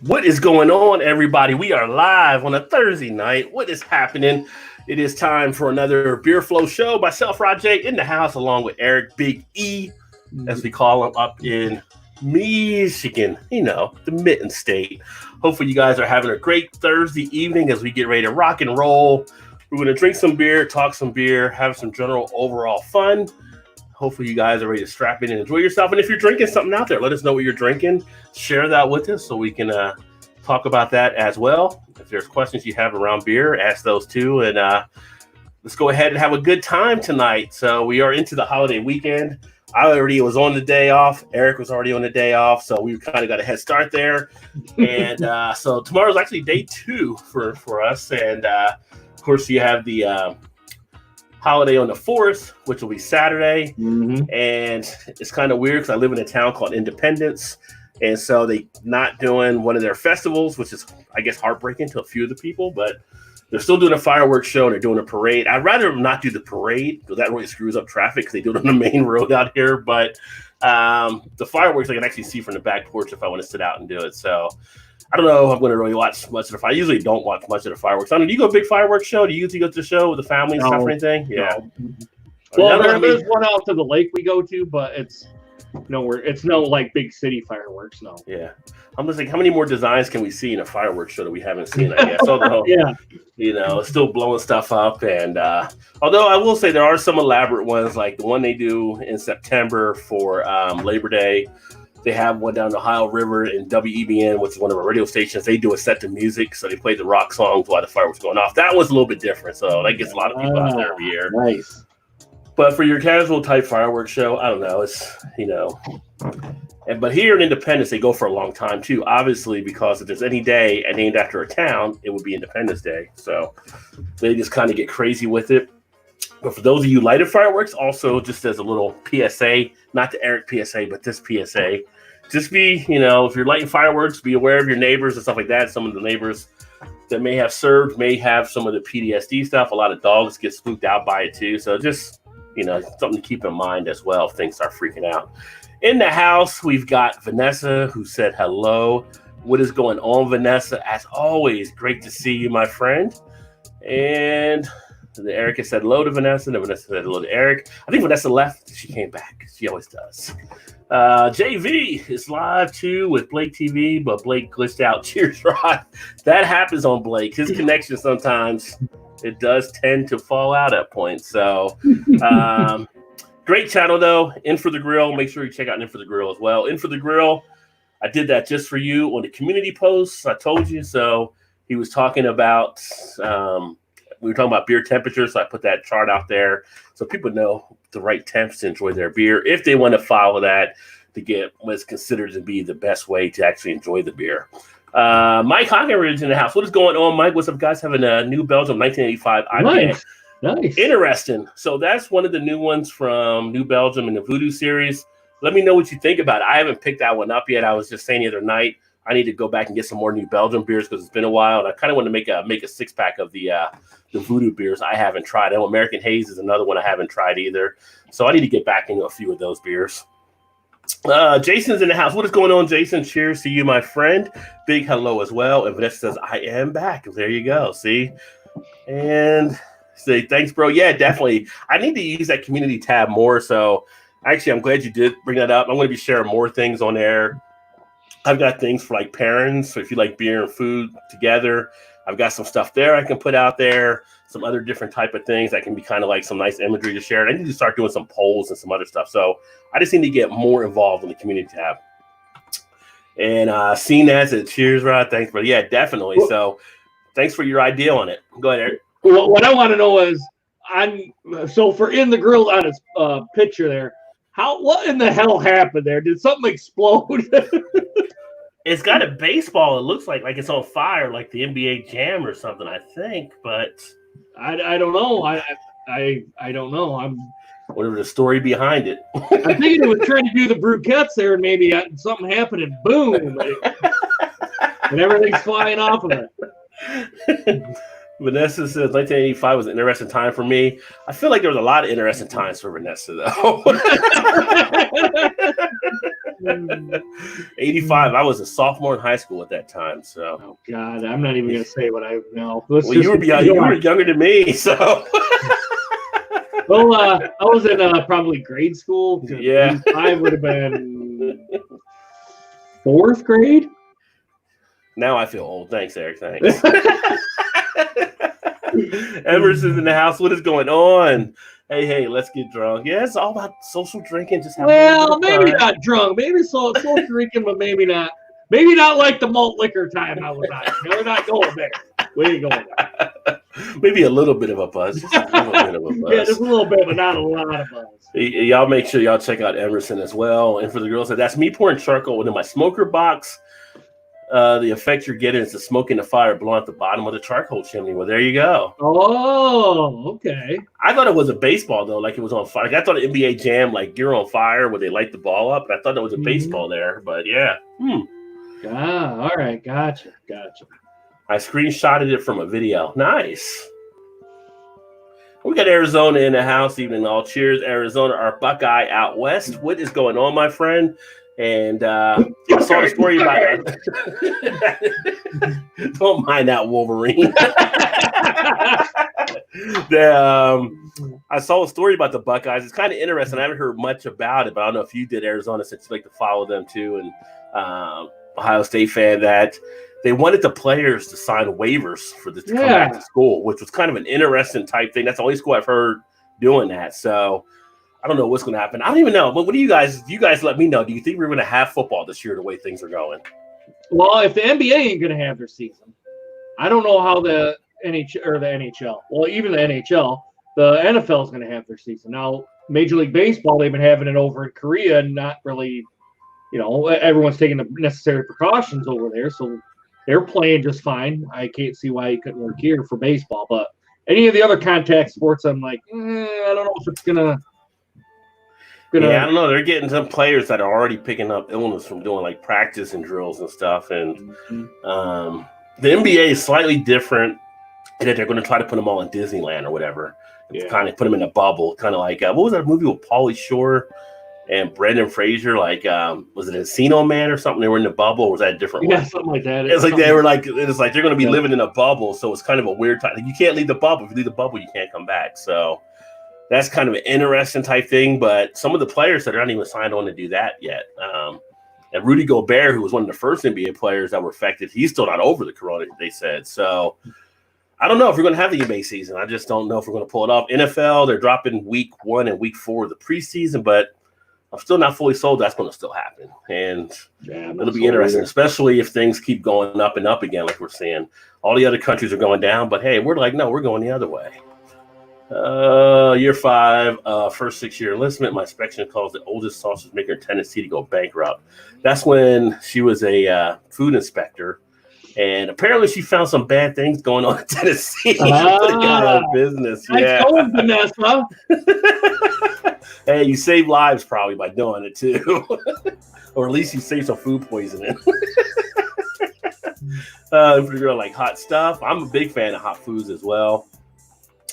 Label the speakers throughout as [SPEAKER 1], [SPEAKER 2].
[SPEAKER 1] What is going on, everybody? We are live on a Thursday night. What is happening? It is time for another Beer Flow show. Myself, Rajay, in the house, along with Eric, Big E, as we call him, up in Michigan, the Mitten State. Hopefully you guys are having a great Thursday evening as we get ready to rock and roll. We're going to drink some beer, talk some beer, have some general overall fun. Hopefully you guys are ready to strap in and enjoy yourself. And if you're drinking something out there, let us know what you're drinking. Share that with us so we can talk about that as well. If there's questions you have around beer, ask those too. And let's go ahead and have a good time tonight. So we are into the holiday weekend. I already was on the day off. Eric was already on the day off. So we kind of got a head start there. And so tomorrow's actually day 2 for us. And of course, you have the holiday on the 4th, which will be Saturday. Mm-hmm. And it's kind of weird because I live in a town called Independence. And so they not doing one of their festivals, which is, I guess, heartbreaking to a few of the people, but they're still doing a fireworks show and they're doing a parade. I'd rather not do the parade because that really screws up traffic because they do it on the main road out here. But the fireworks I can actually see from the back porch if I want to sit out and do it. So I don't know if I'm going to really watch much of the fireworks. I usually don't watch much of the fireworks. I mean, do you go to a big fireworks show? Do you usually go to the show with the family and stuff or anything? Yeah.
[SPEAKER 2] No. Well, there's one out to the lake we go to, but it's nowhere. It's no like big city fireworks. No.
[SPEAKER 1] Yeah. I'm just like, how many more designs can we see in a fireworks show that we haven't seen? I guess. Although,
[SPEAKER 2] yeah.
[SPEAKER 1] Still blowing stuff up. And although I will say there are some elaborate ones, like the one they do in September for Labor Day. They have one down the Ohio River in WEBN, which is one of our radio stations. They do a set to music, so they play the rock songs while the fireworks going off. That was a little bit different, so that gets a lot of people out there every year.
[SPEAKER 2] Nice.
[SPEAKER 1] But for your casual type fireworks show, I don't know. It's, but here in Independence, they go for a long time too, obviously, because if there's any day named after a town, it would be Independence Day. So they just kind of get crazy with it. But for those of you lighted fireworks, also just as a little PSA, not the Eric PSA, but this PSA, just be, if you're lighting fireworks, be aware of your neighbors and stuff like that. Some of the neighbors that may have served may have some of the PTSD stuff. A lot of dogs get spooked out by it too. So just, something to keep in mind as well if things start freaking out. In the house, we've got Vanessa, who said hello. What is going on, Vanessa? As always, great to see you, my friend. And Erica said hello to Vanessa, and Vanessa said hello to Eric. I think Vanessa left. She came back. She always does. JV is live too with Blake TV, but Blake glitched out. Cheers, Rod. That happens on Blake. His connection sometimes, it does tend to fall out at points. So great channel, though. In for the Grill. Make sure you check out In for the Grill as well. In for the Grill, I did that just for you on the community posts. I told you. So he was talking about we were talking about beer temperature, so I put that chart out there so people know the right temps to enjoy their beer if they want to follow that to get what's considered to be the best way to actually enjoy the beer. Mike Hockenridge in the house. What is going on, Mike? What's up, guys? Having a New Belgium 1985 IPA.
[SPEAKER 2] Nice.
[SPEAKER 1] Interesting. So that's one of the new ones from New Belgium in the Voodoo series. Let me know what you think about it. I haven't picked that one up yet. I was just saying the other night, I need to go back and get some more New Belgium beers because it's been a while. And I kind of want to make a 6-pack of the Voodoo beers I haven't tried. I know American Haze is another one I haven't tried either. So I need to get back into a few of those beers. Jason's in the house. What is going on, Jason? Cheers to you, my friend. Big hello as well. And Vanessa says, I am back. There you go. See? And say, thanks, bro. Yeah, definitely. I need to use that community tab more. So actually, I'm glad you did bring that up. I'm going to be sharing more things on there. I've got things for like pairings. So if you like beer and food together, I've got some stuff there I can put out there, some other different type of things that can be kind of like some nice imagery to share. And I need to start doing some polls and some other stuff. So I just need to get more involved in the community tab. And seeing that, said, cheers, Rod. Thanks, brother. Yeah, definitely. So thanks for your idea on it. Go ahead, Eric.
[SPEAKER 2] Well, what I want to know is, so for In the Grill on his picture there, what in the hell happened there? Did something explode?
[SPEAKER 1] It's got a baseball. It looks like it's on fire, like the NBA Jam or something, I think. But
[SPEAKER 2] I don't know. I don't know. I'm
[SPEAKER 1] whatever the story behind it.
[SPEAKER 2] I'm thinking it was trying to do the Bruquettes there, and maybe something happened, and boom, and everything's flying off of it.
[SPEAKER 1] Vanessa says 1985 was an interesting time for me. I feel like there was a lot of interesting times for Vanessa, though. 85. I was a sophomore in high school at that time. So.
[SPEAKER 2] Oh God, I'm not even gonna say what I know.
[SPEAKER 1] Well, you were younger than me, so.
[SPEAKER 2] Well, I was in probably grade school.
[SPEAKER 1] Yeah.
[SPEAKER 2] I would have been 4th grade.
[SPEAKER 1] Now I feel old. Thanks, Eric. Thanks. Emerson's in the house. What is going on? Hey, let's get drunk. Yeah, it's all about social drinking. Just
[SPEAKER 2] maybe not drunk. Maybe social drinking, but maybe not. Maybe not like the malt liquor time I was on. We're not going there. We ain't going there.
[SPEAKER 1] Maybe a little bit of a buzz. Just a little bit of a buzz.
[SPEAKER 2] Yeah, just a little bit, but not a lot of buzz.
[SPEAKER 1] Y'all make sure y'all check out Emerson as well. And for the girls, that's me pouring charcoal into my smoker box. The effect you're getting is the smoke in the fire blowing at the bottom of the charcoal chimney. Well, there you go.
[SPEAKER 2] Oh, okay.
[SPEAKER 1] I thought it was a baseball, though, like it was on fire. Like I thought an NBA Jam, like Gear on Fire, where they light the ball up. I thought that was a baseball there, but yeah.
[SPEAKER 2] Ah, all right. Gotcha.
[SPEAKER 1] I screenshotted it from a video. Nice. We got Arizona in the house, evening all. Cheers, Arizona, our Buckeye out west. What is going on, my friend? And I saw the story about don't mind that Wolverine. I saw a story about the Buckeyes. It's kind of interesting. I haven't heard much about it, but I don't know if you did, Arizona, since you like to follow them too, and Ohio State fan, that they wanted the players to sign waivers for this to come back to school, which was kind of an interesting type thing. That's the only school I've heard doing that. So I don't know what's going to happen. I don't even know. But what do you guys let me know? Do you think we're going to have football this year the way things are going?
[SPEAKER 2] Well, if the NBA ain't going to have their season, I don't know how the NHL, well, even the NHL, the NFL is going to have their season. Now, Major League Baseball, they've been having it over in Korea and not really, everyone's taking the necessary precautions over there. So they're playing just fine. I can't see why it couldn't work here for baseball. But any of the other contact sports, I'm like, I don't know if it's going to.
[SPEAKER 1] Yeah, I don't know. They're getting some players that are already picking up illness from doing like practice and drills and stuff. And the NBA is slightly different in that they're going to try to put them all in Disneyland or whatever. Kind of put them in a bubble. Kind of like, what was that movie with Pauly Shore and Brendan Fraser? Like, was it Encino Man or something? They were in the bubble, or was that a different one?
[SPEAKER 2] Yeah, something like that.
[SPEAKER 1] It's like they were like, it's like they're going to be living in a bubble. So it's kind of a weird time. Like, you can't leave the bubble. If you leave the bubble, you can't come back. So that's kind of an interesting type thing, but some of the players that are not even signed on to do that yet. And Rudy Gobert, who was one of the first NBA players that were affected, he's still not over the corona, they said. So I don't know if we're going to have the NBA season. I just don't know if we're going to pull it off. NFL, they're dropping week 1 and week 4 of the preseason, but I'm still not fully sold that's going to still happen. And it'll be interesting, especially if things keep going up and up again like we're seeing. All the other countries are going down, but hey, we're like, no, we're going the other way. Year 5, first 6-year enlistment. My inspection calls the oldest sausage maker in Tennessee to go bankrupt. That's when she was a food inspector, and apparently she found some bad things going on in Tennessee. Putting out of business.
[SPEAKER 2] I told Vanessa.
[SPEAKER 1] Hey, you save lives probably by doing it too, or at least you save some food poisoning. If you're gonna like hot stuff, I'm a big fan of hot foods as well.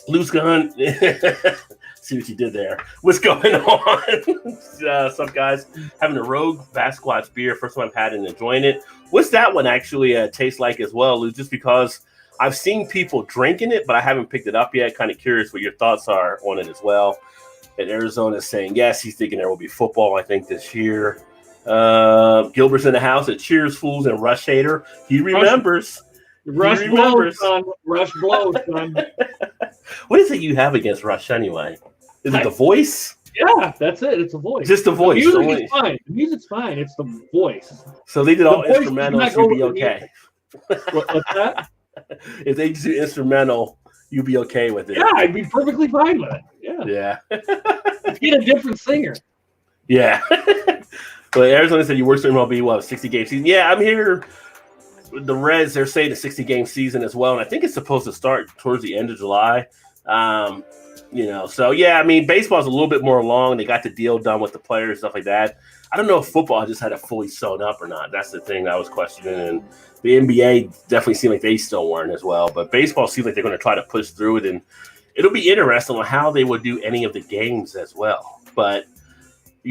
[SPEAKER 1] Loose gun. See what you did there. What's going on? What's up, guys? Having a Rogue Basquatch beer. First time I've had it and enjoying it. What's that one actually taste like as well, Lou? Just because I've seen people drinking it, but I haven't picked it up yet. Kind of curious what your thoughts are on it as well. And Arizona is saying, yes, he's thinking there will be football, I think, this year. Gilbert's in the house at Cheers, Fools, and Rush Hater. He remembers.
[SPEAKER 2] Rush blows, son. Rush blows, son.
[SPEAKER 1] What is it you have against Rush anyway? Is it the voice?
[SPEAKER 2] Yeah, that's it. It's a voice.
[SPEAKER 1] Just the voice.
[SPEAKER 2] The music's fine. The music's fine. It's the voice.
[SPEAKER 1] So they did all instrumentals, you'd be okay.
[SPEAKER 2] What's that?
[SPEAKER 1] If they do instrumental, you'd be okay with it.
[SPEAKER 2] Yeah, I'd be perfectly fine with it. Yeah. Get a different singer.
[SPEAKER 1] Yeah. Well, Arizona said you worked in MLB, 60-game season? Yeah, I'm here. The Reds, they're saying a 60-game season as well, and I think it's supposed to start towards the end of July. So yeah, I mean, baseball's a little bit more long. They got the deal done with the players, stuff like that. I don't know if football just had it fully sewn up or not. That's the thing I was questioning. And the NBA definitely seemed like they still weren't as well. But baseball seems like they're going to try to push through it, and it'll be interesting on how they would do any of the games as well. But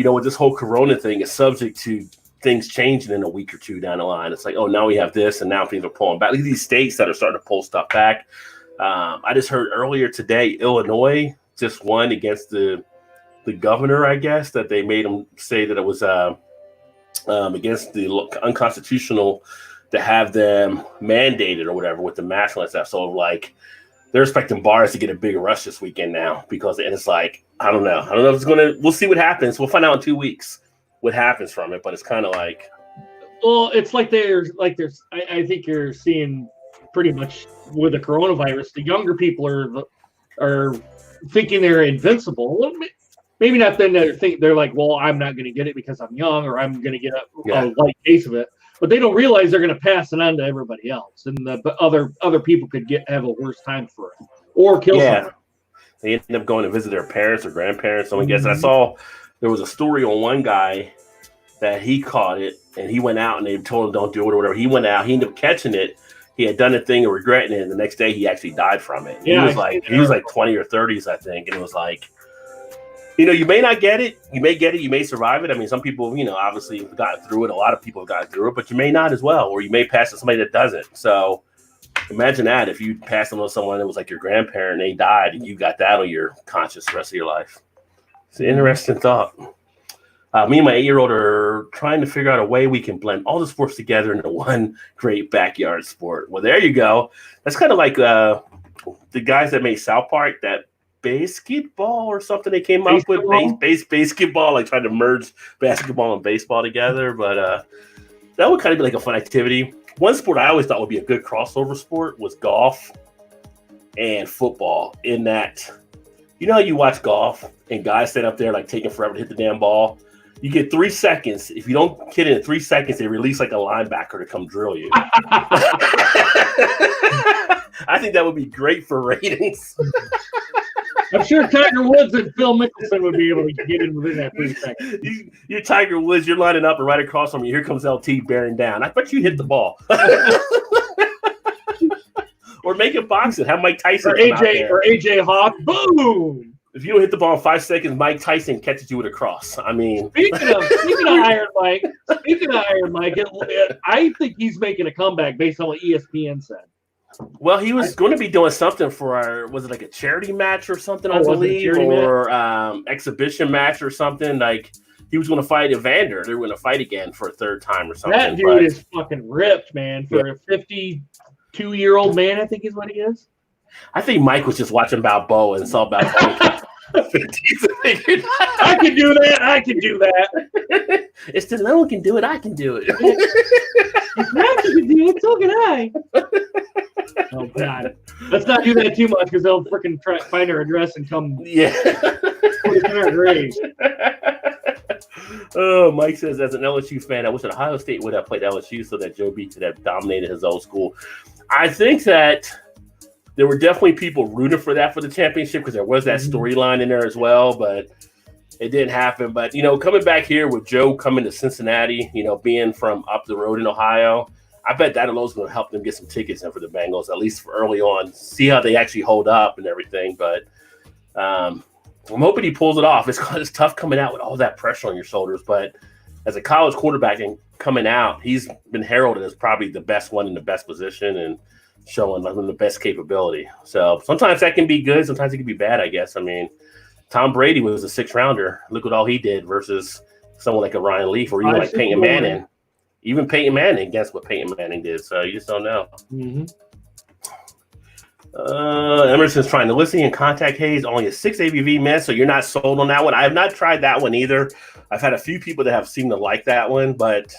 [SPEAKER 1] with this whole Corona thing is subject to things changing in a week or two down the line. It's like, oh, now we have this, and now things are pulling back. Look at these states that are starting to pull stuff back. I just heard earlier today, Illinois just won against the governor, I guess, that they made him say that it was against the unconstitutional to have them mandated or whatever with the mask and stuff. So, like, they're expecting bars to get a bigger rush this weekend now because and it's like, I don't know if it's going to – we'll see what happens. We'll find out in 2 weeks what happens from it, but it's kind of like –
[SPEAKER 2] well, it's like there's I think you're seeing pretty much with the coronavirus, the younger people are thinking they're invincible. Well, maybe not then they're like, well, I'm not going to get it because I'm young or I'm going to get a light case of it. But they don't realize they're going to pass it on to everybody else, and the other people could have a worse time for it or kill someone.
[SPEAKER 1] They end up going to visit their parents or grandparents. So I guess I saw there was a story on one guy that he caught it, and he went out and they told him don't do it or whatever. He went out, he ended up catching it. He had done a thing and regretting it, and the next day he actually died from it. Yeah, he was like 20 or 30s, I think, and it was like, you may not get it. You may get it. You may survive it. I mean, some people, obviously have gotten through it. A lot of people have gotten through it, but you may not as well, or you may pass it to somebody that doesn't. So imagine that if you passed it on someone that was like your grandparent and they died and you got that on your conscious the rest of your life. It's an interesting thought. Me and my 8-year-old are trying to figure out a way we can blend all the sports together into one great backyard sport. Well, there you go. That's kind of like the guys that made South Park, that basketball or something they came up with, basketball, like trying to merge basketball and baseball together. But that would kind of be like a fun activity. One sport I always thought would be a good crossover sport was golf and football, in that, how you watch golf and guys stand up there like taking forever to hit the damn ball. You get 3 seconds. If you don't hit it in 3 seconds, they release like a linebacker to come drill you. I think that would be great for ratings.
[SPEAKER 2] I'm sure Tiger Woods and Phil Mickelson would be able to get in within that 3 seconds.
[SPEAKER 1] You're Tiger Woods. You're lining up, and right across from you, here comes LT bearing down. I bet you hit the ball. Or make it boxing. Have Mike Tyson
[SPEAKER 2] or AJ Hawk. Boom.
[SPEAKER 1] If you don't hit the ball in 5 seconds, Mike Tyson catches you with a cross. I mean,
[SPEAKER 2] speaking of Iron Mike, I think he's making a comeback based on what ESPN said.
[SPEAKER 1] Well, he was going to be doing something for was it like a charity match or something, I believe, or exhibition match or something. Like, he was going to fight Evander. They were going to fight again for a third time or something.
[SPEAKER 2] That dude is fucking ripped, man. For a 52-year-old man, I think is what he is.
[SPEAKER 1] I think Mike was just watching Balboa and saw Balboa.
[SPEAKER 2] I can do that.
[SPEAKER 1] If Stallone can do it, I can do it.
[SPEAKER 2] If Rocky can do it, so can I. Oh, God. Let's not do that too much because they'll freaking try to find her address and come put it in our grave.
[SPEAKER 1] Oh, Mike says, as an LSU fan, I wish Ohio State would have played LSU so that Joe B could have dominated his old school. I think that there were definitely people rooting for that for the championship because there was that storyline in there as well, but it didn't happen. But, coming back here with Joe coming to Cincinnati, being from up the road in Ohio, I bet that alone is going to help them get some tickets in for the Bengals, at least for early on, see how they actually hold up and everything. But I'm hoping he pulls it off. It's tough coming out with all that pressure on your shoulders, but as a college quarterback and coming out, he's been heralded as probably the best one in the best position and showing the best capability. So sometimes that can be good. Sometimes it can be bad, I guess. I mean, Tom Brady was a 6th rounder. Look at all he did versus someone like a Ryan Leaf or even like Peyton Manning. Even Peyton Manning, guess what Peyton Manning did. So you just don't know. Emerson's trying to listen and contact Hayes. Only a 6 ABV miss, so you're not sold on that one. I have not tried that one either. I've had a few people that have seemed to like that one, but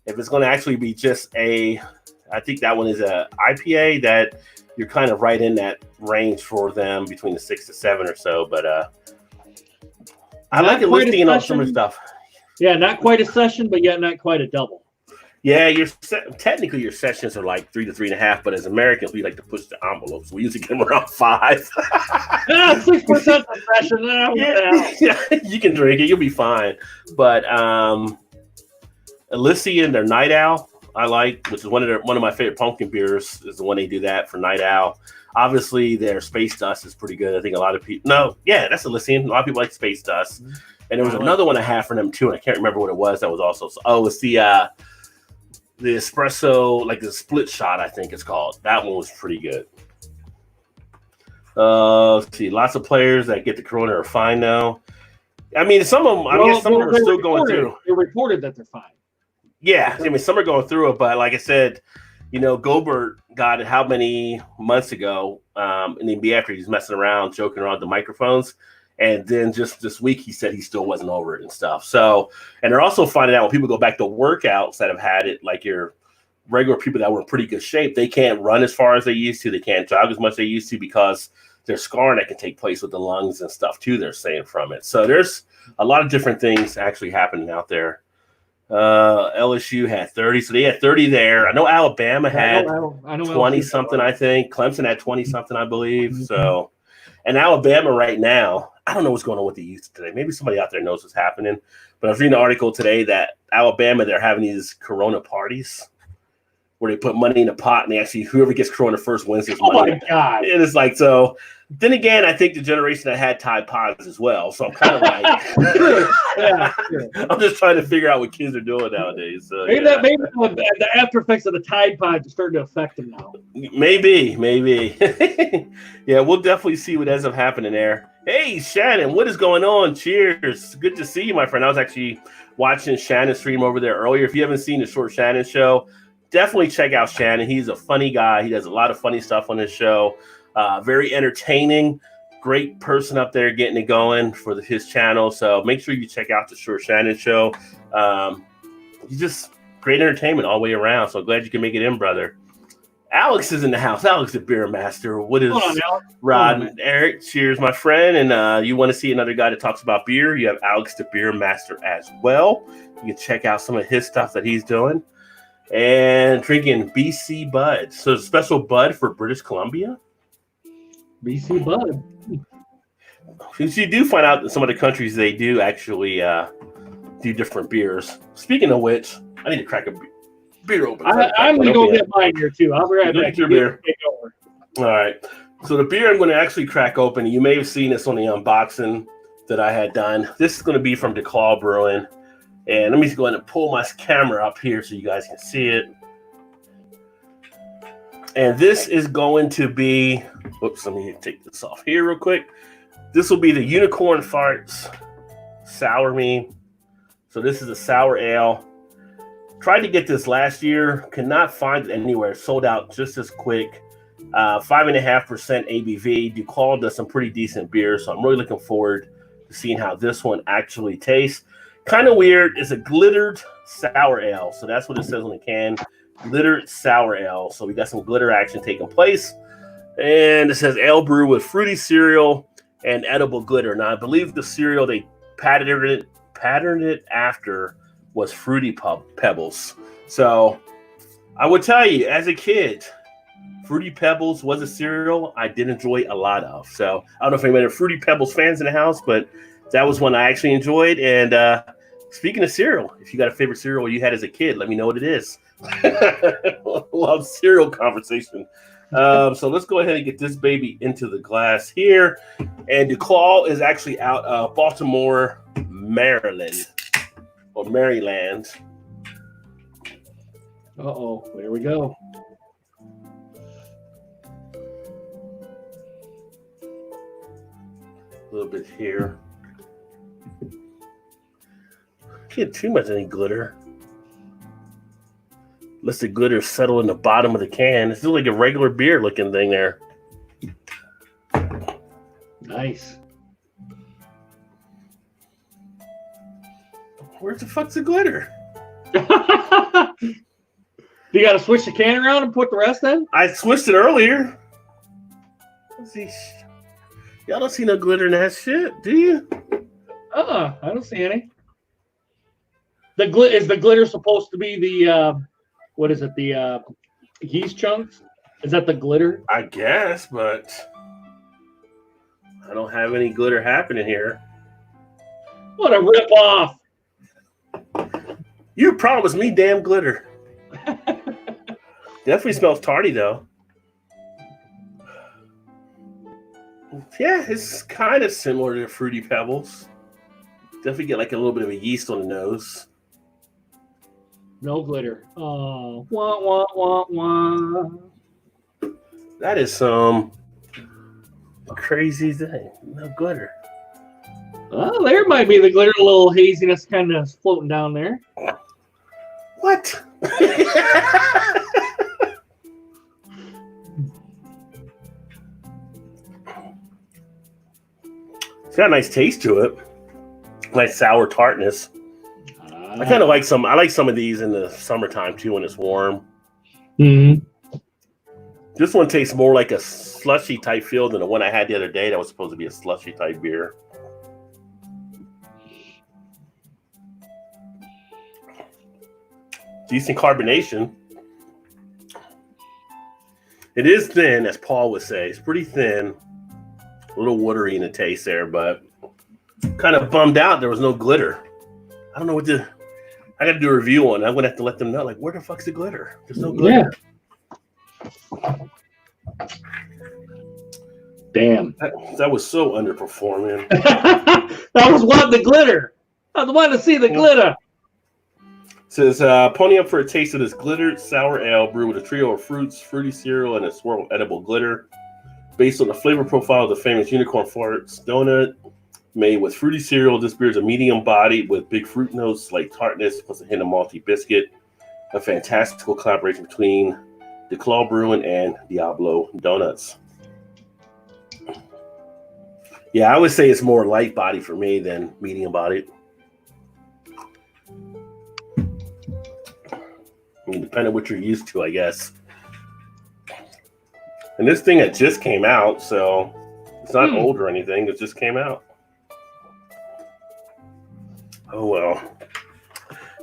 [SPEAKER 1] if it's going to actually be just I think that one is a IPA that you're kind of right in that range for them between the 6 to 7 or so. But I like it listing on some of the stuff.
[SPEAKER 2] Yeah, not quite a session, but yet not quite a double.
[SPEAKER 1] Yeah, technically your sessions are like 3 to 3.5, but as Americans, we like to push the envelopes. We usually get them around 5.
[SPEAKER 2] 6% a session.
[SPEAKER 1] Yeah, you can drink it. You'll be fine. But Elysian, their Night Owl, I like, which is one of my favorite pumpkin beers, is the one they do that for Night Owl. Obviously, their Space Dust is pretty good. I think a lot of people. No, yeah, that's a Elysian. A lot of people like Space Dust. And there was another one I had for them too, and I can't remember what it was. That was also it's the espresso, like the split shot, I think it's called. That one was pretty good. Let's see, lots of players that get the corona are fine now. I mean, some of them. I guess some of them are still going through.
[SPEAKER 2] They reported that they're fine.
[SPEAKER 1] Yeah, I mean, some are going through it, but like I said, Gilbert got it how many months ago, and then after he's messing around, joking around with the microphones, and then just this week he said he still wasn't over it and stuff. So, and they're also finding out when people go back to workouts that have had it, like your regular people that were in pretty good shape, they can't run as far as they used to, they can't jog as much as they used to because there's scarring that can take place with the lungs and stuff too, they're saying, from it. So there's a lot of different things actually happening out there. LSU had 30, so they had 30 there. I know Alabama had 20 something, I think. Clemson had 20 something, I believe. Mm-hmm. So, and Alabama right now, I don't know what's going on with the youth today. Maybe somebody out there knows what's happening. But I was reading an article today that Alabama, they're having these Corona parties where they put money in a pot and they actually, whoever gets Corona first wins this money.
[SPEAKER 2] Oh my God.
[SPEAKER 1] And it's like, so then again, I think the generation that had Tide Pods as well. So I'm kind of like, I'm just trying to figure out what kids are doing nowadays. So,
[SPEAKER 2] maybe the after effects of the Tide Pods are starting to affect them now.
[SPEAKER 1] Maybe. Yeah, we'll definitely see what ends up happening there. Hey, Shannon, what is going on? Cheers. Good to see you, my friend. I was actually watching Shannon stream over there earlier. If you haven't seen the Short Shannon show, definitely check out Shannon. He's a funny guy. He does a lot of funny stuff on his show. Very entertaining. Great person up there getting it going for his channel. So make sure you check out the Short Shannon show. He's just great entertainment all the way around. So glad you can make it in, brother. Alex is in the house. Alex, the beer master. What is Rod and Eric? Cheers, my friend. And you want to see another guy that talks about beer? You have Alex, the beer master, as well. You can check out some of his stuff that he's doing. And drinking BC Bud. So a special Bud for British Columbia.
[SPEAKER 2] BC Bud.
[SPEAKER 1] Since you do find out that some of the countries, they do actually do different beers. Speaking of which, I need to crack a beer open.
[SPEAKER 2] I'm going to go get mine here too. I'll be right back.
[SPEAKER 1] Your beer. All right. So the beer I'm going to actually crack open, you may have seen this on the unboxing that I had done. This is going to be from Declawed Berlin. And let me just go ahead and pull my camera up here so you guys can see it. And this is going to be, oops, let me take this off here real quick. This will be the Unicorn Farts Sour Me. So this is a sour ale. Tried to get this last year, could not find it anywhere. Sold out just as quick. 5.5% ABV. Declawed does some pretty decent beer, so I'm really looking forward to seeing how this one actually tastes. Kind of weird. It's a glittered sour ale. So that's what it says on the can. Glittered sour ale. So we got some glitter action taking place. And it says ale brew with fruity cereal and edible glitter. Now, I believe the cereal they patterned it after was Fruity Pebbles. So I would tell you, as a kid, Fruity Pebbles was a cereal I did enjoy a lot of. So I don't know if anybody are Fruity Pebbles fans in the house, but that was one I actually enjoyed. And speaking of cereal, if you got a favorite cereal you had as a kid, let me know what it is. Love cereal conversation. So let's go ahead and get this baby into the glass here. And Declawed is actually out of Baltimore, Maryland, or Maryland.
[SPEAKER 2] Uh-oh, here we go.
[SPEAKER 1] A little bit here. Can't too much any glitter. Let the glitter settle in the bottom of the can. It's just like a regular beer looking thing there.
[SPEAKER 2] Nice.
[SPEAKER 1] Where the fuck's the glitter?
[SPEAKER 2] You got to switch the can around and put the rest in?
[SPEAKER 1] I switched it earlier. Let's see. Y'all don't see no glitter in that shit, do you?
[SPEAKER 2] I don't see any. Is the glitter supposed to be the what is it? The yeast chunks? Is that the glitter?
[SPEAKER 1] I guess, but I don't have any glitter happening here.
[SPEAKER 2] What a ripoff!
[SPEAKER 1] You promised me damn glitter. Definitely smells tarty though. Yeah, it's kind of similar to Fruity Pebbles. Definitely get like a little bit of a yeast on the nose.
[SPEAKER 2] No glitter. Oh, wah, wah, wah, wah.
[SPEAKER 1] That is some crazy thing. No glitter.
[SPEAKER 2] Oh, there might be the glitter. A little haziness kind of floating down there.
[SPEAKER 1] What? It's got a nice taste to it. Nice sour tartness. I kind of like some. I like some of these in the summertime too when it's warm.
[SPEAKER 2] Mm-hmm.
[SPEAKER 1] This one tastes more like a slushy type feel than the one I had the other day. That was supposed to be a slushy type beer. Decent carbonation. It is thin, as Paul would say. It's pretty thin. A little watery in the taste there, but kind of bummed out there was no glitter. I don't know what to. I got to do a review on it. I'm going to have to let them know, like, where the fuck's the glitter? There's no glitter.
[SPEAKER 2] Yeah. Damn.
[SPEAKER 1] That was so underperforming.
[SPEAKER 2] I was wanting the glitter. I was wanting to see the glitter.
[SPEAKER 1] It says, pony up for a taste of this glittered sour ale brewed with a trio of fruits, fruity cereal, and a swirl of edible glitter. Based on the flavor profile of the famous Unicorn Farts donut, made with fruity cereal, this beer is a medium body with big fruit notes like tartness plus a hint of malty biscuit. A fantastical collaboration between Declawed Berlin and Diablo Donuts. Yeah, I would say it's more light body for me than medium body. I mean, depending on what you're used to, I guess. And this thing had just came out, so it's not old or anything. It just came out. Oh, well.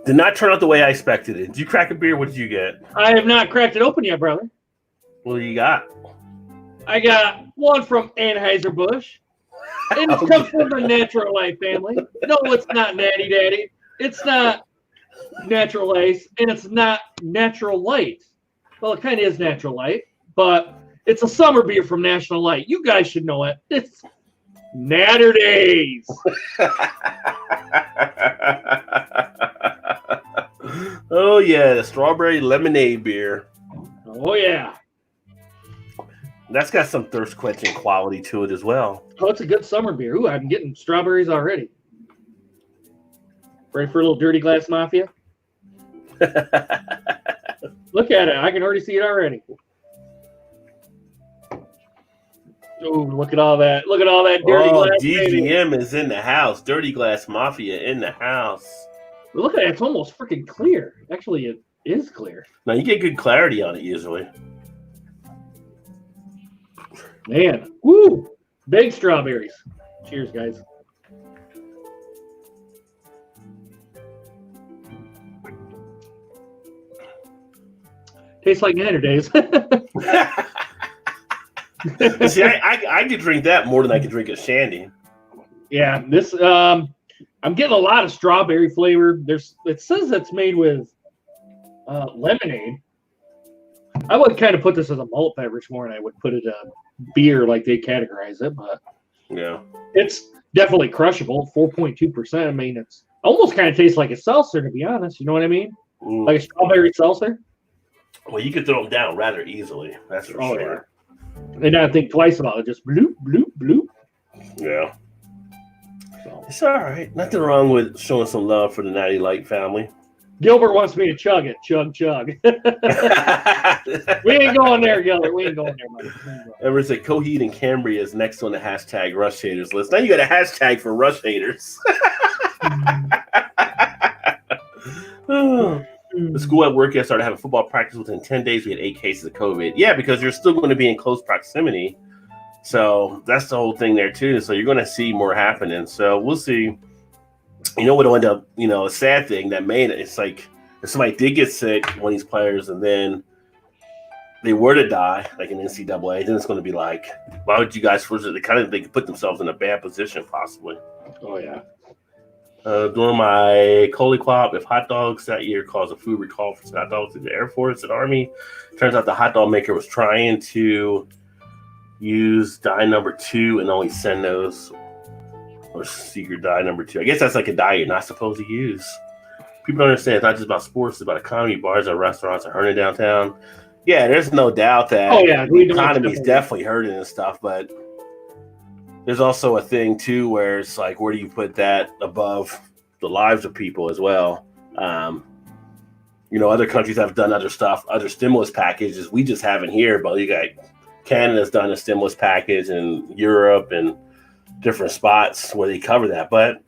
[SPEAKER 1] Did not turn out the way I expected it. Did you crack a beer? What did you get?
[SPEAKER 2] I have not cracked it open yet, brother.
[SPEAKER 1] What do you got?
[SPEAKER 2] I got one from Anheuser-Busch. And it comes from the Natural Light family. No, it's not Natty Daddy. It's not Natural Ice. And it's not Natural Light. Well, it kind of is Natural Light. But it's a summer beer from National Light. You guys should know it. It's Natter Days.
[SPEAKER 1] Oh, yeah. The strawberry lemonade beer.
[SPEAKER 2] Oh, yeah.
[SPEAKER 1] That's got some thirst quenching quality to it as well.
[SPEAKER 2] Oh, it's a good summer beer. Ooh, I'm getting strawberries already. Ready for a little Dirty Glass Mafia? Look at it. I can already see it already. Oh, look at all that. Look at all that Dirty Glass.
[SPEAKER 1] DGM
[SPEAKER 2] baby.
[SPEAKER 1] is in the house. Dirty Glass Mafia in the house.
[SPEAKER 2] Look at it. It's almost freaking clear. Actually, it is clear.
[SPEAKER 1] Now, you get good clarity on it usually.
[SPEAKER 2] Man. Woo. Big strawberries. Cheers, guys. Tastes like Natter Days.
[SPEAKER 1] See, I could drink that more than I could drink a shandy.
[SPEAKER 2] Yeah, this I'm getting a lot of strawberry flavor. It says it's made with lemonade. I would kind of put this as a malt beverage more than I would put it a beer like they categorize it, but
[SPEAKER 1] yeah,
[SPEAKER 2] it's definitely crushable. 4.2%. I mean, it's almost kind of tastes like a seltzer, to be honest. You know what I mean? Like a strawberry seltzer.
[SPEAKER 1] Well, you could throw them down rather easily. That's for sure.
[SPEAKER 2] Yeah. And not think twice about it. Just bloop, bloop, bloop.
[SPEAKER 1] Yeah. So. It's all right. Nothing wrong with showing some love for the Natty Light family.
[SPEAKER 2] Gilbert wants me to chug it. Chug, chug. We ain't going there, Gilbert. We ain't going there, buddy.
[SPEAKER 1] Ever said Coheed and Cambria is next on the hashtag Rush Haters list. Now you got a hashtag for Rush Haters. The school at work, I started having football practice within 10 days. We had 8 cases of COVID. Yeah, because you're still going to be in close proximity. So that's the whole thing there, too. So you're going to see more happening. So we'll see. You know what will end up, a sad thing that made it. It's like if somebody did get sick, one of these players, and then they were to die, like in NCAA, then it's going to be like, why would you guys force it? They could put themselves in a bad position, possibly.
[SPEAKER 2] Oh, yeah.
[SPEAKER 1] During my Coley Quap, if hot dogs that year caused a food recall for hot dogs in the Air Force and Army, turns out the hot dog maker was trying to use die number 2 and only send those, or secret die number 2. I guess that's like a die you're not supposed to use. People don't understand it's not just about sports, it's about economy. Bars and restaurants are hurting downtown. Yeah, there's no doubt that the economy is definitely hurting and stuff, but there's also a thing too where it's like, where do you put that above the lives of people as well? Other countries have done other stuff, other stimulus packages. We just haven't here, but you got Canada's done a stimulus package, and Europe and different spots where they cover that. But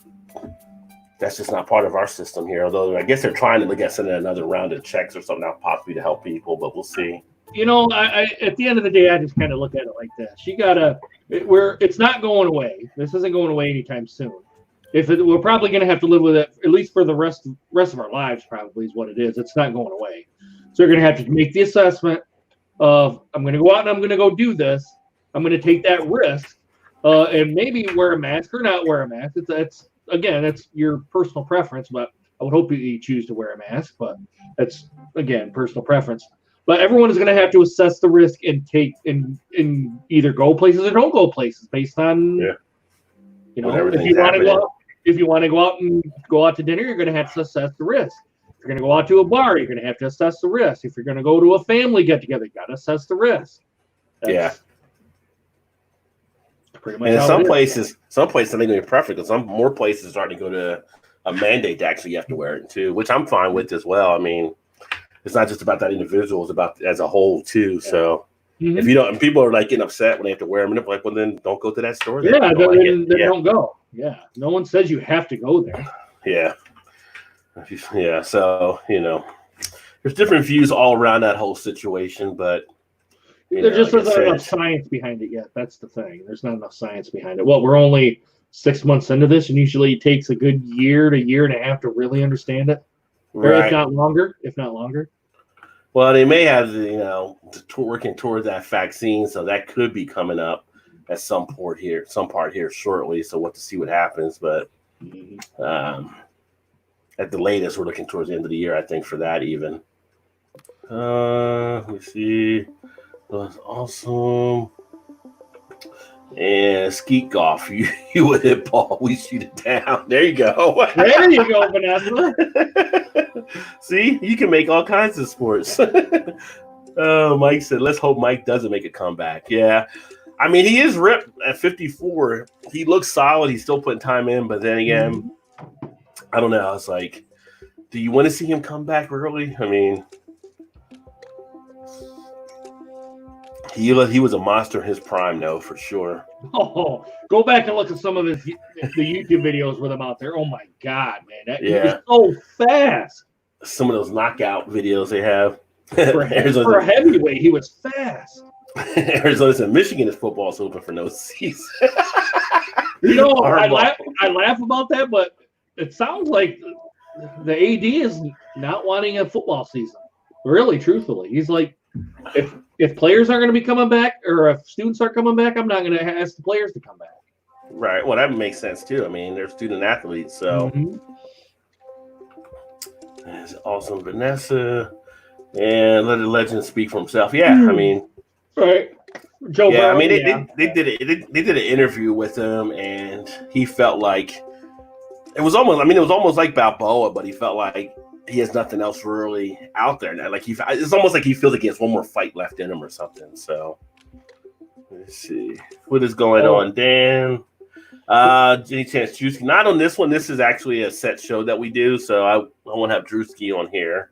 [SPEAKER 1] that's just not part of our system here. Although I guess they're trying to look at sending another round of checks or something out possibly to help people, but we'll see.
[SPEAKER 2] I at the end of the day, I just kind of look at it like this. It's not going away. This isn't going away anytime soon. We're probably going to have to live with it at least for the rest of our lives. Probably is what it is. It's not going away. So you're going to have to make the assessment of, I'm going to go out and I'm going to go do this. I'm going to take that risk and maybe wear a mask or not wear a mask. That's your personal preference. But I would hope you choose to wear a mask. But that's again personal preference. But everyone is going to have to assess the risk and take and either go places or don't go places based on, if you want to go out to dinner, you're going to have to assess the risk. If you're going to go out to a bar, you're going to have to assess the risk. If you're going to go to a family get together, you got to assess the risk. That's pretty much. And
[SPEAKER 1] some places I think it'll be perfect, because some more places are starting to go to a mandate to actually you have to wear it too, which I'm fine with as well. I mean, it's not just about that individual; it's about as a whole too. Yeah. So if you don't, and people are like getting upset when they have to wear them, and they're like, well, then don't go to that store.
[SPEAKER 2] Then don't go. Yeah, no one says you have to go there.
[SPEAKER 1] Yeah. So there's different views all around that whole situation, but
[SPEAKER 2] there just isn't enough science behind it yet. That's the thing. There's not enough science behind it. Well, we're only 6 months into this, and usually it takes a good year to year and a half to really understand it. Right. Or if not longer.
[SPEAKER 1] Well, they may have, working towards that vaccine, so that could be coming up at some part here shortly. So we'll have to see what happens. But at the latest, we're looking towards the end of the year, I think, for that even. Let me see. That was awesome. And skeet golf, you would hit ball, we shoot it down. There you go.
[SPEAKER 2] There you go, Vanessa.
[SPEAKER 1] See, you can make all kinds of sports. Mike said, let's hope Mike doesn't make a comeback. Yeah. I mean, he is ripped at 54. He looks solid. He's still putting time in. But then again, I don't know. It's like, do you want to see him come back early? I mean, he was a monster in his prime, though, for sure.
[SPEAKER 2] Oh, go back and look at some of the YouTube videos with him out there. Oh, my God, man. He was so fast.
[SPEAKER 1] Some of those knockout videos they have.
[SPEAKER 2] For a heavyweight, he was fast.
[SPEAKER 1] Arizona said Michigan is football's open for no season.
[SPEAKER 2] I laugh about that, but it sounds like the AD is not wanting a football season. Really, truthfully. He's like, if players aren't going to be coming back, or if students aren't coming back, I'm not going to ask the players to come back.
[SPEAKER 1] Right. Well, that makes sense too. I mean, they're student athletes, so that's awesome, Vanessa. And let the legend speak for himself. Yeah, I mean,
[SPEAKER 2] right. Joe.
[SPEAKER 1] Yeah, Burrow, I mean, they did an interview with him, and he felt like it was almost like Balboa, but he felt like he has nothing else really out there now. Like it's almost like he feels like he has one more fight left in him or something. So let's see what is going on, Dan. Any chance Drewski? Not on this one. This is actually a set show that we do, so I won't have Drewski on here.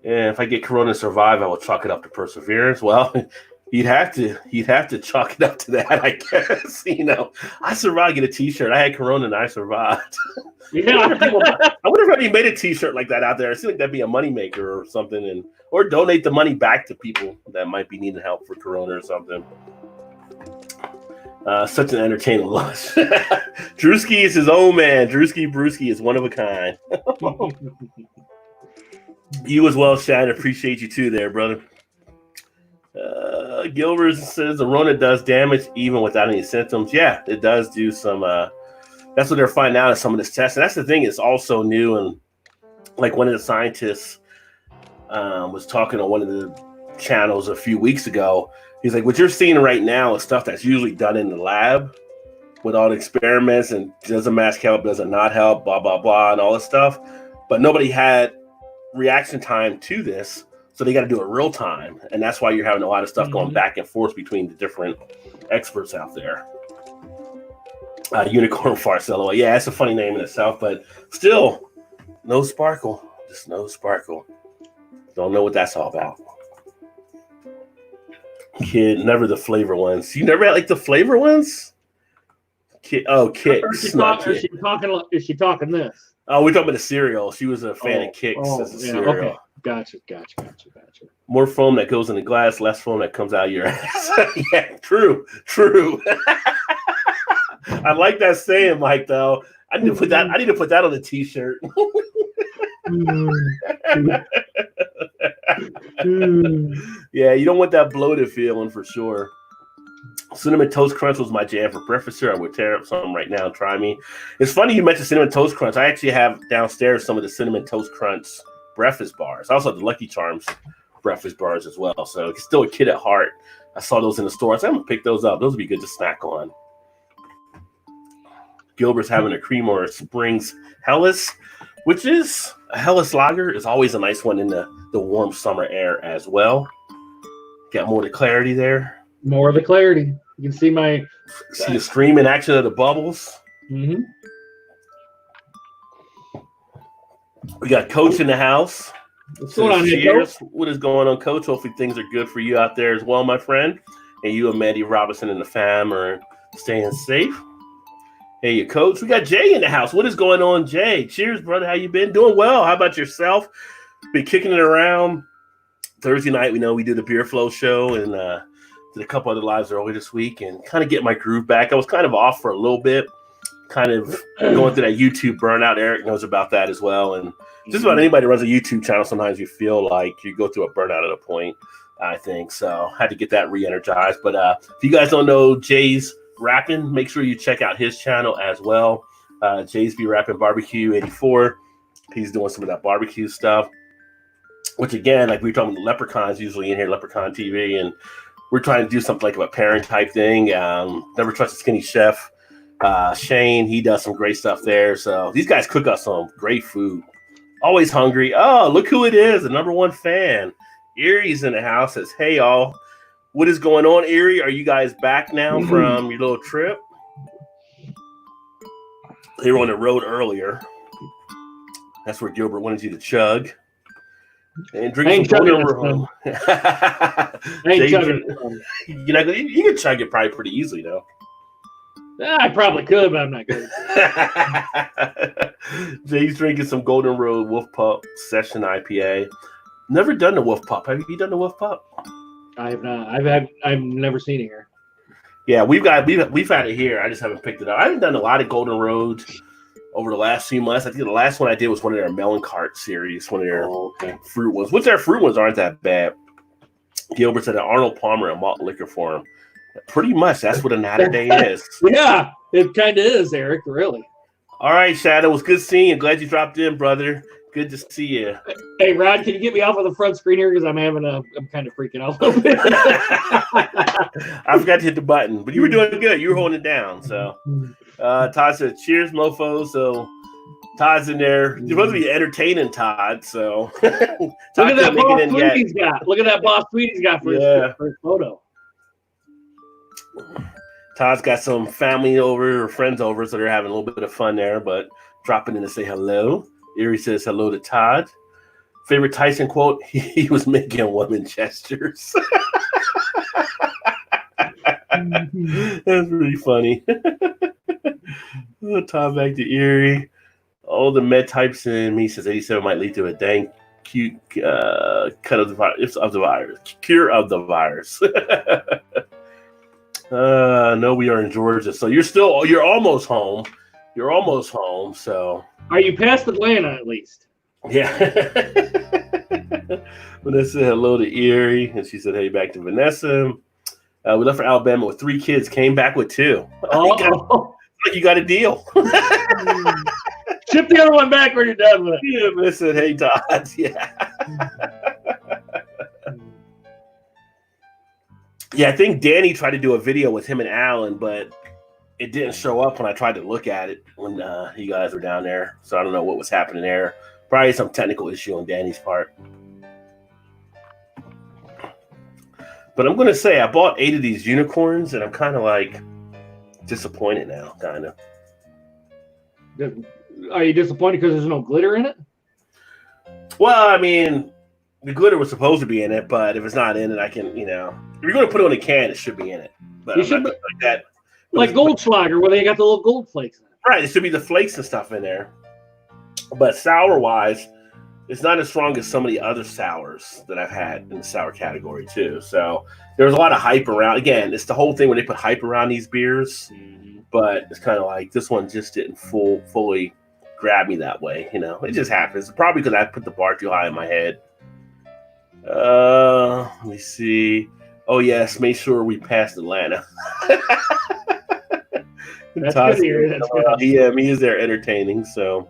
[SPEAKER 1] And if I get Corona and survive, I will chalk it up to perseverance. Well, he'd have to chalk it up to that, I guess. I survived. Get a T-shirt. I had Corona and I survived. Yeah, I wonder if he made a T-shirt like that out there. I feel like that'd be a moneymaker or something, or donate the money back to people that might be needing help for Corona or something. Such an entertaining lunch. Drewski is his own man. Drewski Brewski is one of a kind. You as well, Shad. Appreciate you too there, brother. Gilbert says the Rona does damage even without any symptoms. Yeah, it does do some that's what they're finding out of some of this tests. And that's the thing, it's also new. And like one of the scientists was talking on one of the channels a few weeks ago. He's like, what you're seeing right now is stuff that's usually done in the lab with all the experiments and does a mask help, does it not help, blah, blah, blah, and all this stuff. But nobody had reaction time to this. So they got to do it real time. And that's why you're having a lot of stuff going back and forth between the different experts out there. Unicorn farce, LOL. Yeah, that's a funny name in itself, but still, no sparkle. Just no sparkle. Don't know what that's all about. Kid, never the flavor ones. You never had like the flavor ones? Kid, oh, Kicks.
[SPEAKER 2] Is she talking this?
[SPEAKER 1] Oh, we're talking about the cereal. She was a fan of Kicks as a cereal.
[SPEAKER 2] Okay. Gotcha.
[SPEAKER 1] More foam that goes in the glass, less foam that comes out of your ass. Yeah, true. I like that saying, Mike, though. I need to put that on a t-shirt. Yeah, you don't want that bloated feeling for sure. Cinnamon Toast Crunch was my jam for breakfast here. I would tear up some right now and try me. It's funny you mentioned Cinnamon Toast Crunch. I actually have downstairs some of the Cinnamon Toast Crunch breakfast bars. I also have the Lucky Charms breakfast bars as well. So it's still a kid at heart. I saw those in the store. I said, I'm going to pick those up. Those would be good to snack on. Gilbert's having a cream or a Springs Helis, which is a Helis Lager. Is always a nice one in the warm summer air as well. Got more of the clarity there.
[SPEAKER 2] More of the clarity. You can see
[SPEAKER 1] the stream in action of the bubbles.
[SPEAKER 2] Mm-hmm.
[SPEAKER 1] We got Coach in the house.
[SPEAKER 2] What's going on here, Coach?
[SPEAKER 1] What is going on, Coach? Hopefully things are good for you out there as well, my friend. And you and Maddie Robinson and the fam are staying safe. Hey, you Coach. We got Jay in the house. What is going on, Jay? Cheers, brother. How you been? Doing well. How about yourself? Been kicking it around. Thursday night, we know we do the Beer Flow show and did a couple other lives earlier this week and kind of get my groove back. I was kind of off for a little bit, kind of going through that YouTube burnout. Eric knows about that as well. And just about anybody who runs a YouTube channel, sometimes you feel like you go through a burnout at a point, I think. So had to get that re-energized. But if you guys don't know Jay's rapping, make sure you check out his channel as well. Jay's Be Rapping Barbecue 84. He's doing some of that barbecue stuff, which again, like we were talking about, Leprechauns usually in here, Leprechaun TV, and we're trying to do something like a pairing type thing. Never Trust a Skinny Chef. Shane, he does some great stuff there. So these guys cook us some great food. Always hungry. Oh, look who it is, the number one fan. Erie's in the house. Says, hey, y'all. What is going on, Erie? Are you guys back now from your little trip? They were on the road earlier. That's where Gilbert wanted you to chug. And drink some Golden Road. You can chug it probably pretty easily, though.
[SPEAKER 2] I probably could, but I'm not good.
[SPEAKER 1] Jay's drinking some Golden Road Wolf Pup Session IPA. Never done the Wolf Pup. Have you done the Wolf Pup?
[SPEAKER 2] I have not. I've never seen it here.
[SPEAKER 1] Yeah, we've had it here. I just haven't picked it up. I haven't done a lot of Golden Road over the last few months. I think the last one I did was one of their Melon Cart series, one of their fruit ones. Which their fruit ones aren't that bad. Gilbert said an Arnold Palmer and malt liquor form. Pretty much, that's what a Natter Day is.
[SPEAKER 2] Yeah, it kind of is, Eric. Really.
[SPEAKER 1] All right, Shadow. It was good seeing you. Glad you dropped in, brother. Good to see you.
[SPEAKER 2] Hey, Rod, can you get me off of the front screen here because I'm kind of freaking out a little bit.
[SPEAKER 1] I forgot to hit the button, but you were doing good. You were holding it down. So, Todd said, "Cheers, mofo." So, Todd's in there. You're supposed to be entertaining Todd. So,
[SPEAKER 2] look at that boss tweet he's got. Look at that boss tweet he's got for his photo.
[SPEAKER 1] Todd's got some family over or friends over, so they're having a little bit of fun there. But dropping in to say hello. Erie says hello to Todd. Favorite Tyson quote? He was making woman gestures. That's really funny. Todd back to Erie. All the med types in me says 87 might lead to a dang cute cut of the virus. Cure of the virus. No, we are in Georgia, so you're almost home. You're almost home, so.
[SPEAKER 2] Are you past Atlanta at least?
[SPEAKER 1] Yeah. Vanessa said hello to Erie, and she said, hey, back to Vanessa. We left for Alabama with 3 kids, came back with 2. Like like you got a deal.
[SPEAKER 2] Ship the other one back when you're done with it.
[SPEAKER 1] Yeah, listen, hey Todd. Yeah. Yeah, I think Danny tried to do a video with him and Alan, but it didn't show up when I tried to look at it when you guys were down there. So I don't know what was happening there. Probably some technical issue on Danny's part. But I'm going to say I bought 8 of these unicorns, and I'm kind of like disappointed now, kind of.
[SPEAKER 2] Are you disappointed because there's no glitter in it?
[SPEAKER 1] Well, I mean, the glitter was supposed to be in it, but if it's not in it, I can, if you're going to put it on a can, it should be in it. But
[SPEAKER 2] you should
[SPEAKER 1] like that.
[SPEAKER 2] Like Goldschlager, where they got the little gold flakes in it.
[SPEAKER 1] Right, it should be the flakes and stuff in there. But sour-wise, it's not as strong as some of the other sours that I've had in the sour category, too. So there's a lot of hype around. Again, it's the whole thing when they put hype around these beers. Mm-hmm. But it's kind of like this one just didn't fully grab me that way. It just happens. Probably because I put the bar too high in my head. Let me see. Oh, yes, make sure we passed Atlanta.
[SPEAKER 2] That's good to hear. That's good.
[SPEAKER 1] Yeah, he is there entertaining. So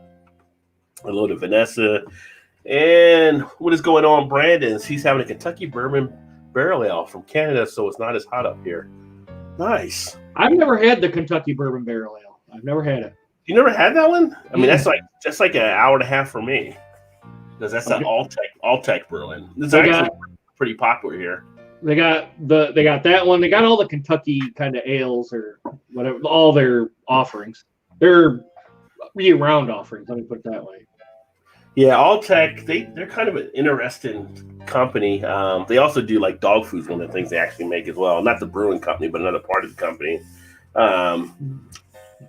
[SPEAKER 1] hello to Vanessa. And what is going on, Brandon? He's having a Kentucky Bourbon Barrel Ale from Canada, so it's not as hot up here. Nice.
[SPEAKER 2] I've never had the Kentucky Bourbon Barrel Ale. I've never had it.
[SPEAKER 1] You never had that one? I mean, that's like an hour and a half for me. Because that's an Alltech Berlin. It's actually pretty popular here.
[SPEAKER 2] They got that one. They got all the Kentucky kind of ales or whatever, all their offerings. They're year-round offerings. Let me put it that way.
[SPEAKER 1] Yeah, Alltech, they're kind of an interesting company. They also do like dog food's one of the things they actually make as well. Not the brewing company, but another part of the company.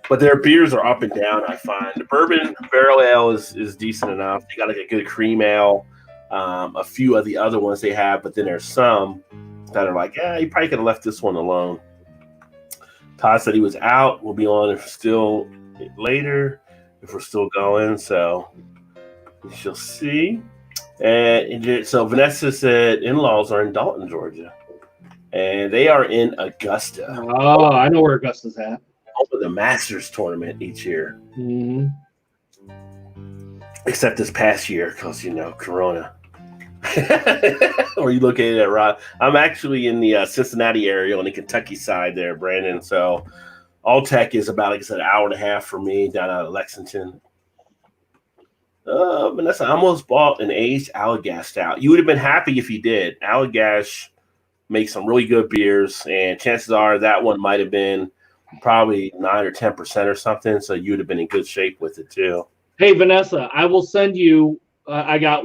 [SPEAKER 1] But their beers are up and down, I find. The bourbon barrel ale is decent enough. They got like a good cream ale. A few of the other ones they have, but then there's some that are like, you probably could have left this one alone. Todd said he was out. We'll be on if still later, if we're still going. So we shall see. And so Vanessa said in-laws are in Dalton, Georgia. And they are in Augusta.
[SPEAKER 2] Oh, I know where Augusta's at.
[SPEAKER 1] Over the Masters tournament each year.
[SPEAKER 2] Mm-hmm.
[SPEAKER 1] Except this past year, because, Corona. Or you look at it at Rod. I'm actually in the Cincinnati area on the Kentucky side there, Brandon. So Alltech is about, like I said, an hour and a half for me down out of Lexington. Vanessa, I almost bought an aged Allagash stout. You would have been happy if you did. Allagash makes some really good beers, and chances are that one might have been probably 9 or 10% or something. So you would have been in good shape with it too. Hey,
[SPEAKER 2] Vanessa, I will send you. I got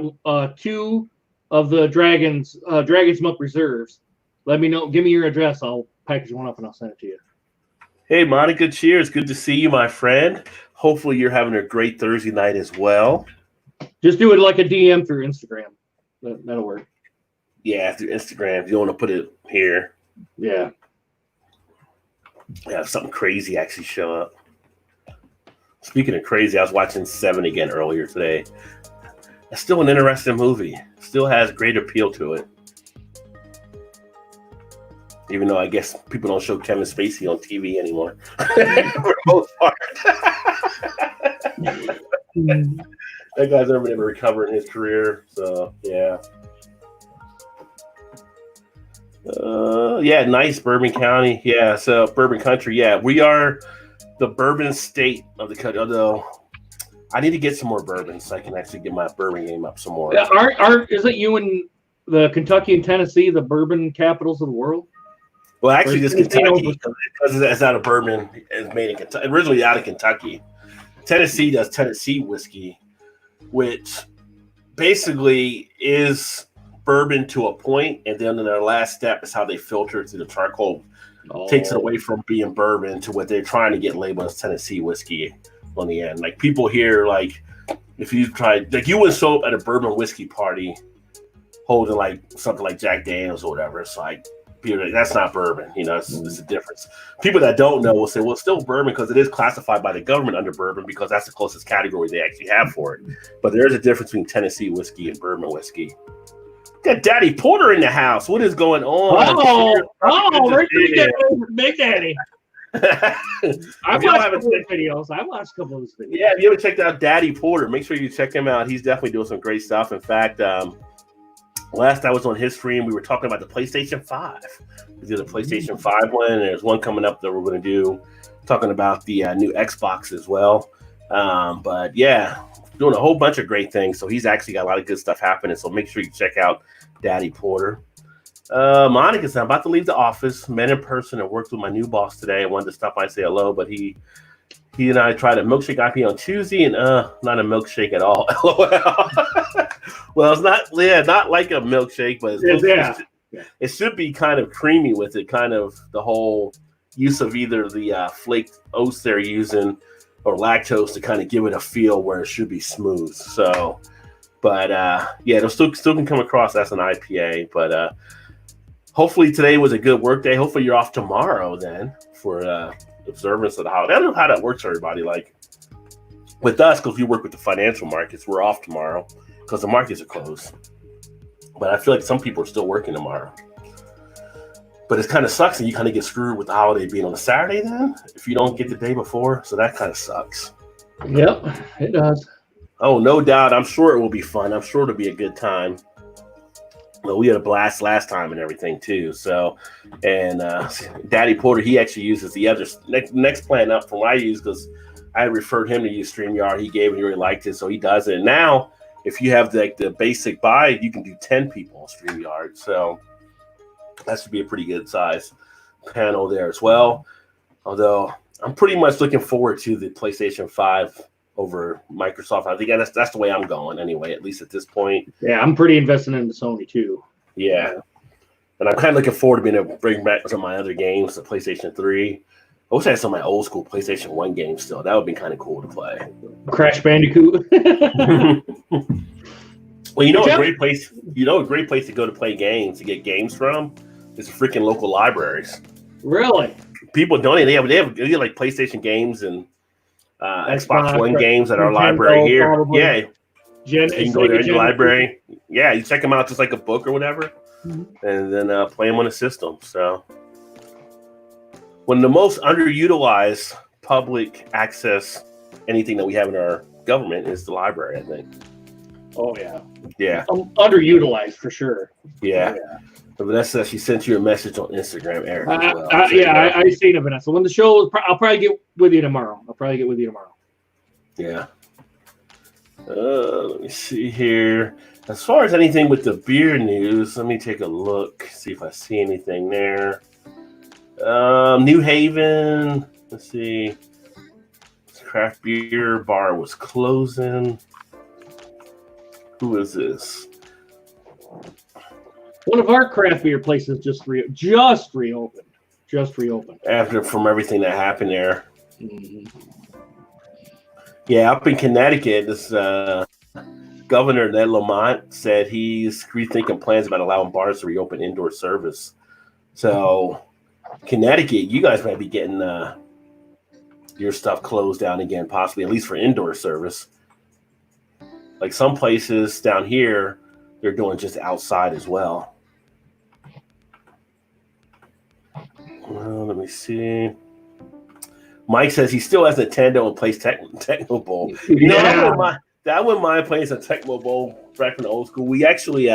[SPEAKER 2] 2 of the Dragon's Milk Reserves. Let me know. Give me your address. I'll package one up and I'll send it to you.
[SPEAKER 1] Hey, Monica, cheers. Good to see you, my friend. Hopefully you're having a great Thursday night as well.
[SPEAKER 2] Just do it like a DM through Instagram. That'll work.
[SPEAKER 1] Yeah, through Instagram. You don't want to put it here.
[SPEAKER 2] Yeah.
[SPEAKER 1] Have something crazy actually show up. Speaking of crazy, I was watching Seven again earlier today. It's still an interesting movie. Still has great appeal to it. Even though I guess people don't show Kevin Spacey on TV anymore. For the most part. That guy's never been able to recover in his career. So, yeah. Nice Bourbon County. Yeah, so Bourbon Country. Yeah, we are the bourbon state of the country. Although I need to get some more bourbon so I can actually get my bourbon game up some more.
[SPEAKER 2] Yeah, isn't you and the Kentucky and Tennessee the bourbon capitals of the world?
[SPEAKER 1] Well, actually, this Kentucky, because it's out of bourbon, is made in Kentucky, originally out of Kentucky. Tennessee does Tennessee whiskey, which basically is bourbon to a point, and then their last step is how they filter it through the charcoal. Takes it away from being bourbon to what they're trying to get labeled as Tennessee whiskey on the end. Like people here, like if you tried, like you wouldn't show up at a bourbon whiskey party holding like something like Jack Daniels or whatever. It's like people like, that's not bourbon. It's a difference. People that don't know will say, well, it's still bourbon because it is classified by the government under bourbon because that's the closest category they actually have for it. But there is a difference between Tennessee whiskey and bourbon whiskey. Got Daddy Porter in the house. What is going on?
[SPEAKER 2] Big Daddy. I watched a couple of videos.
[SPEAKER 1] Yeah, if you haven't checked out Daddy Porter, make sure you check him out. He's definitely doing some great stuff. In fact, last I was on his stream, we were talking about the PlayStation 5. We did a PlayStation 5 one, and there's one coming up that we're going to do, talking about the new Xbox as well. But yeah, doing a whole bunch of great things. So he's actually got a lot of good stuff happening. So make sure you check out Daddy Porter. Monica said, I'm about to leave the office, met in person, and worked with my new boss today. I wanted to stop by and say hello, but he and I tried a milkshake IPA on Tuesday, and not a milkshake at all. Well, it's not like a milkshake, but it should be kind of creamy with it, kind of the whole use of either the flaked oats they're using or lactose to kind of give it a feel where it should be smooth. So, but yeah, it'll still can come across as an IPA, but hopefully today was a good work day. Hopefully you're off tomorrow then for observance of the holiday. I don't know how that works for everybody. Like with us, because we work with the financial markets, we're off tomorrow because the markets are closed. But I feel like some people are still working tomorrow. But it kind of sucks, and you kind of get screwed with the holiday being on a Saturday then if you don't get the day before. So that kind of sucks.
[SPEAKER 2] Yep, it does.
[SPEAKER 1] Oh, no doubt. I'm sure it will be fun. I'm sure it'll be a good time. Well, we had a blast last time and everything too. So, and Daddy Porter, he actually uses the other next plan up from what I use, because I referred him to use StreamYard. He gave it, he really liked it, so he does it. And now, if you have the basic buy, you can do 10 people on StreamYard. So that should be a pretty good size panel there as well. Although I'm pretty much looking forward to the PlayStation 5 over Microsoft. I think that's the way I'm going anyway, at least at this point.
[SPEAKER 2] Yeah, I'm pretty invested in the Sony too.
[SPEAKER 1] Yeah. And I'm kind of looking forward to being able to bring back some of my other games, the PlayStation 3. I wish I had some of my old school PlayStation 1 games still. That would be kind of cool to play.
[SPEAKER 2] Crash Bandicoot.
[SPEAKER 1] Well, a great place to go to play games, to get games from, is freaking local libraries.
[SPEAKER 2] Really?
[SPEAKER 1] People donate. They have like PlayStation games and Xbox One games at our library here. Probably. Yeah. You can go there in the library. Yeah, you check them out just like a book or whatever, and then play them on a system. So, one of the most underutilized public access anything that we have in our government is the library, I think.
[SPEAKER 2] Oh, yeah.
[SPEAKER 1] Yeah.
[SPEAKER 2] Underutilized for sure.
[SPEAKER 1] Yeah. Vanessa, she sent you a message on Instagram, Eric.
[SPEAKER 2] I seen it, Vanessa. When the show, I'll probably get with you tomorrow.
[SPEAKER 1] Yeah. Let me see here. As far as anything with the beer news, let me take a look, see if I see anything there. New Haven. Let's see. This craft beer bar was closing. Who is this?
[SPEAKER 2] One of our craft beer places just reopened.
[SPEAKER 1] After from everything that happened there.
[SPEAKER 2] Mm-hmm.
[SPEAKER 1] Yeah, up in Connecticut, this Governor Ned Lamont said he's rethinking plans about allowing bars to reopen indoor service. So, Connecticut, you guys might be getting your stuff closed down again, possibly, at least for indoor service. Like some places down here, they're doing just outside as well. Well, let me see. Mike says he still has Nintendo and plays Tecmo Bowl. You know, I wouldn't mind playing some Tecmo Bowl back from the old school. We actually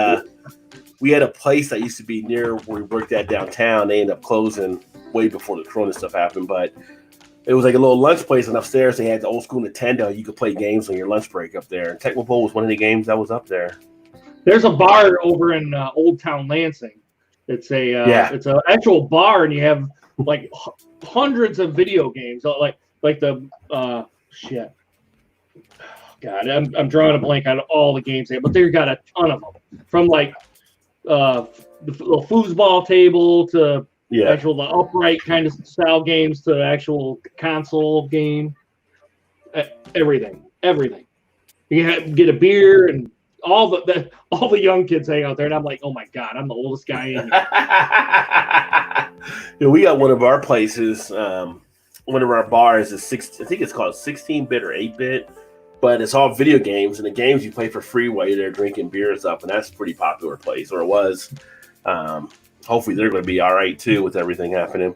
[SPEAKER 1] we had a place that used to be near where we worked at downtown. They ended up closing way before the Corona stuff happened, but it was like a little lunch place, and upstairs they had the old school Nintendo. You could play games on your lunch break up there. And Tecmo Bowl was one of the games that was up there.
[SPEAKER 2] There's a bar over in Old Town Lansing. It's it's an actual bar, and you have like hundreds of video games, like the shit. God, I'm drawing a blank on all the games there, but they've got a ton of them. From like the foosball table to actual the upright kind of style games to actual console game. Everything. You can get a beer and all the young kids hang out there, and I'm like, oh my God, I'm the oldest guy in here.
[SPEAKER 1] We got one of our places, one of our bars is I think it's called 16-bit or 8-bit, but it's all video games, and the games you play for free while you're there drinking beer and stuff, and that's a pretty popular place, or it was. Hopefully they're going to be all right too with everything happening.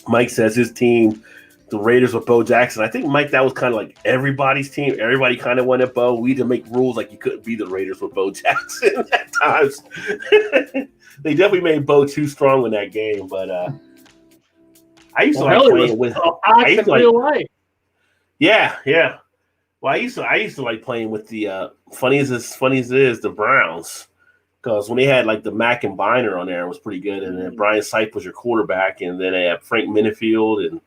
[SPEAKER 1] Mike says his team, the Raiders with Bo Jackson. I think, Mike, that was kind of like everybody's team. Everybody kind of wanted Bo. We had to make rules like you couldn't be the Raiders with Bo Jackson at times. They definitely made Bo too strong in that game. But I used to like playing with
[SPEAKER 2] real life.
[SPEAKER 1] Yeah. Well, I used to like playing with the funny as it is, the Browns. Because when they had like the Mack and Biner on there, it was pretty good. And then Brian Sipe was your quarterback. And then they had Frank Minifield. And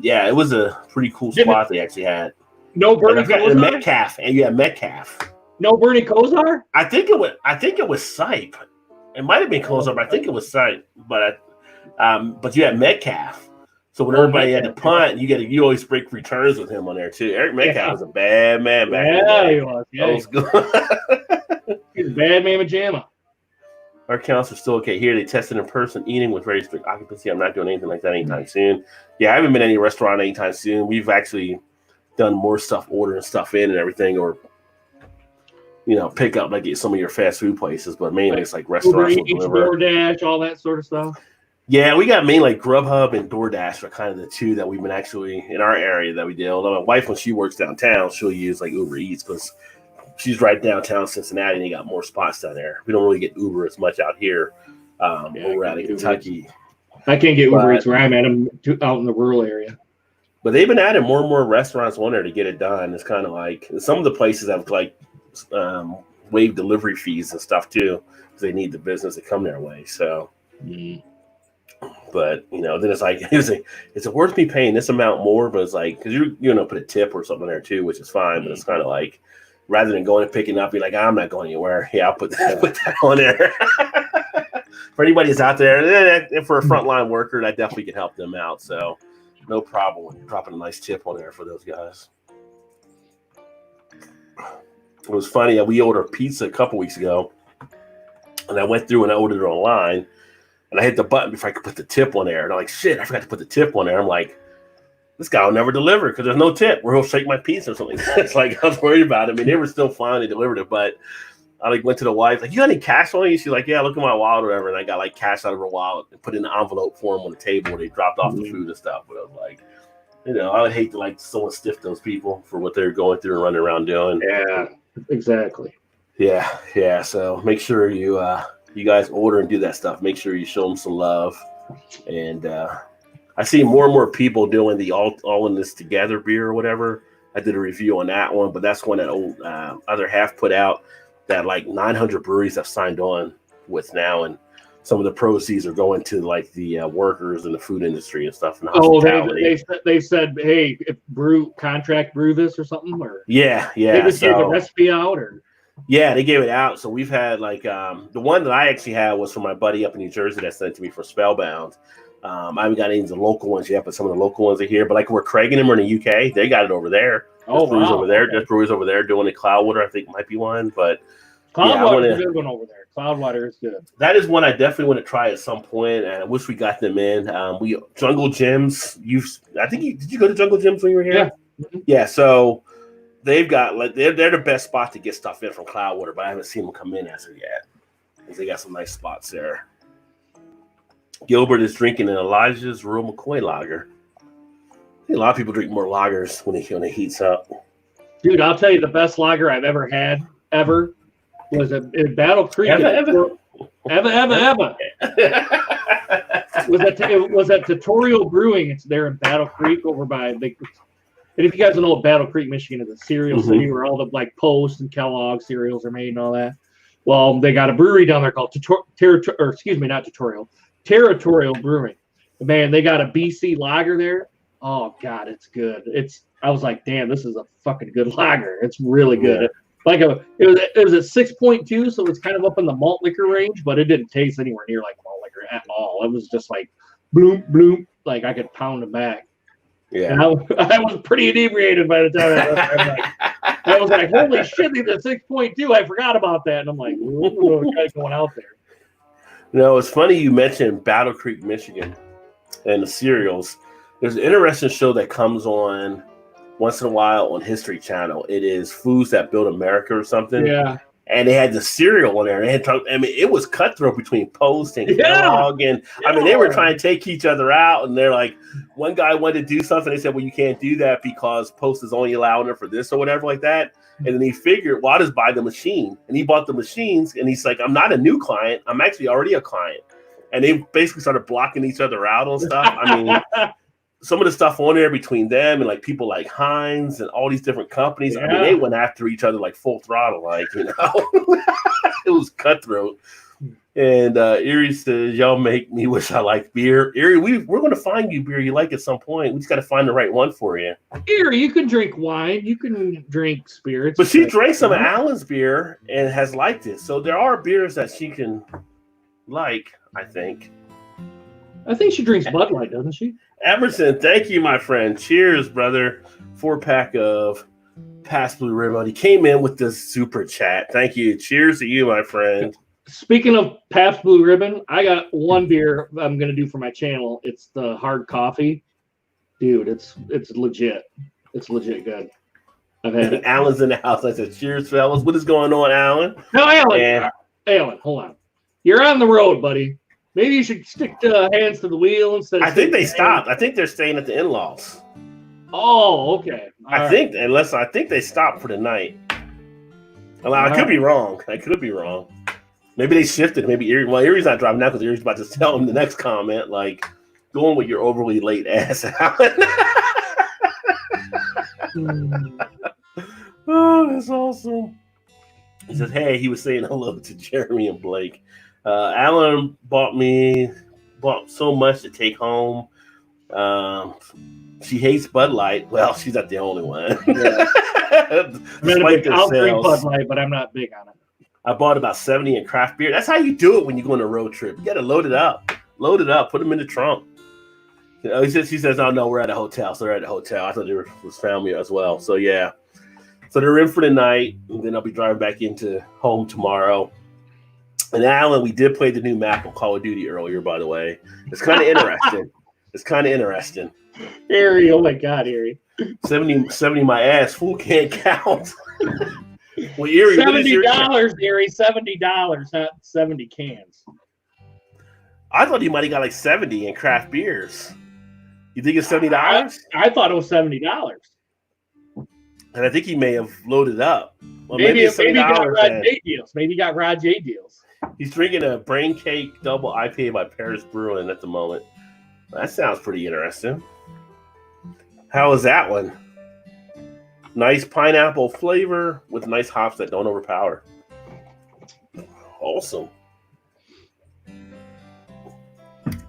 [SPEAKER 1] it was a pretty cool spot they actually had.
[SPEAKER 2] No Bernie Kosar?
[SPEAKER 1] And Metcalf. And you had Metcalf.
[SPEAKER 2] No Bernie Kosar?
[SPEAKER 1] I think it was Sipe. It might have been Kosar, but I think it was Sipe. But you had Metcalf. So when everybody had to punt, you always break returns with him on there too. Eric Metcalf was a bad man back in the day.
[SPEAKER 2] He was. Yeah, he was good. He's a bad man with Jamma.
[SPEAKER 1] Our counts are still okay here. They tested in person eating with very strict occupancy. I'm not doing anything like that anytime soon. Yeah, I haven't been to any restaurant anytime soon. We've actually done more stuff, ordering stuff in and everything, or pick up like at some of your fast food places, but mainly it's like restaurants.
[SPEAKER 2] Uber Eats, DoorDash, all that sort of stuff.
[SPEAKER 1] Yeah, we got mainly like GrubHub and DoorDash are kind of the two that we've been actually in our area that we did. Although my wife, when she works downtown, she'll use like Uber Eats because she's right downtown Cincinnati and they got more spots down there. We don't really get Uber as much out here when we're out in Kentucky.
[SPEAKER 2] I can't get Uber Eats where I'm at. I'm out in the rural area.
[SPEAKER 1] But they've been adding more and more restaurants on there to get it done. It's kind of like some of the places have like waived delivery fees and stuff too because they need the business to come their way. So. But then it's like, is it worth me paying this amount more? But it's like, because you're put a tip or something there too, which is fine. But it's kind of like, rather than going and picking up, be like, I'm not going anywhere. Yeah, I'll put that on there. For anybody who's out there, and for a frontline worker, that definitely can help them out. So no problem dropping a nice tip on there for those guys. It was funny. We ordered pizza a couple weeks ago, and I went through and I ordered it online. And I hit the button before I could put the tip on there. And I'm like, shit, I forgot to put the tip on there. I'm like, this guy will never deliver because there's no tip where he'll shake my pizza or something. It's like, I was worried about it. I mean, they were still fine. They delivered it. But I went to the wife, like, you got any cash on you? She's like, yeah, look at my wallet or whatever. And I got like cash out of her wallet and put in an envelope for them on the table where they dropped off the food and stuff. But I was like, I would hate to someone stiff those people for what they're going through and running around doing.
[SPEAKER 2] Yeah, exactly.
[SPEAKER 1] Yeah. So make sure you guys order and do that stuff. Make sure you show them some love. And I see more and more people doing the all in this together beer or whatever. I did a review on that one, but that's one that old other half put out that like 900 breweries have signed on with now, and some of the proceeds are going to like the workers in the food industry and stuff. And
[SPEAKER 2] they said, hey, if contract brew this or something, or
[SPEAKER 1] yeah.
[SPEAKER 2] They just gave the recipe out, or.
[SPEAKER 1] Yeah, they gave it out. So we've had like the one that I actually had was from my buddy up in New Jersey that sent it to me for Spellbound. I haven't got any of the local ones yet, but some of the local ones are here. But like where Craig and them are in the UK, they got it over there. There's breweries over there. There's breweries over there doing the Cloudwater, I think might be one. But
[SPEAKER 2] Cloudwater is a good one over there. Cloudwater is good.
[SPEAKER 1] That is one I definitely want to try at some point, and I wish we got them in. Jungle Gyms. Did you go to Jungle Gyms when you were here?
[SPEAKER 2] Yeah.
[SPEAKER 1] Yeah. So. They've got they're the best spot to get stuff in from Cloudwater, but I haven't seen them come in as of yet. Because they got some nice spots there. Gilbert is drinking an Elijah's Real McCoy lager. I think a lot of people drink more lagers when it heats up.
[SPEAKER 2] Dude, I'll tell you the best lager I've ever had was in Battle Creek.
[SPEAKER 1] Ever.
[SPEAKER 2] was at Tutorial Brewing. It's there in Battle Creek over by big. And if you guys don't know what Battle Creek, Michigan is, a cereal city where all the like Post and Kellogg cereals are made and all that. Well, they got a brewery down there called Territorial Brewing. Man, they got a BC lager there. Oh God, it's good. I was like, damn, this is a fucking good lager. It's really good. Yeah. It was at 6.2, so it's kind of up in the malt liquor range, but it didn't taste anywhere near like malt liquor at all. It was just like bloom, bloom, like I could pound them back. Yeah, and I was pretty inebriated by the time I was like, holy shit, these are 6.2. I forgot about that. And I'm like, going out there.
[SPEAKER 1] It's funny you mentioned Battle Creek, Michigan and the cereals. There's an interesting show that comes on once in a while on History Channel. It is Foods That Build America or something.
[SPEAKER 2] Yeah.
[SPEAKER 1] And they had the cereal on there. They had it was cutthroat between Post and Kellogg. And I mean, they were trying to take each other out. And they're like, one guy wanted to do something. They said, well, you can't do that because Post is only allowing it for this or whatever like that. And then he figured, well, I'll just buy the machine. And he bought the machines. And he's like, I'm not a new client. I'm actually already a client. And they basically started blocking each other out on stuff. I mean, some of the stuff on there between them and like people like Heinz and all these different companies, I mean, they went after each other like full throttle, like, you know, it was cutthroat. And Erie says, y'all make me wish I liked beer. Erie, we're going to find you beer you like at some point. We just got to find the right one for you.
[SPEAKER 2] Erie, you can drink wine. You can drink spirits.
[SPEAKER 1] But she drank some of Alan's beer and has liked it. So there are beers that she can like, I think.
[SPEAKER 2] I think she drinks Bud Light, doesn't she?
[SPEAKER 1] Emerson, thank you, my friend. Cheers, brother. 4-pack of Pabst Blue Ribbon. He came in with this super chat. Thank you. Cheers to you, my friend.
[SPEAKER 2] Speaking of Pabst Blue Ribbon, I got one beer I'm going to do for my channel. It's the hard coffee. Dude, it's legit. It's legit good. I've had it.
[SPEAKER 1] Alan's in the house. I said, cheers, fellas. What is going on, Alan?
[SPEAKER 2] No, Alan, hold on. You're on the road, buddy. Maybe you should stick hands to the wheel instead of...
[SPEAKER 1] I think they stopped. I think they're staying at the in-laws.
[SPEAKER 2] Oh, okay.
[SPEAKER 1] I think they stopped for the night. Well, I could be wrong. Maybe they shifted. Maybe Erie... Well, Erie's not driving now because Erie's about to tell him the next comment, like, going with your overly late ass, Alan. Oh, that's awesome. He says, hey, he was saying hello to Jeremy and Blake. Alan bought so much to take home. She hates Bud Light. Well, she's not the only one. Yeah.
[SPEAKER 2] I'll drink Bud Light, but I'm not big on it.
[SPEAKER 1] I bought about 70 in craft beer. That's how you do it when you go on a road trip. You got to load it up. Put them in the trunk. You know, she says, oh, no, we're at a hotel. So they're at a hotel. I thought there was family as well. So, yeah. So they're in for the night. And then I'll be driving back into home tomorrow. And Alan, we did play the new map of Call of Duty earlier, by the way. It's kind of interesting.
[SPEAKER 2] Erie, oh my God, Erie.
[SPEAKER 1] 70 my ass. Fool can't count. Well, Erie,
[SPEAKER 2] $70, Erie, $70, not 70 cans.
[SPEAKER 1] I thought he might have got like 70 in craft beers. You think it's $70?
[SPEAKER 2] I thought it was $70.
[SPEAKER 1] And I think he may have loaded up. Well,
[SPEAKER 2] maybe he got Rod J deals. Maybe he got Rod J deals.
[SPEAKER 1] He's drinking a Brain Cake Double IPA by Paris Brewing at the moment. That sounds pretty interesting. How is that one? Nice pineapple flavor with nice hops that don't overpower. Awesome.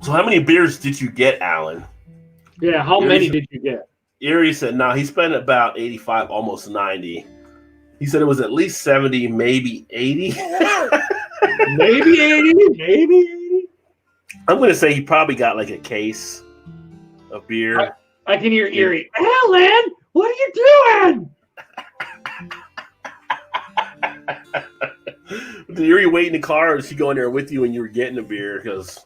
[SPEAKER 1] So how many beers did you get, Alan?
[SPEAKER 2] Yeah, how many did you get?
[SPEAKER 1] Erie said, no, he spent about 85, almost 90. He said it was at least 70, maybe 80.
[SPEAKER 2] Maybe 80.
[SPEAKER 1] I'm going to say he probably got like a case of beer.
[SPEAKER 2] I can hear Erie. Alan, what are you doing?
[SPEAKER 1] Did Erie wait in the car, or did she go in there with you when you were getting the beer? Because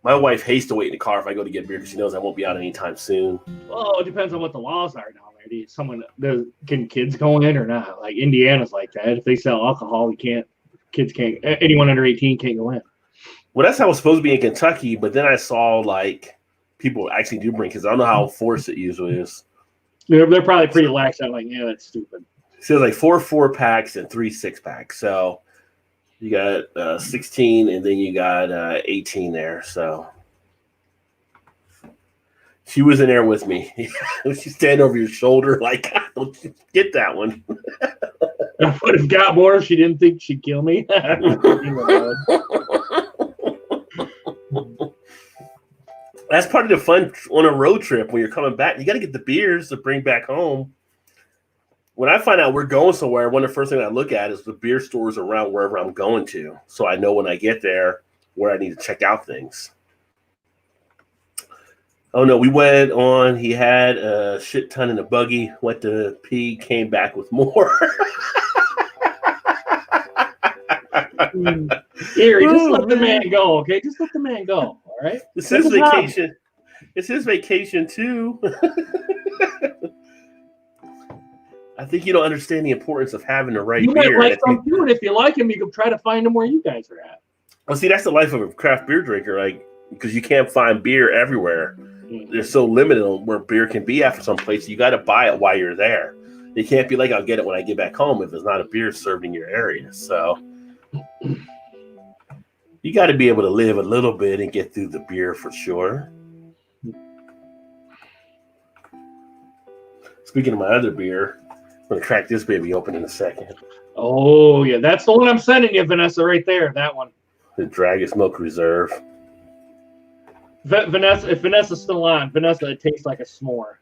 [SPEAKER 1] my wife hates to wait in the car if I go to get beer because she knows I won't be out anytime soon.
[SPEAKER 2] Well, it depends on what the laws are down there. Can kids go in or not? Like Indiana's like that. If they sell alcohol, kids can't. Anyone under 18 can't go in.
[SPEAKER 1] Well, that's how it was supposed to be in Kentucky, but then I saw like people actually do bring because I don't know how forced it usually is.
[SPEAKER 2] They're probably pretty lax. I'm like, yeah, that's stupid.
[SPEAKER 1] It says like 4 4-packs and 3 6-packs. So you got 16 and then you got 18 there. So she was in there with me. She's standing over your shoulder like, don't you get that one.
[SPEAKER 2] I would have got more if she didn't think she'd kill me.
[SPEAKER 1] That's part of the fun on a road trip when you're coming back. You got to get the beers to bring back home. When I find out we're going somewhere, one of the first things I look at is the beer stores around wherever I'm going to. So I know when I get there where I need to check out things. Oh, no, we went on. He had a shit ton in the buggy, went to pee, came back with more.
[SPEAKER 2] Erie, just let the man go, okay? Just let the man go, all right?
[SPEAKER 1] It's his vacation. It's his vacation, too. I think you don't understand the importance of having the right
[SPEAKER 2] You
[SPEAKER 1] beer.
[SPEAKER 2] might like some too, and if you like them, you can try to find them where you guys are at.
[SPEAKER 1] Well, see, that's the life of a craft beer drinker, like because you can't find beer everywhere. They're so limited on where beer can be at for some place. You got to buy it while you're there. You can't be like, I'll get it when I get back home if there's not a beer served in your area. So you got to be able to live a little bit and get through the beer for sure. Speaking of my other beer, I'm going to crack this baby open in a second.
[SPEAKER 2] Oh, yeah. That's the one I'm sending you, Vanessa, right there. That one.
[SPEAKER 1] The Dragon's Milk Reserve.
[SPEAKER 2] Vanessa, if Vanessa's still on, Vanessa, it tastes like a s'more.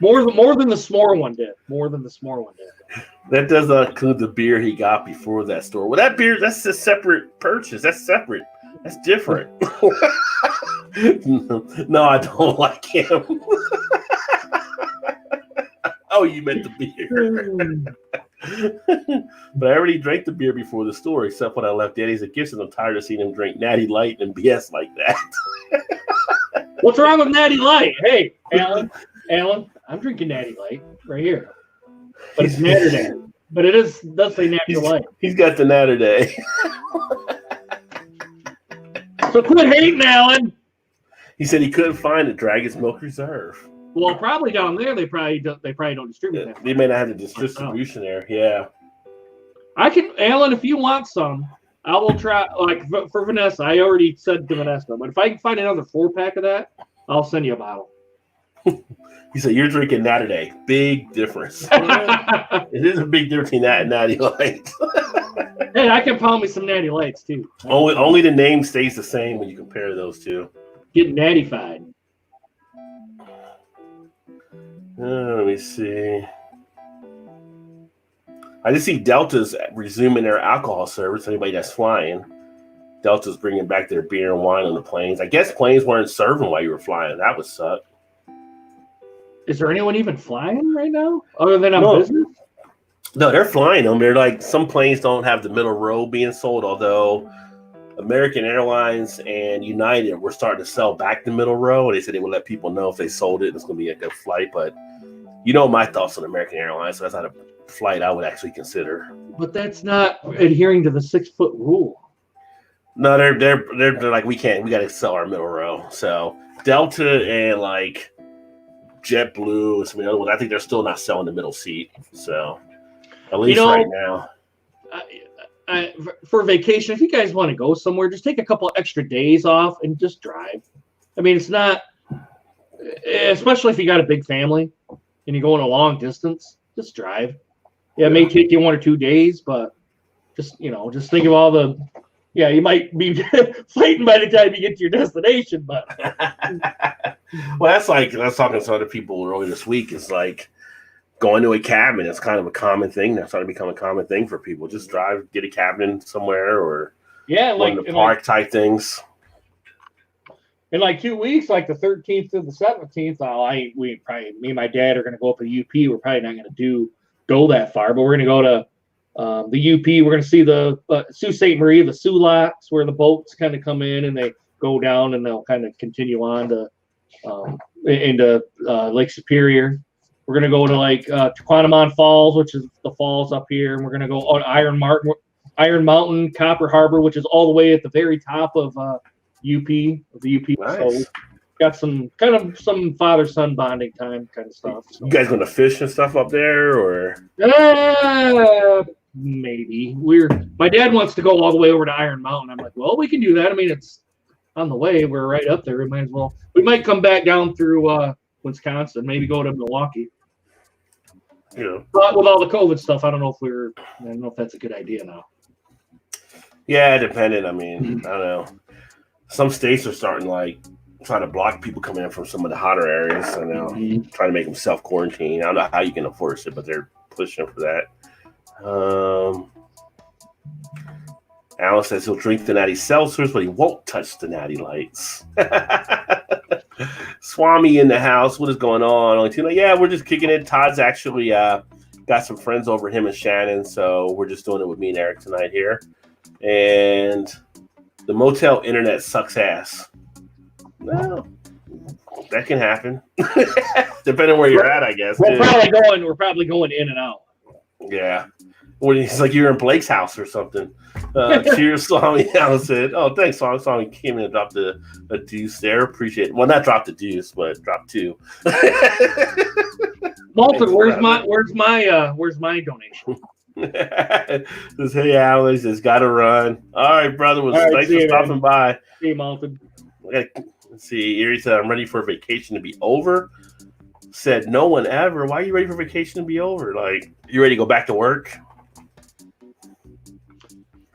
[SPEAKER 2] More than the s'more one did. More than the s'more one did.
[SPEAKER 1] That does not include the beer he got before that store. Well, that beer, that's a separate purchase. That's separate. That's different. No, I don't like him. Oh, you meant the beer. But I already drank the beer before the store, except when I left Daddy's at Gibson. I'm tired of seeing him drink Natty Light and BS like that.
[SPEAKER 2] What's wrong with Natty Light? Hey, Alan, I'm drinking Natty Light right here. But it's Natter Day. But it does say Natty Light.
[SPEAKER 1] He's got the Natter Day.
[SPEAKER 2] So quit hating, Alan.
[SPEAKER 1] He said he couldn't find a Dragon's Milk Reserve.
[SPEAKER 2] Well, probably down there they probably don't distribute that.
[SPEAKER 1] They may not have the distribution there. Yeah.
[SPEAKER 2] I can, Alan, if you want some, I will try. Like for Vanessa, I already said to Vanessa, but if I can find another 4-pack of that, I'll send you a bottle.
[SPEAKER 1] He said you're drinking Natter Day. Big difference. It is a big difference between that and Natty Light.
[SPEAKER 2] Hey, I can pound me some Natty Lights too.
[SPEAKER 1] Only the name stays the same when you compare those two.
[SPEAKER 2] Getting natty-fied.
[SPEAKER 1] Let me see. I just see Delta's resuming their alcohol service. Anybody that's flying, Delta's bringing back their beer and wine on the planes. I guess planes weren't serving while you were flying. That would suck.
[SPEAKER 2] Is there anyone even flying right now other than on business?
[SPEAKER 1] No, they're flying them. They're like, some planes don't have the middle row being sold, although American Airlines and United were starting to sell back the middle row. They said they would let people know if they sold it. It's going to be a good flight. But you know my thoughts on American Airlines, so that's not a flight I would actually consider.
[SPEAKER 2] But that's not adhering to the 6-foot rule.
[SPEAKER 1] No, they're like, we got to sell our middle row. So Delta and like JetBlue and some of the other ones, I think they're still not selling the middle seat. So at least right now.
[SPEAKER 2] For vacation, if you guys want to go somewhere, just take a couple extra days off and just drive. I mean, it's not, especially if you got a big family and you're going a long distance, just drive. Yeah, it may take you 1 or 2 days, but just think of all the, you might be fighting by the time you get to your destination, but.
[SPEAKER 1] Well, that's like, I was talking to some other people earlier this week. It's like going to a cabin. It's kind of a common thing. That's starting to become a common thing for people. Just drive, get a cabin somewhere, or
[SPEAKER 2] like
[SPEAKER 1] the park type things.
[SPEAKER 2] In like 2 weeks, like the 13th to the 17th, me and my dad are going to go up to the UP. We're probably not going to go that far, but we're going to go to the UP. We're going to see the Sault Ste. Marie, the Soo Locks, where the boats kind of come in and they go down and they'll kind of continue on to into Lake Superior. We're going to go to like Tequanamon Falls, which is the falls up here. And we're going to go on Iron Mountain, Copper Harbor, which is all the way at the very top of the UP.
[SPEAKER 1] Nice.
[SPEAKER 2] So got some father-son bonding time kind of stuff. So.
[SPEAKER 1] You guys going to fish and stuff up there, or?
[SPEAKER 2] Maybe. My dad wants to go all the way over to Iron Mountain. I'm like, well, we can do that. I mean, it's on the way. We're right up there. We might as well. We might come back down through Wisconsin, maybe go to Milwaukee.
[SPEAKER 1] Yeah.
[SPEAKER 2] But with all the COVID stuff, I don't know if that's a good idea now.
[SPEAKER 1] Yeah, dependent. I mean, I don't know. Some states are starting trying to block people coming in from some of the hotter areas. I know, trying to make them self-quarantine. I don't know how you can enforce it, but they're pushing for that. Alan says he'll drink the Natty Seltzers, but he won't touch the Natty Lights. Swami in the house. What is going on? Only two. Yeah, we're just kicking it. Todd's actually got some friends over, him and Shannon, so we're just doing it with me and Eric tonight here. And the motel internet sucks ass. Well, that can happen. Depending on where you're at, I guess.
[SPEAKER 2] We're probably going in and out.
[SPEAKER 1] Yeah. When he's like, you're in Blake's house or something. Cheers, Swami. Alan said, oh, thanks, Swami. Swami came in and dropped a deuce there. Appreciate it. Well, not dropped a deuce, but dropped 2.
[SPEAKER 2] Malton, where's my donation?
[SPEAKER 1] Says, hey, Alan. He says, got to run. All right, brother. Thanks for stopping by.
[SPEAKER 2] See you, Malton.
[SPEAKER 1] Let's see. Erie said, I'm ready for vacation to be over. Said, no one ever. Why are you ready for vacation to be over? Like, you ready to go back to work?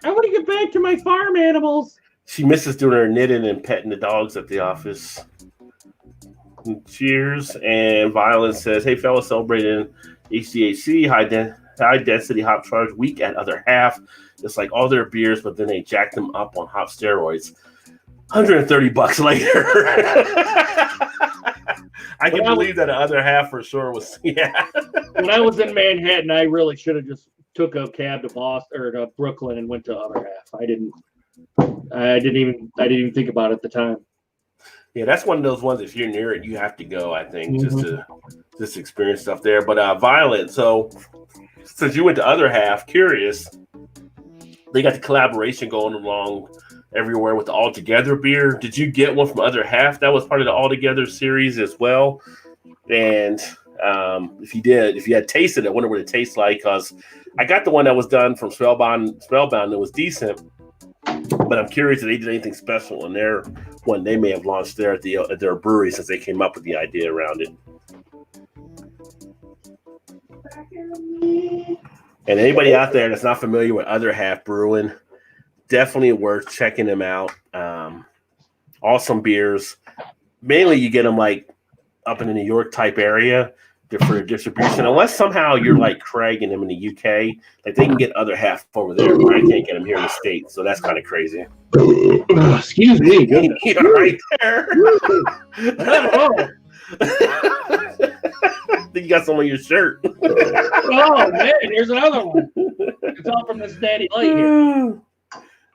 [SPEAKER 2] I want to get back to my farm animals.
[SPEAKER 1] She misses doing her knitting and petting the dogs at the office. Cheers. And Violet says, hey, fellas, celebrating HDHC, high density hop charge week at other half. It's like all their beers, but then they jack them up on hop steroids. $130 later. I can believe that the other half for sure was, yeah.
[SPEAKER 2] When I was in Manhattan, I really should have just took a cab to Boston or to Brooklyn and went to the other half. I didn't even think about it at the time.
[SPEAKER 1] Yeah, that's one of those ones. If you're near it, you have to go. I think just to experience stuff there. But Violet, so since you went to other half, curious, they got the collaboration going along everywhere with the All Together beer. Did you get one from other half that was part of the All Together series as well? And if you had tasted it, I wonder what it tastes like, because I got the one that was done from Spellbound. It was decent, but I'm curious if they did anything special in their one they may have launched there at their brewery, since they came up with the idea around it. And anybody out there that's not familiar with Other Half Brewing, definitely worth checking them out. Awesome beers. Mainly you get them like up in the New York type area for distribution. Unless somehow you're like Craig and them in the UK, like they can get Other Half over there, but I can't get them here in the States. So that's kind of crazy.
[SPEAKER 2] Excuse me.
[SPEAKER 1] You're right there. I think you got some on your shirt.
[SPEAKER 2] Oh man, here's another one. It's all from this daddy light here.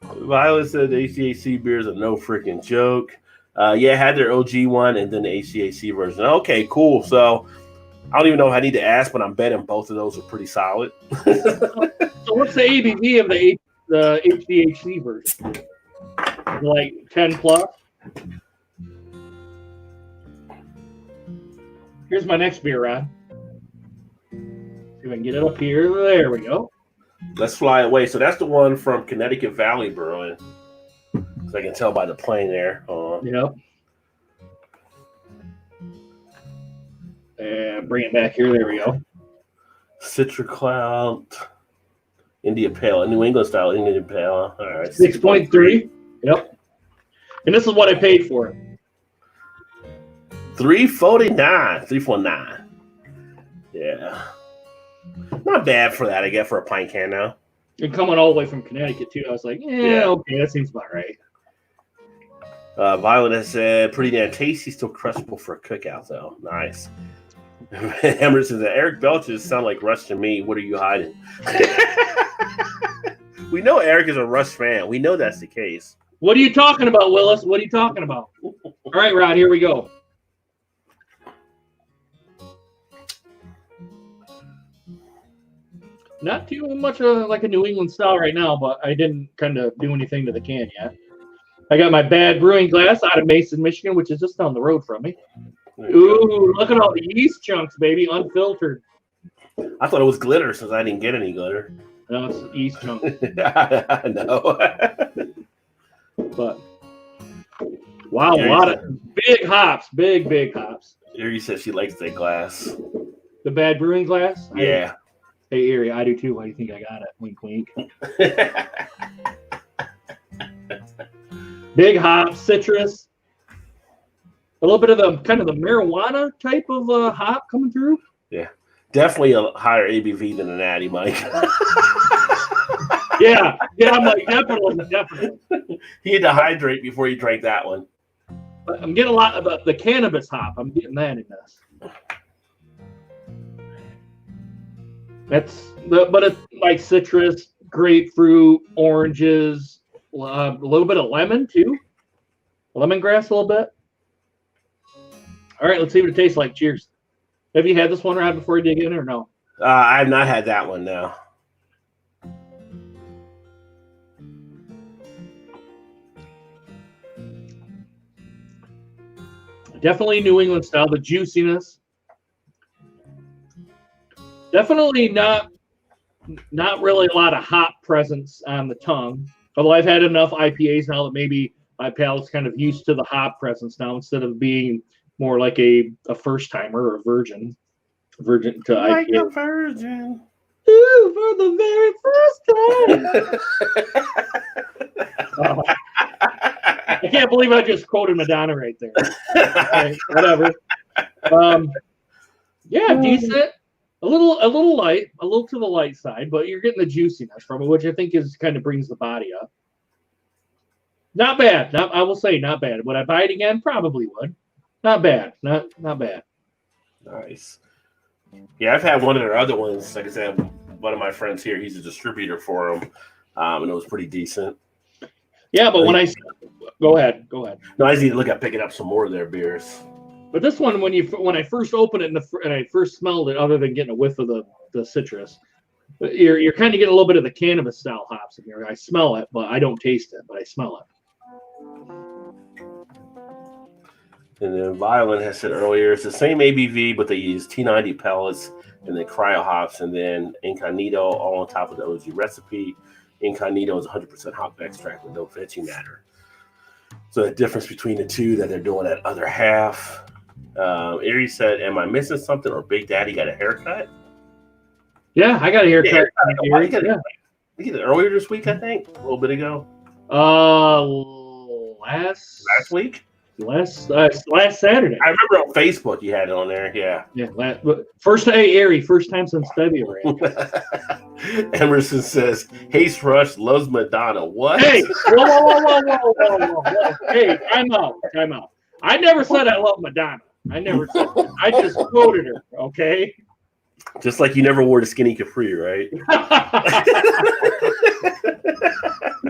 [SPEAKER 1] Violet said the HCAC beers are no freaking joke. Yeah, had their OG one and then the HCAC version. Okay, cool. So I don't even know if I need to ask, but I'm betting both of those are pretty solid.
[SPEAKER 2] So what's the ABV of the HCAC version? Like 10 plus? Here's my next beer, Rod. See if I can get it up here. There we go.
[SPEAKER 1] Let's fly away. So that's the one from Connecticut Valley Brewing. So I can tell by the plane there.
[SPEAKER 2] Yep. And bring it back here. There we go.
[SPEAKER 1] Citra Cloud, India Pale, New England style India Pale. All right.
[SPEAKER 2] 6.3. Yep. And this is what I paid for it.
[SPEAKER 1] $3.49. Yeah. Not bad for that, I guess, for a pint can now.
[SPEAKER 2] And coming all the way from Connecticut, too. I was like, yeah, okay, that seems about right.
[SPEAKER 1] Violet has said, pretty damn tasty, still crushable for a cookout, though. Nice. Emerson says, Eric belches sound like Rush to me. What are you hiding? We know Eric is a Rush fan. We know that's the case.
[SPEAKER 2] What are you talking about, Willis? What are you talking about? All right, Rod, here we go. Not too much like a New England style right now, but I didn't kind of do anything to the can yet. I got my bad brewing glass out of Mason, Michigan, which is just down the road from me. Ooh, look at all the yeast chunks, baby, unfiltered.
[SPEAKER 1] I thought it was glitter since I didn't get any glitter.
[SPEAKER 2] No, it's yeast chunks.
[SPEAKER 1] I know.
[SPEAKER 2] But wow, a lot of big hops, big hops.
[SPEAKER 1] Erie says she likes that glass.
[SPEAKER 2] The bad brewing glass?
[SPEAKER 1] Yeah.
[SPEAKER 2] Hey, Erie, I do too. Why do you think I got it? Wink, wink. Big hops, citrus. A little bit of the kind of the marijuana type of hop coming through.
[SPEAKER 1] Yeah. Definitely a higher ABV than a Natty, Mike.
[SPEAKER 2] Yeah, I'm like, definitely.
[SPEAKER 1] He had to hydrate before he drank that one.
[SPEAKER 2] But I'm getting a lot of the cannabis hop. I'm getting that in this. But it's like citrus, grapefruit, oranges, a little bit of lemon too. Lemongrass a little bit. All right, let's see what it tastes like. Cheers. Have you had this one, Rod, before you dig in or no?
[SPEAKER 1] I have not had that one now.
[SPEAKER 2] Definitely New England style. The juiciness. Definitely not really a lot of hop presence on the tongue. Although I've had enough IPAs now that maybe my palate's kind of used to the hop presence now instead of being more like a first timer or a virgin to
[SPEAKER 1] like
[SPEAKER 2] IPA.
[SPEAKER 1] a virgin.
[SPEAKER 2] Ooh, for the very first time. I can't believe I just quoted Madonna right there. Okay, whatever. Yeah, decent. A little light, a little to the light side, but you're getting the juiciness from it, which I think is kind of brings the body up. Not bad. I will say not bad. Would I buy it again? Probably would. Not bad. Not bad.
[SPEAKER 1] Nice. Yeah, I've had one of their other ones. Like I said, one of my friends here, he's a distributor for them, and it was pretty decent.
[SPEAKER 2] Yeah, but when go ahead.
[SPEAKER 1] No, I just need to look at picking up some more of their beers.
[SPEAKER 2] But this one, when I first opened it and I first smelled it, other than getting a whiff of the citrus, you're kind of getting a little bit of the cannabis style hops in here. I smell it, but I don't taste it, but I smell it.
[SPEAKER 1] And then Violent has said earlier, it's the same ABV, but they use T90 pellets and then cryo hops and then Incognito all on top of the OG recipe. Incognito is 100% hop extract with no veggie matter. So the difference between the two that they're doing that other half. Erie said, am I missing something or Big Daddy got a haircut?
[SPEAKER 2] Yeah, I got a haircut.
[SPEAKER 1] You get it earlier this week, I think, a little bit ago.
[SPEAKER 2] Last
[SPEAKER 1] week?
[SPEAKER 2] Last Saturday.
[SPEAKER 1] I remember on Facebook you had it on there. Yeah.
[SPEAKER 2] Yeah. Erie, first time since February.
[SPEAKER 1] Emerson says, Haste Rush loves Madonna. What?
[SPEAKER 2] Hey, whoa. Hey, time out. I never said I love Madonna. I never said that. I just quoted her, okay?
[SPEAKER 1] Just like you never wore the skinny capri, right?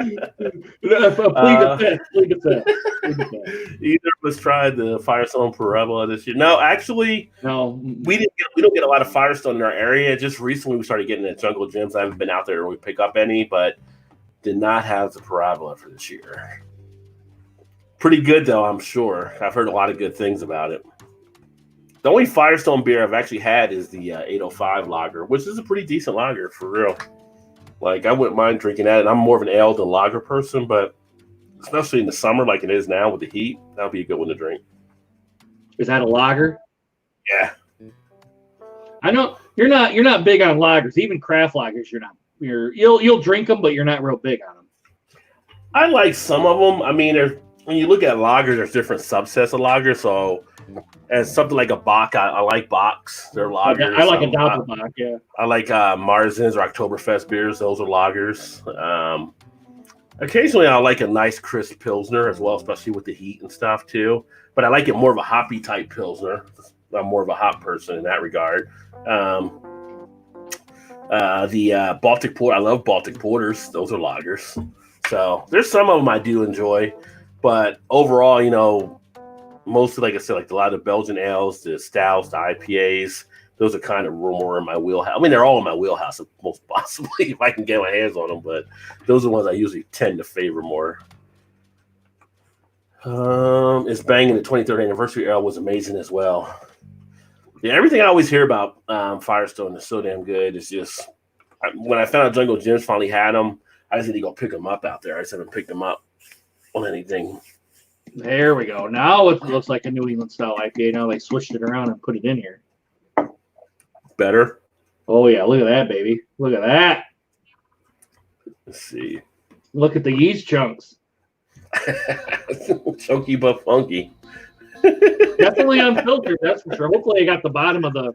[SPEAKER 1] Plead the fifth. Either of us tried the Firestone Parabla this year. No, actually,
[SPEAKER 2] no.
[SPEAKER 1] We don't get a lot of Firestone in our area. Just recently we started getting at Jungle Gyms. I haven't been out there to really pick up any, but did not have the Parabola for this year. Pretty good though, I'm sure. I've heard a lot of good things about it. The only Firestone beer I've actually had is the 805 lager, which is a pretty decent lager for real. Like, I wouldn't mind drinking that, and I'm more of an ale than lager person, but especially in the summer like it is now with the heat, that would be a good one to drink.
[SPEAKER 2] Is that a lager?
[SPEAKER 1] Yeah.
[SPEAKER 2] I know you're not big on lagers, even craft lagers. You'll drink them, but you're not real big on them.
[SPEAKER 1] I like some of them. I mean, when you look at lagers, there's different subsets of lagers. So, as something like a Bock, I like Bocks. They're lagers.
[SPEAKER 2] I like a Doppelbock, yeah. I
[SPEAKER 1] like Marzens or Oktoberfest beers. Those are lagers. Occasionally, I like a nice crisp Pilsner as well, especially with the heat and stuff too. But I like it more of a hoppy type Pilsner. I'm more of a hop person in that regard. The Baltic Porter, I love Baltic Porters. Those are lagers. So there's some of them I do enjoy. But overall, mostly, like I said, like a lot of the Belgian ales, the stouts, the IPAs, those are kind of more in my wheelhouse. I mean, they're all in my wheelhouse, most possibly, if I can get my hands on them. But those are the ones I usually tend to favor more. It's banging. The 23rd anniversary ale was amazing as well. Yeah, everything I always hear about Firestone is so damn good. It's just, when I found out Jungle Gyms finally had them, I just need to go pick them up out there. I just haven't picked them up on anything.
[SPEAKER 2] There we go. Now it looks like a New England style IPA. Now they switched it around and put it in here.
[SPEAKER 1] Better?
[SPEAKER 2] Oh, yeah. Look at that, baby. Look at that.
[SPEAKER 1] Let's see.
[SPEAKER 2] Look at the yeast chunks.
[SPEAKER 1] Chunky but funky.
[SPEAKER 2] Definitely unfiltered, that's for sure. Hopefully I got the bottom of the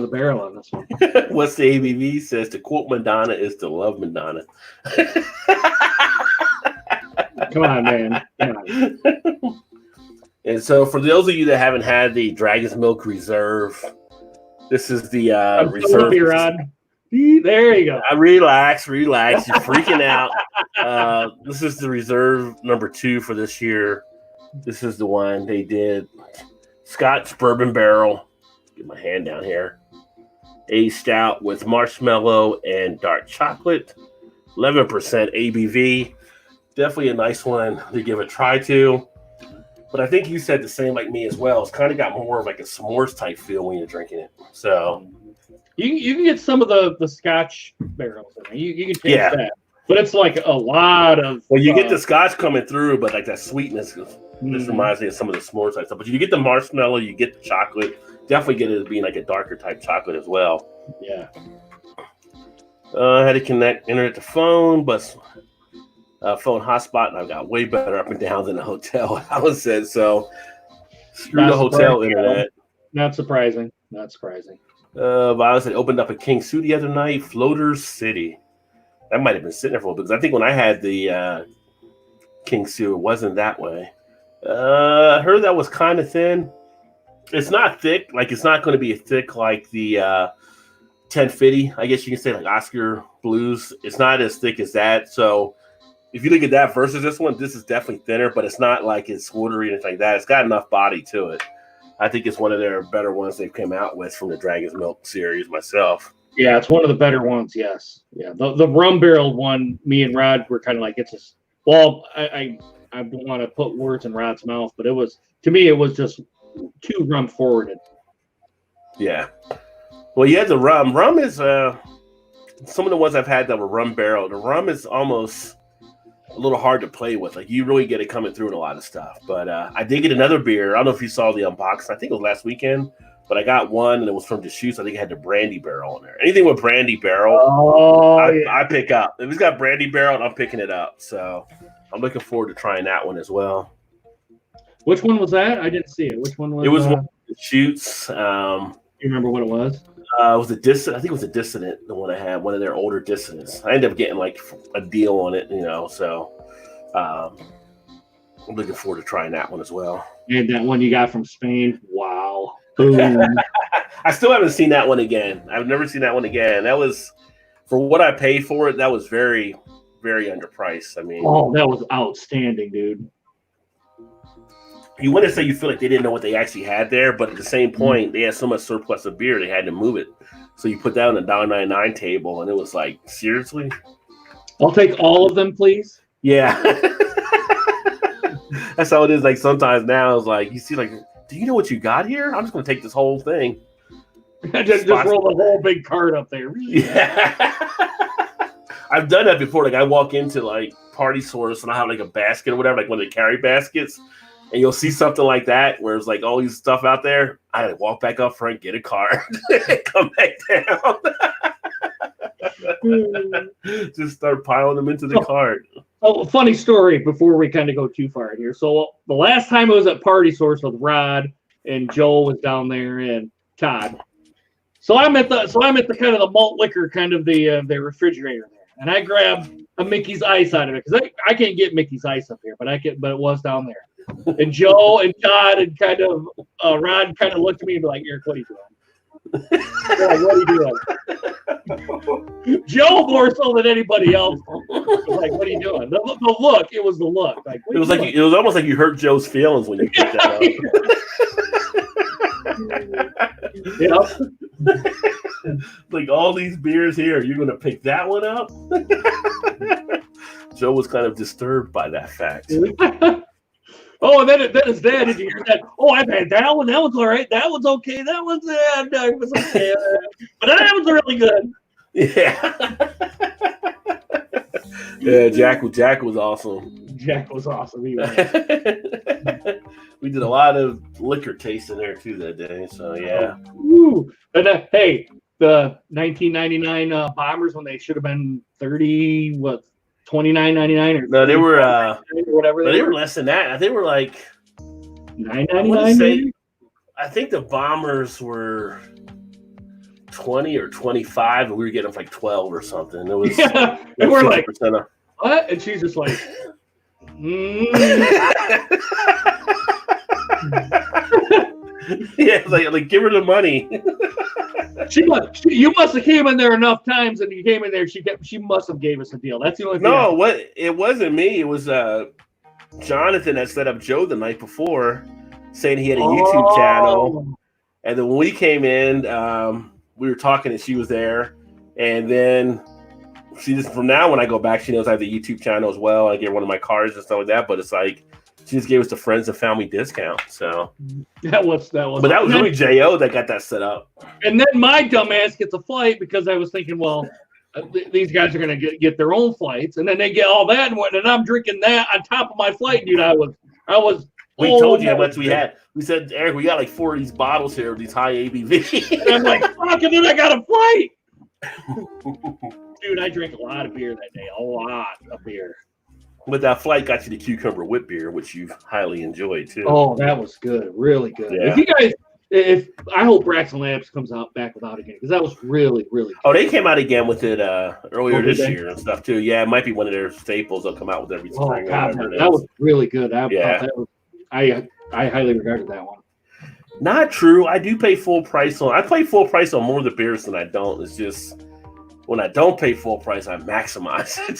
[SPEAKER 2] barrel on this one.
[SPEAKER 1] What's the ABV says? To quote Madonna is to love Madonna.
[SPEAKER 2] Come on, man. Come on.
[SPEAKER 1] And so for those of you that haven't had the Dragon's Milk Reserve, this is the Reserve.
[SPEAKER 2] There you go.
[SPEAKER 1] Relax. You're freaking out. This is the Reserve number 2 for this year. This is the one they did. Scotch Bourbon Barrel. Get my hand down here. aged stout with marshmallow and dark chocolate, 11% ABV. Definitely a nice one to give a try to. But I think you said the same like me as well. It's kind of got more of like a s'mores type feel when you're drinking it. So
[SPEAKER 2] you can get some of the Scotch barrels in there. You can taste that. But it's like a lot of.
[SPEAKER 1] Well, you get the Scotch coming through, but like that sweetness just reminds me of some of the s'mores type stuff. But you get the marshmallow, you get the chocolate. Definitely get it as being like a darker type chocolate as well.
[SPEAKER 2] Yeah.
[SPEAKER 1] I had to connect internet to phone, but phone hotspot, and I got way better up and down than the hotel. Alan said so. Screw the hotel internet.
[SPEAKER 2] Not surprising. Not surprising.
[SPEAKER 1] Violet said opened up a King Sue the other night, Floaters City. That might have been sitting there for a while because I think when I had the King Sue, it wasn't that way. I heard that was kind of thin. It's not thick. Like, it's not going to be thick like the 1050. I guess you can say like Oscar Blues. It's not as thick as that. So if you look at that versus this one, this is definitely thinner, but it's not like it's watery and anything like that. It's got enough body to it. I think it's one of their better ones they've come out with from the Dragon's Milk series myself.
[SPEAKER 2] Yeah, it's one of the better ones, yes. Yeah, the rum barreled one, me and Rod were kind of like, it's just, well, I don't want to put words in Rod's mouth, but it was, to me, it was just too rum forwarded.
[SPEAKER 1] Yeah. Well, yeah, the rum. Rum is, some of the ones I've had that were rum barrel, the rum is almost a little hard to play with. Like, you really get it coming through in a lot of stuff. But I did get another beer. I don't know if you saw the unboxing. I think it was last weekend. But I got one, and it was from Deschutes. I think it had the brandy barrel in there. Anything with brandy barrel, I pick up. If it's got brandy barrel, I'm picking it up. So I'm looking forward to trying that one as well.
[SPEAKER 2] Which one was that? I didn't see it. Which one was it?
[SPEAKER 1] It was one of the Deschutes.
[SPEAKER 2] You remember what it was?
[SPEAKER 1] It was a Dissident. I think it was a Dissident, the one I had, one of their older Dissidents. I ended up getting like a deal on it, so I'm looking forward to trying that one as well.
[SPEAKER 2] And that one you got from Spain. Wow.
[SPEAKER 1] I still haven't seen that one again. I've never seen that one again. That was, for what I paid for it, that was very, very underpriced. I mean,
[SPEAKER 2] oh, that was outstanding, dude.
[SPEAKER 1] You want to say you feel like they didn't know what they actually had there, but at the same point, they had so much surplus of beer, they had to move it. So you put that on the $1.99 table, and it was like, seriously?
[SPEAKER 2] I'll take all of them, please.
[SPEAKER 1] Yeah. That's how it is. Like, sometimes now, it's like, you see, like, do you know what you got here? I'm just going to take this whole thing.
[SPEAKER 2] just roll the whole big cart up there.
[SPEAKER 1] Yeah. I've done that before. Like, I walk into, like, Party Source, and I have, like, a basket or whatever, like one of the carry baskets, and you'll see something like that where it's, like, all these stuff out there. I had to walk back up front, get a cart, come back down. Just start piling them into the cart.
[SPEAKER 2] Oh, funny story before we kind of go too far here. So the last time I was at Party Source with Rod and Joel was down there and Todd. So I'm at the kind of the malt liquor kind of the refrigerator there, and I grabbed a Mickey's Ice out of it because I can't get Mickey's Ice up here, but it was down there. And Joe and Todd and kind of Rod kind of looked at me and be like, "Eric, what are you doing?" Like, what are you doing? Joe more so than anybody else was like, "What are you doing?" The look, it was the look. Like,
[SPEAKER 1] it was like it was almost like you hurt Joe's feelings when you picked that up. Yeah. Like, all these beers here, you're gonna pick that one up? Joe was kind of disturbed by that fact.
[SPEAKER 2] Oh, and then his dad, did you hear that? Oh, I've had that one. That one's all right. That one's okay. That one's it was okay. But that one's really good.
[SPEAKER 1] Yeah. Yeah, Jack was awesome.
[SPEAKER 2] Jack was awesome.
[SPEAKER 1] We did a lot of liquor tasting there too that day. So yeah.
[SPEAKER 2] Woo. And hey, the 1999 Bombers when they should have been 30, what? $29.99 or
[SPEAKER 1] no, they were
[SPEAKER 2] or whatever.
[SPEAKER 1] They were less than that. They were like
[SPEAKER 2] $9.99.
[SPEAKER 1] I think the Bombers were 20 or 25, and we were getting them for like 12 or something. It was
[SPEAKER 2] and we're like, what? And she's just like,
[SPEAKER 1] yeah, like give her the money.
[SPEAKER 2] You must have came in there enough times, and you came in there. She must have gave us a deal. That's the only thing.
[SPEAKER 1] No, it wasn't me. It was Jonathan that set up Joe the night before, saying he had a YouTube channel. And then when we came in, we were talking and she was there, and then she just from now when I go back, she knows I have the YouTube channel as well. I get one of my cards and stuff like that, but it's like she just gave us the friends and family discount. So
[SPEAKER 2] that was.
[SPEAKER 1] But that was really Jo that got that set up.
[SPEAKER 2] And then my dumbass gets a flight because I was thinking, well, these guys are going to get their own flights, and then they get all that, and I'm drinking that on top of my flight, dude. I was.
[SPEAKER 1] We told you how much we had. We said, Eric, we got like 4 of these bottles here of these high ABV.
[SPEAKER 2] And I'm like, fuck, and then I got a flight. Dude, I drank a lot of beer that day. A lot of beer.
[SPEAKER 1] But that flight got you the cucumber whip beer, which you've highly enjoyed too.
[SPEAKER 2] Oh, that was good. Really good.
[SPEAKER 1] Yeah.
[SPEAKER 2] If you guys, I hope Braxton Labs comes out back without again, because that was really, really good.
[SPEAKER 1] Oh, they came out again with it earlier this year and stuff too. Yeah, it might be one of their staples they'll come out with every spring.
[SPEAKER 2] Oh, God, that was really good. I highly regarded that one.
[SPEAKER 1] Not true. I do pay full price on. I pay full price on more of the beers than I don't. It's just when I don't pay full price, I maximize it.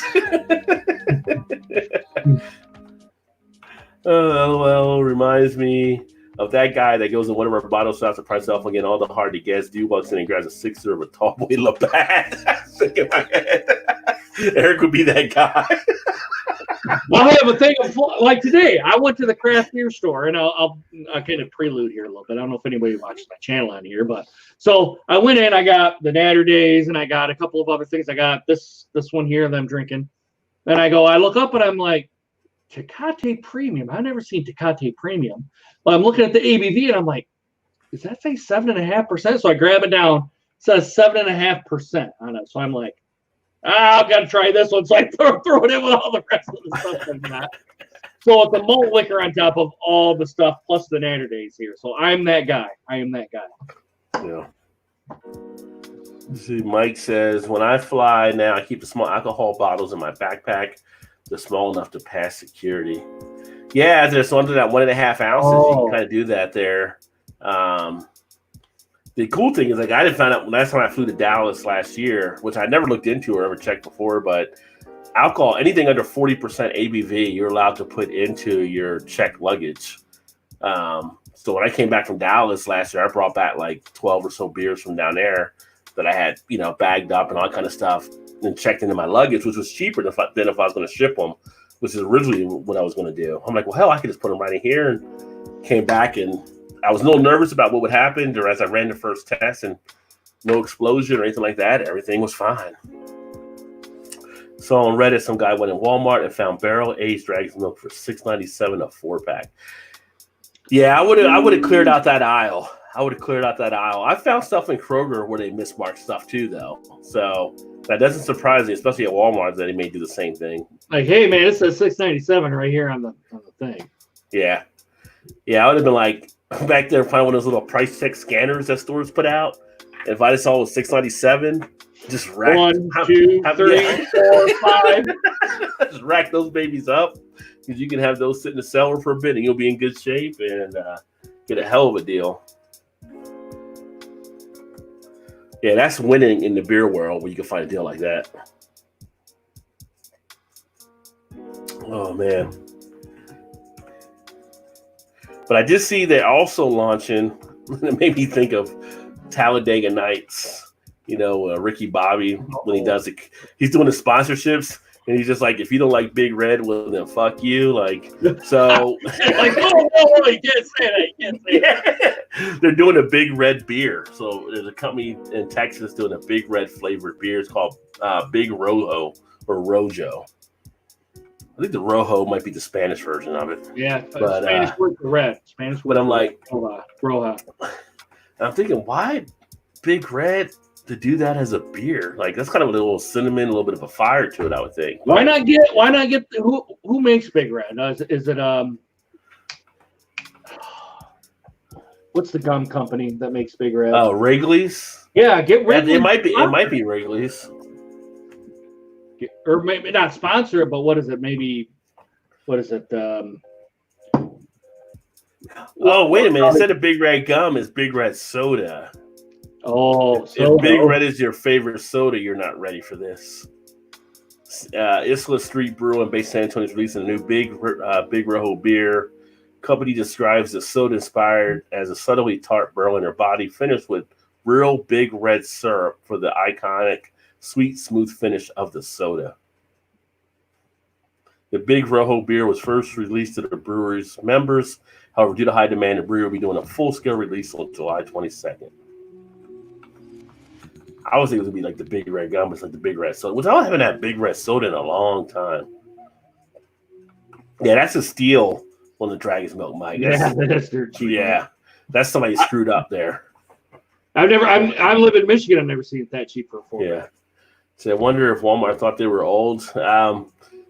[SPEAKER 1] LOL reminds me of that guy that goes in one of our bottle shops to price off again. All the hard to guess. Dude walks in and grabs a 6er of a tall boy Labatt. Thinking in my head, Eric would be that guy.
[SPEAKER 2] I have a thing of like today. I went to the craft beer store, and I'll kind of prelude here a little bit. I don't know if anybody watches my channel on here, but so I went in. I got the Natter Days, and I got a couple of other things. I got this one here that I'm drinking. Then I look up, and I'm like, Tecate Premium. I've never seen Tecate Premium. But I'm looking at the ABV, and I'm like, does that say 7.5%? So I grab it down. It says 7.5% on it. So I'm like, I've got to try this one. So I throw it in with all the rest of the stuff like that. So it's a malt liquor on top of all the stuff plus the Natter Days here. So I'm that guy.
[SPEAKER 1] Yeah. Let's see, Mike says, when I fly now, I keep the small alcohol bottles in my backpack. They're small enough to pass security. Yeah, there's under that 1.5 ounces. You can kind of do that there. The cool thing is, like, I didn't find out last time I flew to Dallas last year, which I never looked into or ever checked before, but alcohol, anything under 40% ABV, you're allowed to put into your checked luggage. So when I came back from Dallas last year, I brought back like 12 or so beers from down there that I had, bagged up and all that kind of stuff and checked into my luggage, which was cheaper than if I was going to ship them, which is originally what I was going to do. I'm like, well, hell, I could just put them right in here, and came back, and I was a little nervous about what would happen as I ran the first test, and no explosion or anything like that. Everything was fine. So on Reddit, some guy went in Walmart and found barrel-aged dragon's milk for $6.97 a 4-pack. Yeah, I would have cleared out that aisle. I found stuff in Kroger where they mismarked stuff too, though. So that doesn't surprise me, especially at Walmart, that they may do the same thing.
[SPEAKER 2] Like, hey man, it says $6.97 right here on the thing.
[SPEAKER 1] Yeah, I would have been like back there, find one of those little price check scanners that stores put out. And if I just saw it was $6.97, just rack
[SPEAKER 2] 1, 2, 3, 4, 5.
[SPEAKER 1] Just rack those babies up, because you can have those sit in the cellar for a bit, and you'll be in good shape and get a hell of a deal. Yeah, that's winning in the beer world where you can find a deal like that. Oh, man. But I did see they're also launching, it made me think of Talladega Nights, Ricky Bobby, when he does it. He's doing the sponsorships, and he's just like, if you don't like Big Red, well, then fuck you. Like, so.
[SPEAKER 2] Like, oh, you can't say that.
[SPEAKER 1] They're doing a Big Red beer. So there's a company in Texas doing a Big Red flavored beer. It's called Big Rojo or Rojo. I think the Rojo might be the Spanish version of it.
[SPEAKER 2] Yeah, but, Spanish word for red. Spanish word.
[SPEAKER 1] But I'm like,
[SPEAKER 2] Rojo.
[SPEAKER 1] I'm thinking, why Big Red to do that as a beer? Like, that's kind of a little cinnamon, a little bit of a fire to it, I would think.
[SPEAKER 2] Why not get who makes Big Red? Is it what's the gum company that makes Big Red?
[SPEAKER 1] Oh, Wrigley's.
[SPEAKER 2] Yeah, get Wrigley's.
[SPEAKER 1] It might be Wrigley's.
[SPEAKER 2] Or maybe not sponsor it, but what is it? Maybe what is it?
[SPEAKER 1] Oh, wait a minute! Instead of Big Red gum, it's Big Red soda.
[SPEAKER 2] Oh,
[SPEAKER 1] if Big Red is your favorite soda, you're not ready for this. Isla Street Brewing, based in San Antonio, is releasing a new Big Rojo beer. Company describes the soda inspired as a subtly tart Berliner body, finished with real big red syrup for the iconic sweet, smooth finish of the soda. The Big Rojo beer was first released to the brewery's members. However, due to high demand, the brewery will be doing a full-scale release on July 22nd. I was thinking it would be like the Big Red Gum, but it's like the Big Red Soda, which I haven't had Big Red Soda in a long time. Yeah, that's a steal on the Dragon's Milk, Mike.
[SPEAKER 2] Yeah, that's dirt cheap.
[SPEAKER 1] Yeah, that's somebody screwed up there.
[SPEAKER 2] I live in Michigan. I've never seen it that cheap for a 4-pack.
[SPEAKER 1] Yeah. So I wonder if Walmart thought they were old.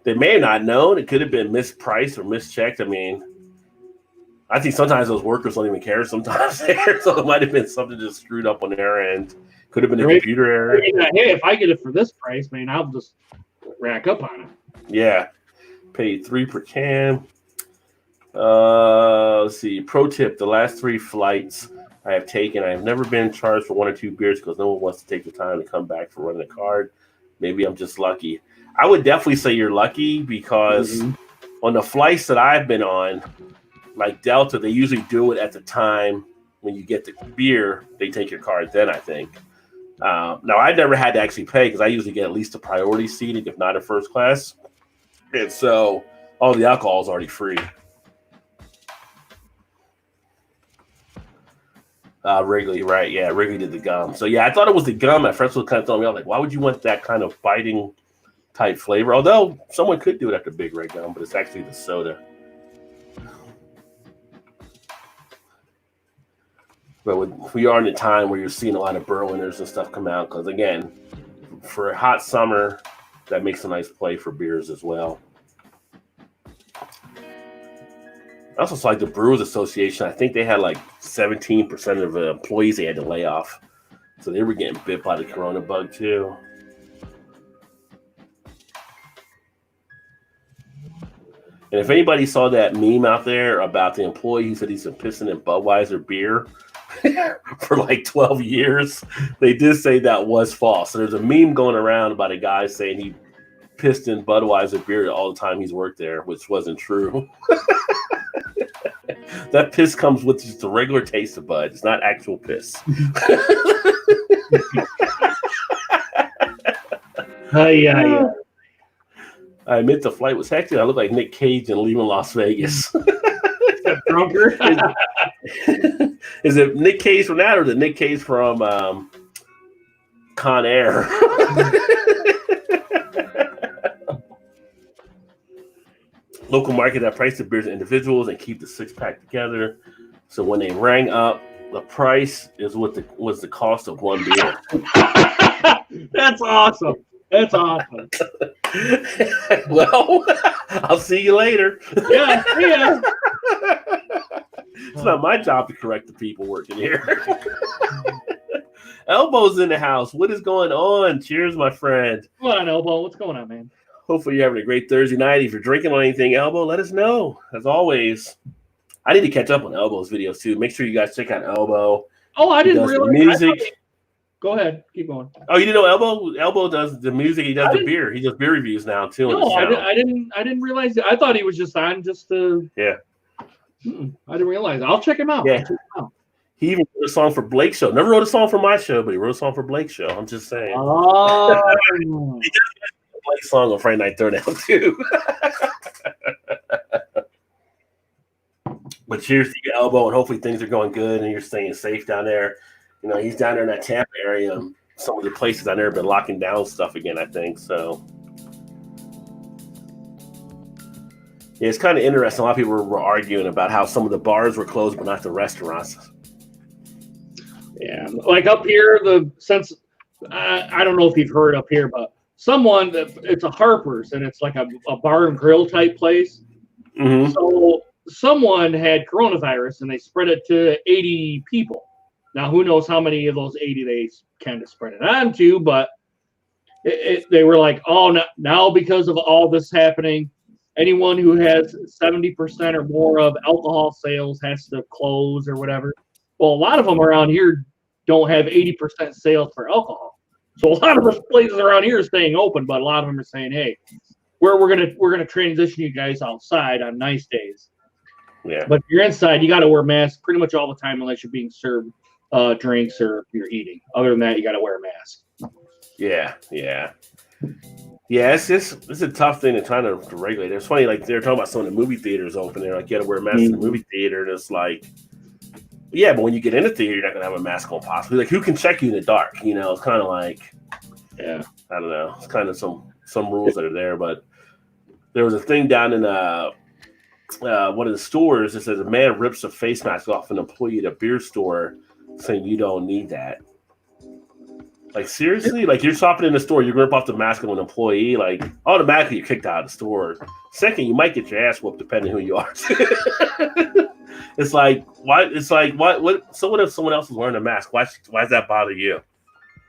[SPEAKER 1] They may have not known. It could have been mispriced or mischecked. I mean, I think sometimes those workers don't even care sometimes there. So it might have been something just screwed up on their end. Could have been a computer error.
[SPEAKER 2] Hey, if I get it for this price, man, I'll just rack up on it.
[SPEAKER 1] Yeah. Paid $3 per can. Let's see. Pro tip: the last 3 flights I have taken, I have never been charged for 1 or 2 beers because no one wants to take the time to come back for running a card. Maybe I'm just lucky. I would definitely say you're lucky because on the flights that I've been on, like Delta, they usually do it at the time when you get the beer. They take your card then, I think. Now, I never had to actually pay because I usually get at least a priority seating, if not a first class. And so all the alcohol is already free. Wrigley, right? Yeah, Wrigley did the gum. So yeah, I thought it was the gum. At first, was kind of throwing me off. Like, why would you want that kind of biting type flavor? Although someone could do it after Big Red Gum, but it's actually the soda. But we are in a time where you're seeing a lot of Berliners and stuff come out because, again, for a hot summer, that makes a nice play for beers as well. I also saw like the Brewers Association. I think they had like 17% of the employees they had to lay off. So they were getting bit by the corona bug too. And if anybody saw that meme out there about the employee who said he's been pissing in Budweiser beer for like 12 years, they did say that was false. So there's a meme going around about a guy saying he pissed in Budweiser beer all the time he's worked there, which wasn't true. That piss comes with just a regular taste of Bud. It's not actual piss.
[SPEAKER 2] Yeah.
[SPEAKER 1] I admit the flight was hectic. I look like Nick Cage in leaving Las Vegas.
[SPEAKER 2] Drunker?
[SPEAKER 1] Is it Nick Cage from that or the Nick Cage from Con Air? Local market that price the beers to individuals and keep the 6-pack together. So when they rang up, the price is what was the cost of one beer.
[SPEAKER 2] That's awesome. That's awesome.
[SPEAKER 1] Well, I'll see you later.
[SPEAKER 2] Yeah.
[SPEAKER 1] It's not my job to correct the people working here. Elbow's in the house. What is going on? Cheers, my friend.
[SPEAKER 2] Come on, Elbow. What's going on, man?
[SPEAKER 1] Hopefully you're having a great Thursday night. If you're drinking on anything, Elbow, let us know. As always, I need to catch up on Elbow's videos too. Make sure you guys check out Elbow.
[SPEAKER 2] Oh, I didn't realize.
[SPEAKER 1] Music.
[SPEAKER 2] Go ahead. Keep going.
[SPEAKER 1] Oh, you didn't know Elbow? Elbow does the music. He does the beer. He does beer reviews now too.
[SPEAKER 2] No, I didn't realize that. I thought he was just on just to.
[SPEAKER 1] Yeah.
[SPEAKER 2] I didn't realize. I'll check him out.
[SPEAKER 1] Yeah. He even wrote a song for Blake's show. Never wrote a song for my show, but he wrote a song for Blake's show. I'm just saying.
[SPEAKER 2] Oh.
[SPEAKER 1] He does a Blake's song on Friday Night Throwdown too. But cheers to you, Elbow, and hopefully things are going good and you're staying safe down there. You know, he's down there in that Tampa area. And some of the places down there have been locking down stuff again, I think. So, yeah, it's kind of interesting. A lot of people were arguing about how some of the bars were closed, but not the restaurants.
[SPEAKER 2] Yeah, like up here, I don't know if you've heard up here, but it's a Harper's, and it's like a bar and grill type place.
[SPEAKER 1] Mm-hmm.
[SPEAKER 2] So someone had coronavirus, and they spread it to 80 people. Now, who knows how many of those 80 they kind of spread it on to, but they were like, oh, now because of all this happening, anyone who has 70% or more of alcohol sales has to close or whatever. Well, a lot of them around here don't have 80% sales for alcohol. So a lot of those places around here are staying open, but a lot of them are saying, hey, we're gonna transition you guys outside on nice days.
[SPEAKER 1] Yeah.
[SPEAKER 2] But if you're inside, you got to wear masks pretty much all the time unless you're being served drinks or you're eating. Other than that, you got to wear a mask.
[SPEAKER 1] Yeah. It's a tough thing to try to regulate. It's funny, like they're talking about some of the movie theaters open. They're like, you got to wear a mask in the movie theater, and it's like, yeah, but when you get in the theater, you're not gonna have a mask on. Possibly, like who can check you in the dark? You know, it's kind of like,
[SPEAKER 2] yeah,
[SPEAKER 1] I don't know. It's kind of some rules that are there, but there was a thing down in one of the stores that says a man rips a face mask off an employee at a beer store, saying you don't need that. Like seriously, like you're shopping in the store, you're gonna rip off the mask of an employee, like automatically you're kicked out of the store. Second, you might get your ass whooped depending who you are. It's like why? It's like what? So what if someone else is wearing a mask? Why does that bother you?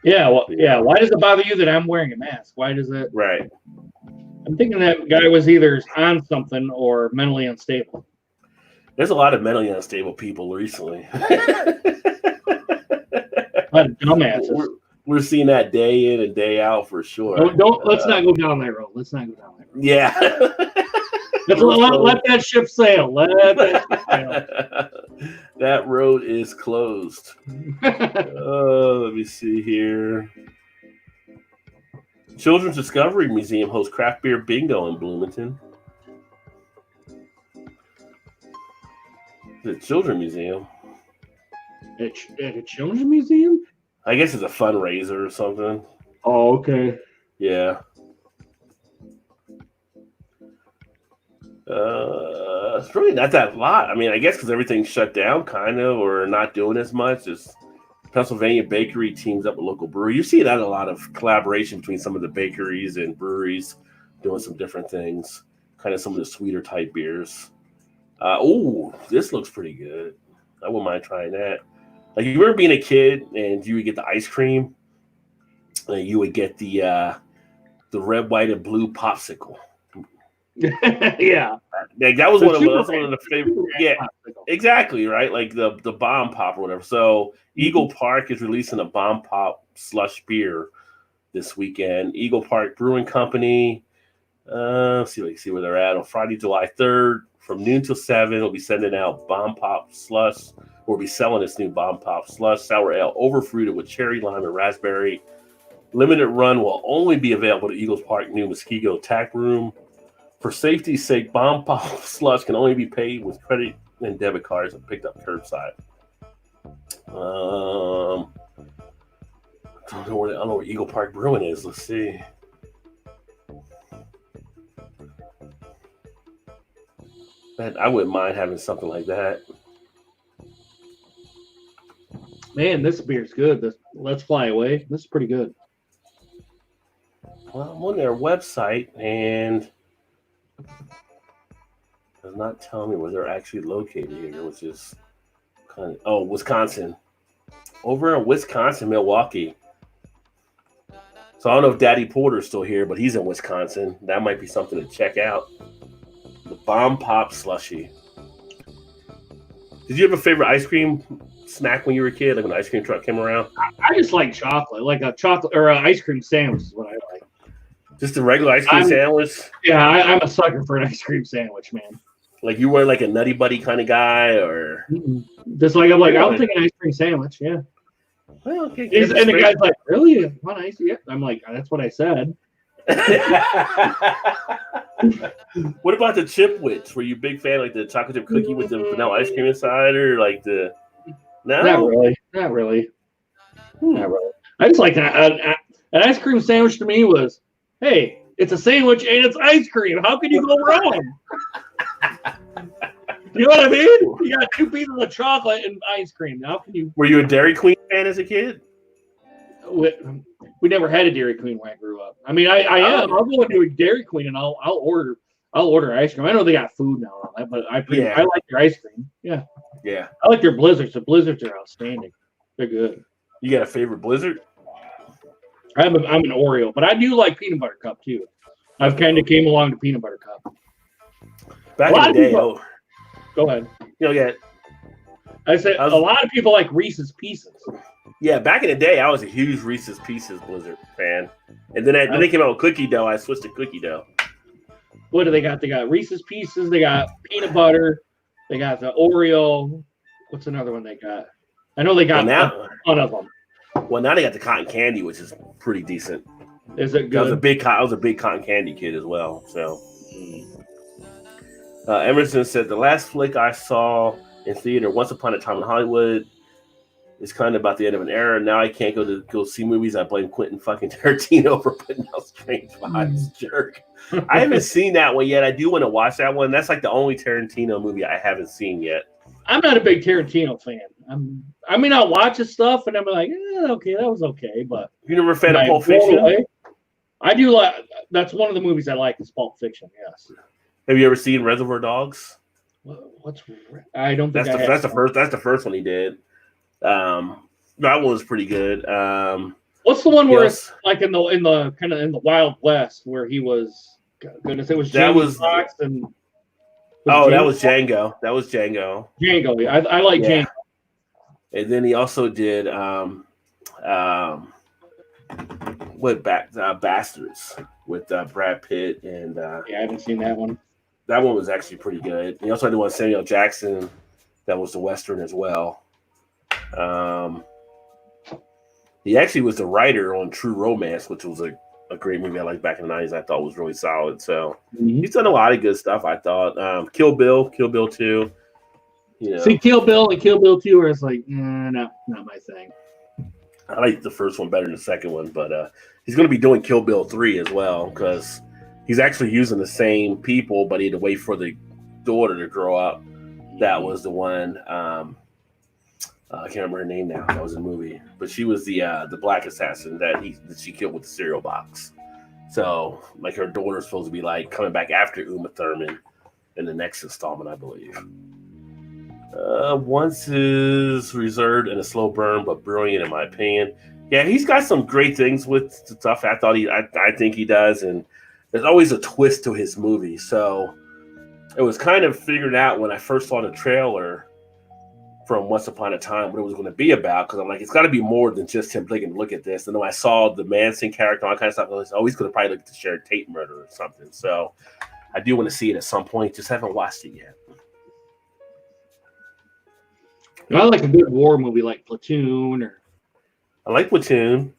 [SPEAKER 2] Yeah, well, yeah. Why does it bother you that I'm wearing a mask? Why does it?
[SPEAKER 1] Right.
[SPEAKER 2] I'm thinking that guy was either on something or mentally unstable.
[SPEAKER 1] There's a lot of mentally unstable people recently.
[SPEAKER 2] A lot of dumbasses.
[SPEAKER 1] We're seeing that day in and day out for sure.
[SPEAKER 2] Let's not go down that road. Let's not go down that road.
[SPEAKER 1] Yeah.
[SPEAKER 2] let that ship sail. Let that ship sail.
[SPEAKER 1] That road is closed. Let me see here. Children's Discovery Museum hosts craft beer bingo in Bloomington. The Children's Museum.
[SPEAKER 2] At a children's museum?
[SPEAKER 1] I guess it's a fundraiser or something.
[SPEAKER 2] Oh, okay.
[SPEAKER 1] Yeah. It's really not that lot. I mean, I guess because everything's shut down, kind of, or not doing as much. Just Pennsylvania bakery teams up with local brewery. You see that a lot of collaboration between some of the bakeries and breweries doing some different things. Kind of some of the sweeter type beers. This looks pretty good. I wouldn't mind trying that. Like you remember being a kid and you would get the ice cream, and you would get the red, white, and blue popsicle.
[SPEAKER 2] Yeah,
[SPEAKER 1] like that was one of the favorite. Yeah, exactly right. Like the bomb pop or whatever. So Eagle Park is releasing a bomb pop slush beer this weekend. Eagle Park Brewing Company. See where they're at on Friday, July 3rd, from noon till 7. We'll be sending out bomb pop slush. We'll be selling this new bomb pop slush sour ale, overfruited with cherry, lime, and raspberry. Limited run will only be available at Eagles Park New Muskego Tap Room. For safety's sake, bomb pop slush can only be paid with credit and debit cards and picked up curbside. I don't know where Eagle Park Brewing is. Let's see. I wouldn't mind having something like that.
[SPEAKER 2] Man, this beer's good. This Let's Fly Away. This is pretty good.
[SPEAKER 1] Well, I'm on their website and it's not telling me where they're actually located here, which is kind of Wisconsin. Over in Wisconsin, Milwaukee. So I don't know if Daddy Porter's still here, but he's in Wisconsin. That might be something to check out. The Bomb Pop Slushy. Did you have a favorite ice cream snack when you were a kid? Like when the ice cream truck came around?
[SPEAKER 2] I just like chocolate. Like a chocolate or an ice cream sandwich is what I like.
[SPEAKER 1] Just a regular ice cream sandwich?
[SPEAKER 2] Yeah, I'm a sucker for an ice cream sandwich, man.
[SPEAKER 1] Like you were like a Nutty Buddy kind of guy, or
[SPEAKER 2] just like I'll take an ice cream sandwich, yeah.
[SPEAKER 1] Well, okay.
[SPEAKER 2] And the guy's like, "Really? You want ice? Yeah." I'm like, "That's what I said."
[SPEAKER 1] What about the Chipwich? Were you a big fan, like the chocolate chip cookie with the vanilla ice cream inside, or like the? No,
[SPEAKER 2] not really. I just like an ice cream sandwich. To me was, hey, it's a sandwich and it's ice cream. How can you go wrong? You know what I mean? You got 2 pieces of chocolate and ice cream. How can you?
[SPEAKER 1] Were you a Dairy Queen fan as a kid?
[SPEAKER 2] We never had a Dairy Queen when I grew up. I mean, I am. I'll go into a Dairy Queen and I'll order ice cream. I know they got food now, but I like their ice cream. Yeah.
[SPEAKER 1] Yeah.
[SPEAKER 2] I like their Blizzards. The Blizzards are outstanding. They're good.
[SPEAKER 1] You got a favorite Blizzard?
[SPEAKER 2] I'm an Oreo, but I do like peanut butter cup too. I've kind of came along to peanut butter cup.
[SPEAKER 1] Back in the day,
[SPEAKER 2] go ahead.
[SPEAKER 1] Yeah.
[SPEAKER 2] I said a lot of people like Reese's Pieces.
[SPEAKER 1] Yeah, back in the day, I was a huge Reese's Pieces Blizzard fan, and then they came out with cookie dough. I switched to cookie dough.
[SPEAKER 2] What do they got? They got Reese's Pieces. They got peanut butter. They got the Oreo. What's another one they got? I know they got a ton of them.
[SPEAKER 1] Well, now they got the cotton candy, which is pretty decent.
[SPEAKER 2] Is it good?
[SPEAKER 1] I was a big cotton candy kid as well. So, Emerson said the last flick I saw in theater, Once Upon a Time in Hollywood, is kind of about the end of an era. Now I can't go see movies. I blame Quentin fucking Tarantino for putting out Strange Vibes. Jerk. I haven't seen that one yet. I do want to watch that one. That's like the only Tarantino movie I haven't seen yet. I'm
[SPEAKER 2] not a big Tarantino fan. I'll watch his stuff and I'm like, okay, that was okay. But
[SPEAKER 1] you never fan of Pulp Fiction?
[SPEAKER 2] I do like. That's one of the movies I like. Is Pulp Fiction. Yes.
[SPEAKER 1] Have you ever seen Reservoir Dogs?
[SPEAKER 2] I don't think
[SPEAKER 1] that's the first one he did. That one was pretty good.
[SPEAKER 2] What's the one where it's like in the kind of in the Wild West where he was? Goodness, it was Foxx and.
[SPEAKER 1] That was Django. That was Django.
[SPEAKER 2] Django. Yeah, I like Django.
[SPEAKER 1] And then he also did Bastards with Brad Pitt and.
[SPEAKER 2] I haven't seen that one.
[SPEAKER 1] That one was actually pretty good. He also had the one Samuel Jackson. That was the Western as well. He actually was the writer on True Romance, which was a great movie I liked back in the 90s. I thought was really solid. So he's done a lot of good stuff, I thought. Kill Bill 2. You know.
[SPEAKER 2] See, Kill Bill and Kill Bill 2 where it's like, not my thing.
[SPEAKER 1] I like the first one better than the second one, but he's going to be doing Kill Bill 3 as well because he's actually using the same people, but he had to wait for the daughter to grow up. That was the one. I can't remember her name now. That was a movie, but she was the black assassin that she killed with the cereal box. So, like, her daughter's supposed to be like coming back after Uma Thurman in the next installment, I believe. Once is reserved and a slow burn, but brilliant in my opinion. Yeah, he's got some great things with stuff. I think he does, and there's always a twist to his movie. So it was kind of figured out when I first saw the trailer from Once Upon a Time what it was going to be about, because I'm like, it's got to be more than just him taking a look at this. And then when I saw the Manson character, all kind of stuff, I was always going to probably look at the Sharon Tate murder or something. So I do want to see it at some point. Just haven't watched it yet.
[SPEAKER 2] I like a good war movie like Platoon.
[SPEAKER 1] I like Platoon.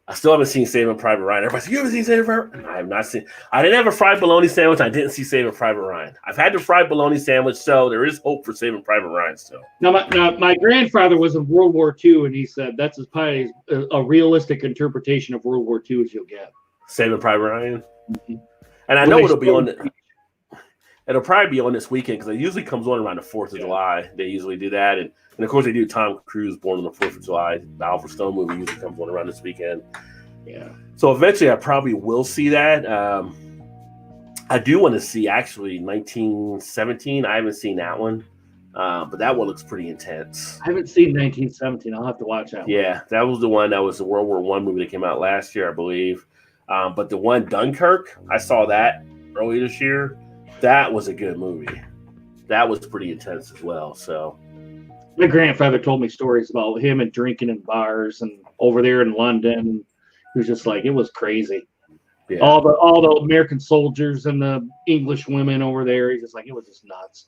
[SPEAKER 1] I still haven't seen Saving Private Ryan. Everybody's like, you haven't seen Saving Private Ryan? I have not seen. I didn't have a fried bologna sandwich. I didn't see Saving Private Ryan. I've had the fried bologna sandwich, so there is hope for Saving Private Ryan still.
[SPEAKER 2] Now, my grandfather was in World War II, and he said that's as probably a realistic interpretation of World War II as you'll get.
[SPEAKER 1] Saving Private Ryan? Mm-hmm. And I know it'll be on. It'll probably be on this weekend because it usually comes on around the 4th of July. They usually do that. And of course, they do Tom Cruise Born on the 4th of July. The Oliver Stone movie usually comes on around this weekend.
[SPEAKER 2] Yeah.
[SPEAKER 1] So eventually I probably will see that. I do want to see actually 1917. I haven't seen that one. But that one looks pretty intense.
[SPEAKER 2] I haven't seen 1917. I'll have to watch that one.
[SPEAKER 1] Yeah, that was the one that was the World War I movie that came out last year, I believe. But the one Dunkirk, I saw that earlier this year. That was a good movie. That was pretty intense as well. So
[SPEAKER 2] my grandfather told me stories about him and drinking in bars and over there in London. He was just like, it was crazy. Yeah. All the American soldiers and the English women over there. He's just like, it was just nuts.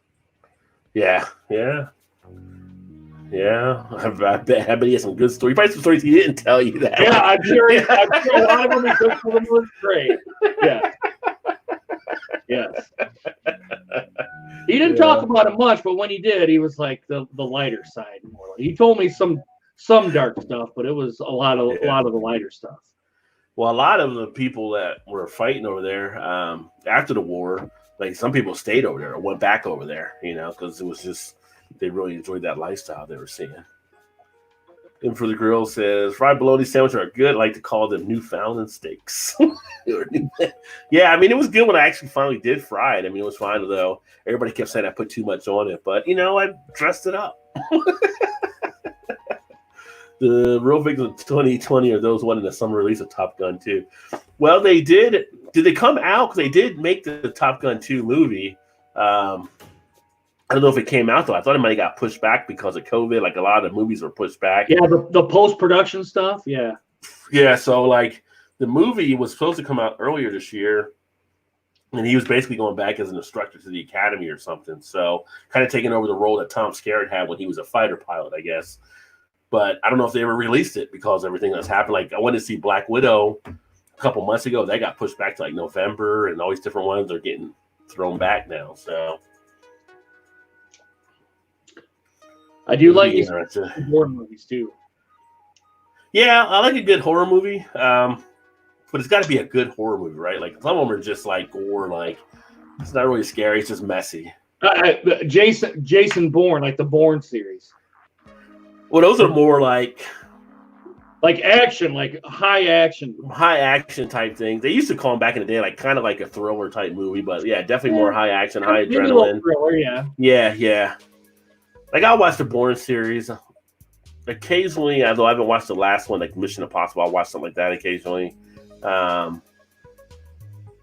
[SPEAKER 1] Yeah. I bet he has some good stories. Probably some stories he didn't tell you that.
[SPEAKER 2] Yeah, I'm sure a lot of them was great. Yeah. Yes. He didn't talk about it much, but when he did, he was like the lighter side more. He told me some dark stuff, but it was a lot of the lighter stuff.
[SPEAKER 1] Well, a lot of the people that were fighting over there after the war, like some people stayed over there or went back over there, because it was just they really enjoyed that lifestyle they were seeing. And for the grill says fried bologna sandwiches are good. I like to call them Newfoundland steaks. Yeah, I mean it was good when I actually finally did fry it. I mean it was fine though. Everybody kept saying I put too much on it, but I dressed it up. The real victims of 2020 are those wanting the summer release of Top Gun 2. Well, they did. Did they come out? Because they did make the Top Gun 2 movie. I don't know if it came out though. I thought it might have got pushed back because of COVID. Like a lot of the movies were pushed back.
[SPEAKER 2] Yeah, the post-production stuff. Yeah.
[SPEAKER 1] Yeah. So like the movie was supposed to come out earlier this year, and he was basically going back as an instructor to the academy or something. So kind of taking over the role that Tom Skerritt had when he was a fighter pilot, I guess. but I don't know if they ever released it because everything that's happened. Like I went to see Black Widow a couple months ago. That got pushed back to like November, and all these different ones are getting thrown back now. So
[SPEAKER 2] I do like these horror movies too.
[SPEAKER 1] Yeah, I like a good horror movie, but it's got to be a good horror movie, right? Like some of them are just like gore, like it's not really scary; it's just messy.
[SPEAKER 2] Jason Bourne, like the Bourne series.
[SPEAKER 1] Well, those are more like
[SPEAKER 2] action, like high action
[SPEAKER 1] type things. They used to call them back in the day, like kind of like a thriller type movie, but yeah, definitely more high action, high adrenaline.
[SPEAKER 2] Thriller,
[SPEAKER 1] yeah. Like I watched the Bourne series occasionally, although I haven't watched the last one, like Mission Impossible. I'll watch something like that occasionally. But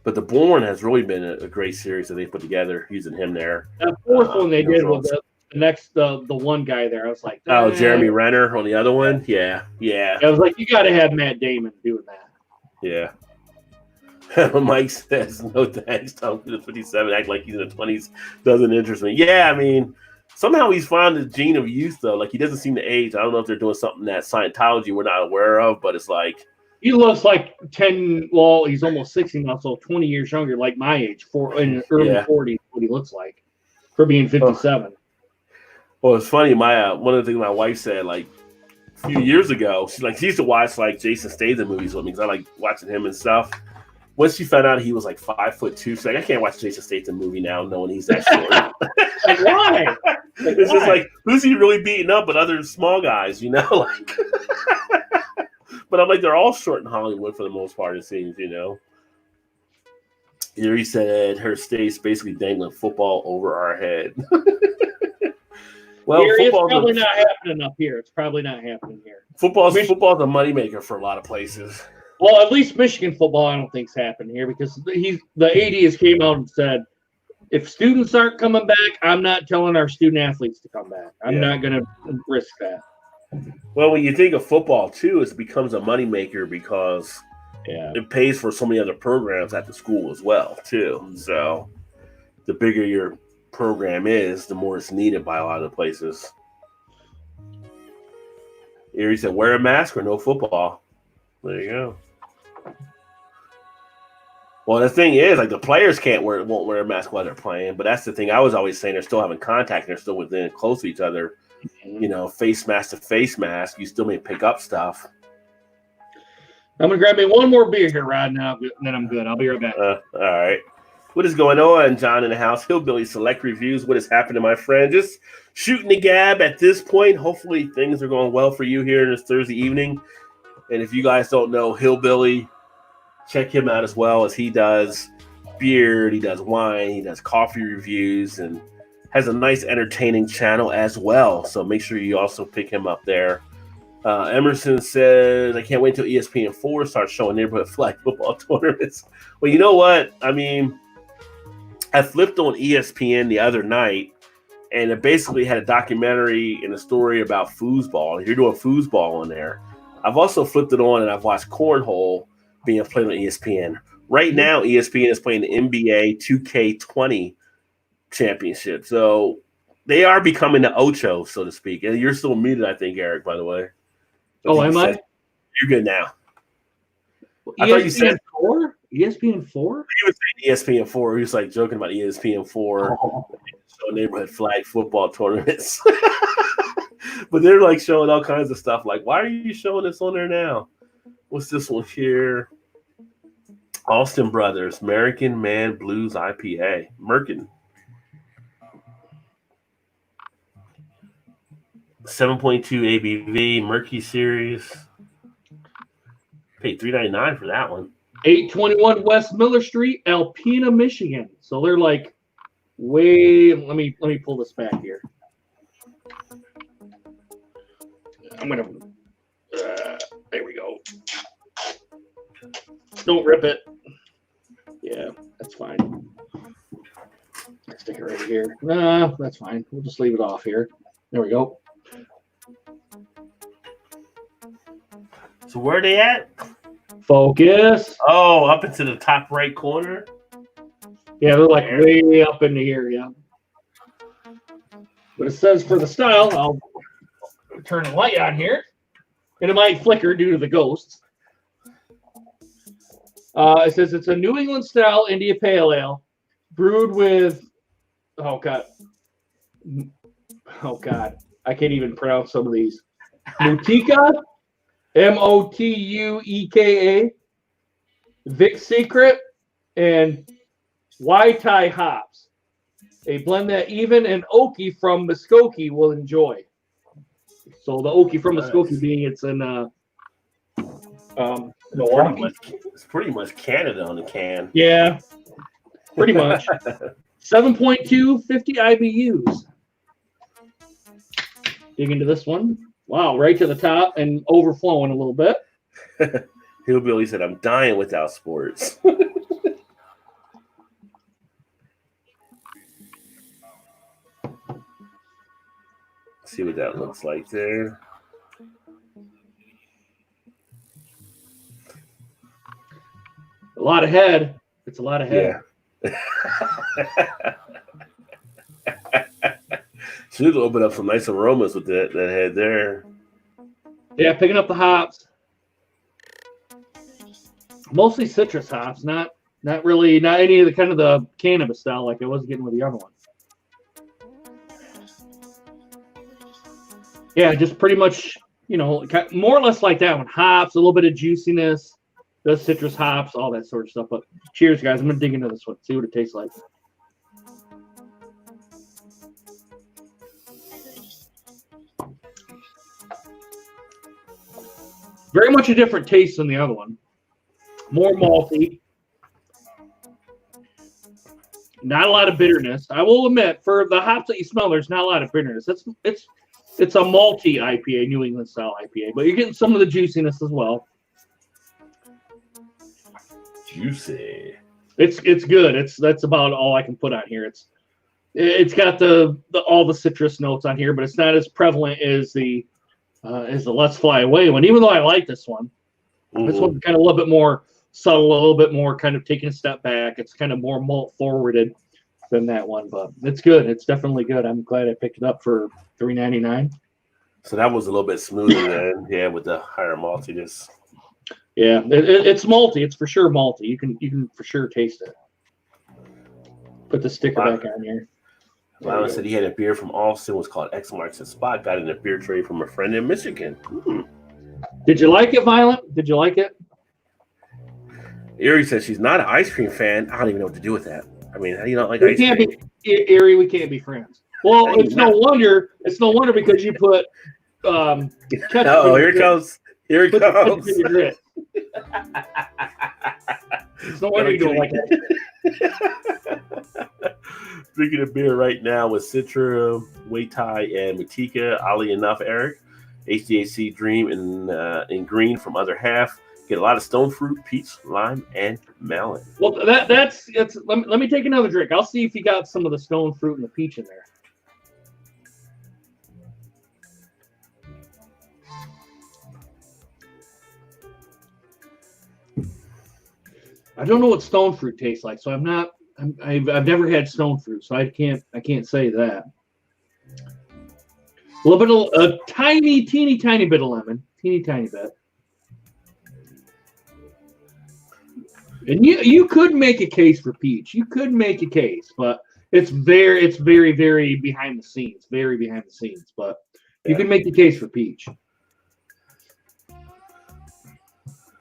[SPEAKER 1] the Bourne has really been a great series that they put together using him there.
[SPEAKER 2] That fourth one they did with the one guy there. I was like,
[SPEAKER 1] Jeremy Renner on the other one. Yeah.
[SPEAKER 2] I was like, you got to have Matt Damon doing that.
[SPEAKER 1] Yeah. Mike says, no thanks. Tom to the 57 act like he's in the 20s doesn't interest me. Yeah, I mean, somehow he's found the gene of youth though. Like he doesn't seem to age. I don't know if they're doing something that Scientology we're not aware of, but it's like
[SPEAKER 2] he looks like 10. Well, he's almost 60 now, so 20 years younger, like my age, in early 40s. What he looks like for being 57.
[SPEAKER 1] Well, it's funny. My one of the things my wife said, like a few years ago, she used to watch like Jason Statham movies with me because I like watching him and stuff. Once she found out he was like 5'2", she's like, I can't watch Jason Statham movie now knowing he's that short.
[SPEAKER 2] Like, why?
[SPEAKER 1] It's just like, who's he really beating up but other small guys, you know? Like, but I'm like, they're all short in Hollywood for the most part, it seems, you know. Erie said her state's basically dangling football over our head. Well,
[SPEAKER 2] it's probably not happening up here. It's probably not happening here.
[SPEAKER 1] Football's a moneymaker for a lot of places.
[SPEAKER 2] Well, at least Michigan football, I don't think's happening here because the AD has came out and said, if students aren't coming back, I'm not telling our student athletes to come back. I'm not going to risk that.
[SPEAKER 1] Well, when you think of football too, it becomes a moneymaker because it pays for so many other programs at the school as well too. So the bigger your program is, the more it's needed by a lot of the places. Erie said, wear a mask or no football. There you go. Well, the thing is, like the players won't wear a mask while they're playing, but that's the thing I was always saying. They're still having contact. And they're still within close to each other. You know, face mask to face mask. You still may pick up stuff.
[SPEAKER 2] I'm gonna grab me one more beer here, Rod, and then I'm good. I'll be right back.
[SPEAKER 1] All right. What is going on, John in the house? Hillbilly Select Reviews. What is happening, my friend? Just shooting the gab at this point. Hopefully things are going well for you here this Thursday evening. And if you guys don't know Hillbilly, check him out as well, as he does beer, he does wine, he does coffee reviews, and has a nice entertaining channel as well. So make sure you also pick him up there. Emerson says, I can't wait till ESPN4 starts showing neighborhood flag football tournaments. Well, you know what? I mean, I flipped on ESPN the other night, and it basically had a documentary and a story about foosball. You're doing foosball on there. I've also flipped it on, and I've watched cornhole being played on ESPN. Right now, ESPN is playing the NBA 2K20 championship. So they are becoming the Ocho, so to speak. And you're still muted, I think, Eric, by the way.
[SPEAKER 2] Am I?
[SPEAKER 1] You're good now.
[SPEAKER 2] I thought you said 4? ESPN 4?
[SPEAKER 1] He was saying ESPN4. He was like joking about ESPN4. Show neighborhood flag football tournaments. But they're like showing all kinds of stuff. Like, why are you showing this on there now? What's this one here? Austin Brothers, American Man Blues IPA. Merkin. 7.2 ABV, Murky Series. Paid $3.99 for that one.
[SPEAKER 2] 821 West Miller Street, Alpena, Michigan. So they're like way. Let me pull this back here. I'm gonna. There we go. Don't rip it. Yeah, that's fine. Stick it right here. Nah, that's fine. We'll just leave it off here. There we go.
[SPEAKER 1] So where are they at?
[SPEAKER 2] Focus.
[SPEAKER 1] Oh, up into the top right corner.
[SPEAKER 2] Yeah, they're like way up in here, yeah. But it says for the style, turn the light on here, and it might flicker due to the ghosts. It says it's a New England style India Pale Ale, brewed with oh god, I can't even pronounce some of these. Mutika, Motueka, Vic Secret, and Waitai hops. A blend that even an Okie from Muskogee will enjoy. So the Okie from Muskogee being it's in Milwaukee.
[SPEAKER 1] It's pretty much Canada on the can.
[SPEAKER 2] Yeah, pretty much. 7.2, 50 IBUs. Dig into this one. Wow, right to the top and overflowing a little bit.
[SPEAKER 1] Hillbilly said, I'm dying without sports. See what that looks like there.
[SPEAKER 2] A lot of head. It's a lot of head.
[SPEAKER 1] Yeah. Should open up some nice aromas with that head there.
[SPEAKER 2] Yeah, picking up the hops. Mostly citrus hops, not any of the kind of the cannabis style like I was getting with the other one. Yeah, just pretty much, more or less like that one. Hops, a little bit of juiciness, the citrus hops, all that sort of stuff. But cheers, guys. I'm going to dig into this one, see what it tastes like. Very much a different taste than the other one. More malty. Not a lot of bitterness. I will admit, for the hops that you smell, there's not a lot of bitterness. It's a malty IPA, New England style IPA, but you're getting some of the juiciness as well.
[SPEAKER 1] Juicy.
[SPEAKER 2] It's good. That's about all I can put on here. It's got the all the citrus notes on here, but it's not as prevalent as the Let's Fly Away one. Even though I like this one, this one's kind of a little bit more subtle, a little bit more kind of taking a step back. It's kind of more malt forwarded than that one, but it's good. It's definitely good. I'm glad I picked it up for $3.99.
[SPEAKER 1] So that was a little bit smoother then, yeah, with the higher maltiness.
[SPEAKER 2] Yeah, it's malty. It's for sure malty. You can for sure taste it. Put the sticker back on here.
[SPEAKER 1] Lana said he had a beer from Austin, was called X Marks the Spot. Got in a beer tray from a friend in Michigan.
[SPEAKER 2] Did you like it, Violent? Did you like it?
[SPEAKER 1] Erie says she's not an ice cream fan. I don't even know what to do with that. I mean, how do you not like ice cream?
[SPEAKER 2] Erie, we can't be friends. Well, it's no wonder. It's no wonder because you put ketchup.
[SPEAKER 1] Oh, here it comes. Here it comes.
[SPEAKER 2] It's no wonder you don't like it.
[SPEAKER 1] Drinking a beer right now with Citra, Waitai, and Mutika. Oddly enough, Eric, HDAC Dream in green from other half. Get a lot of stone fruit, peach, lime, and melon. Well,
[SPEAKER 2] that's. Let me take another drink. I'll see if you got some of the stone fruit and the peach in there. I don't know what stone fruit tastes like, so I've never had stone fruit, so I can't say that. A little bit of a teeny tiny bit of lemon, teeny tiny bit. And you could make a case for peach. You could make a case, but it's very very behind the scenes, very behind the scenes. But you can make the case for peach.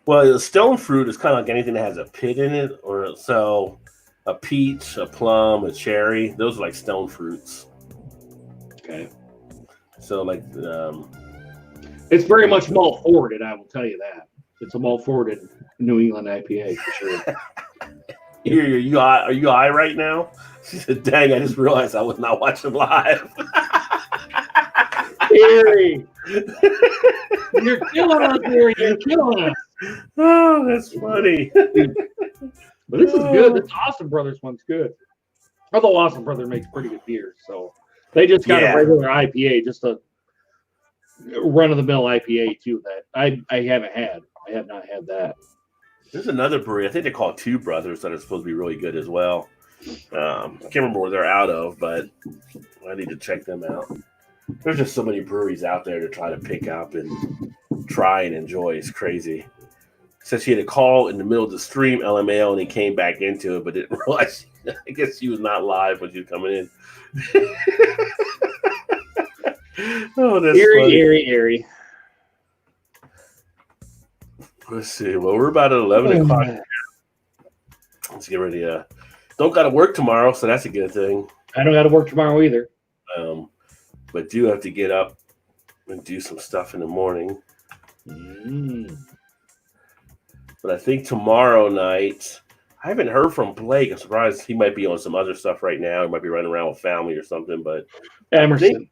[SPEAKER 1] Well, the stone fruit is kind of like anything that has a pit in it, or so a peach, a plum, a cherry. Those are like stone fruits.
[SPEAKER 2] Okay.
[SPEAKER 1] So like,
[SPEAKER 2] it's very much malt forwarded. I will tell you that it's a malt forwarded New England IPA for sure.
[SPEAKER 1] Are you high right now? She said, "Dang, I just realized I was not watching live."
[SPEAKER 2] Erie, you're killing us, Erie. You're killing us.
[SPEAKER 1] Oh, that's funny.
[SPEAKER 2] But this is good. This Austin Brothers one's good. Although Austin Brothers makes pretty good beer, so they just got a regular IPA, just a run-of-the-mill IPA too. That I haven't had. I have not had that.
[SPEAKER 1] There's another brewery. I think they're called Two Brothers that are supposed to be really good as well. I can't remember where they're out of, but I need to check them out. There's just so many breweries out there to try to pick up and try and enjoy. It's crazy. Said she had a call in the middle of the stream, LMAO, and he came back into it, but didn't realize. I guess she was not live when she was coming in. Oh, that's funny.
[SPEAKER 2] Erie.
[SPEAKER 1] Let's see. Well, we're about at 11 o'clock. Let's get ready. Don't got to work tomorrow, so that's a good thing.
[SPEAKER 2] I don't got to work tomorrow either.
[SPEAKER 1] But do have to get up and do some stuff in the morning. But I think tomorrow night, I haven't heard from Blake. I'm surprised he might be on some other stuff right now. He might be running around with family or something. But
[SPEAKER 2] Emerson.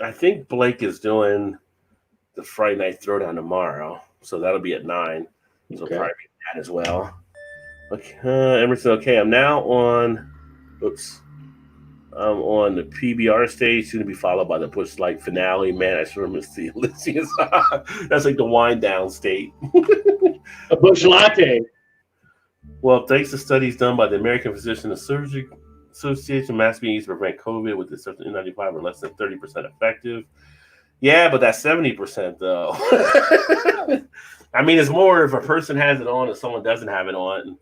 [SPEAKER 1] I think Blake is doing the Friday night throwdown tomorrow. So that'll be at 9. So
[SPEAKER 2] Okay.
[SPEAKER 1] probably be that as well. Okay, Emerson, okay, I'm now on, I'm on the PBR stage, soon to be followed by the Busch Light finale. Man, I sure miss the Elysius. That's like the wind down state.
[SPEAKER 2] A Busch Latte.
[SPEAKER 1] Well, thanks to studies done by the American Physician and Surgery Association, masks being used to prevent COVID with the N95 are less than 30% effective. Yeah, but that's 70% though. I mean, it's more if a person has it on and someone doesn't have it on.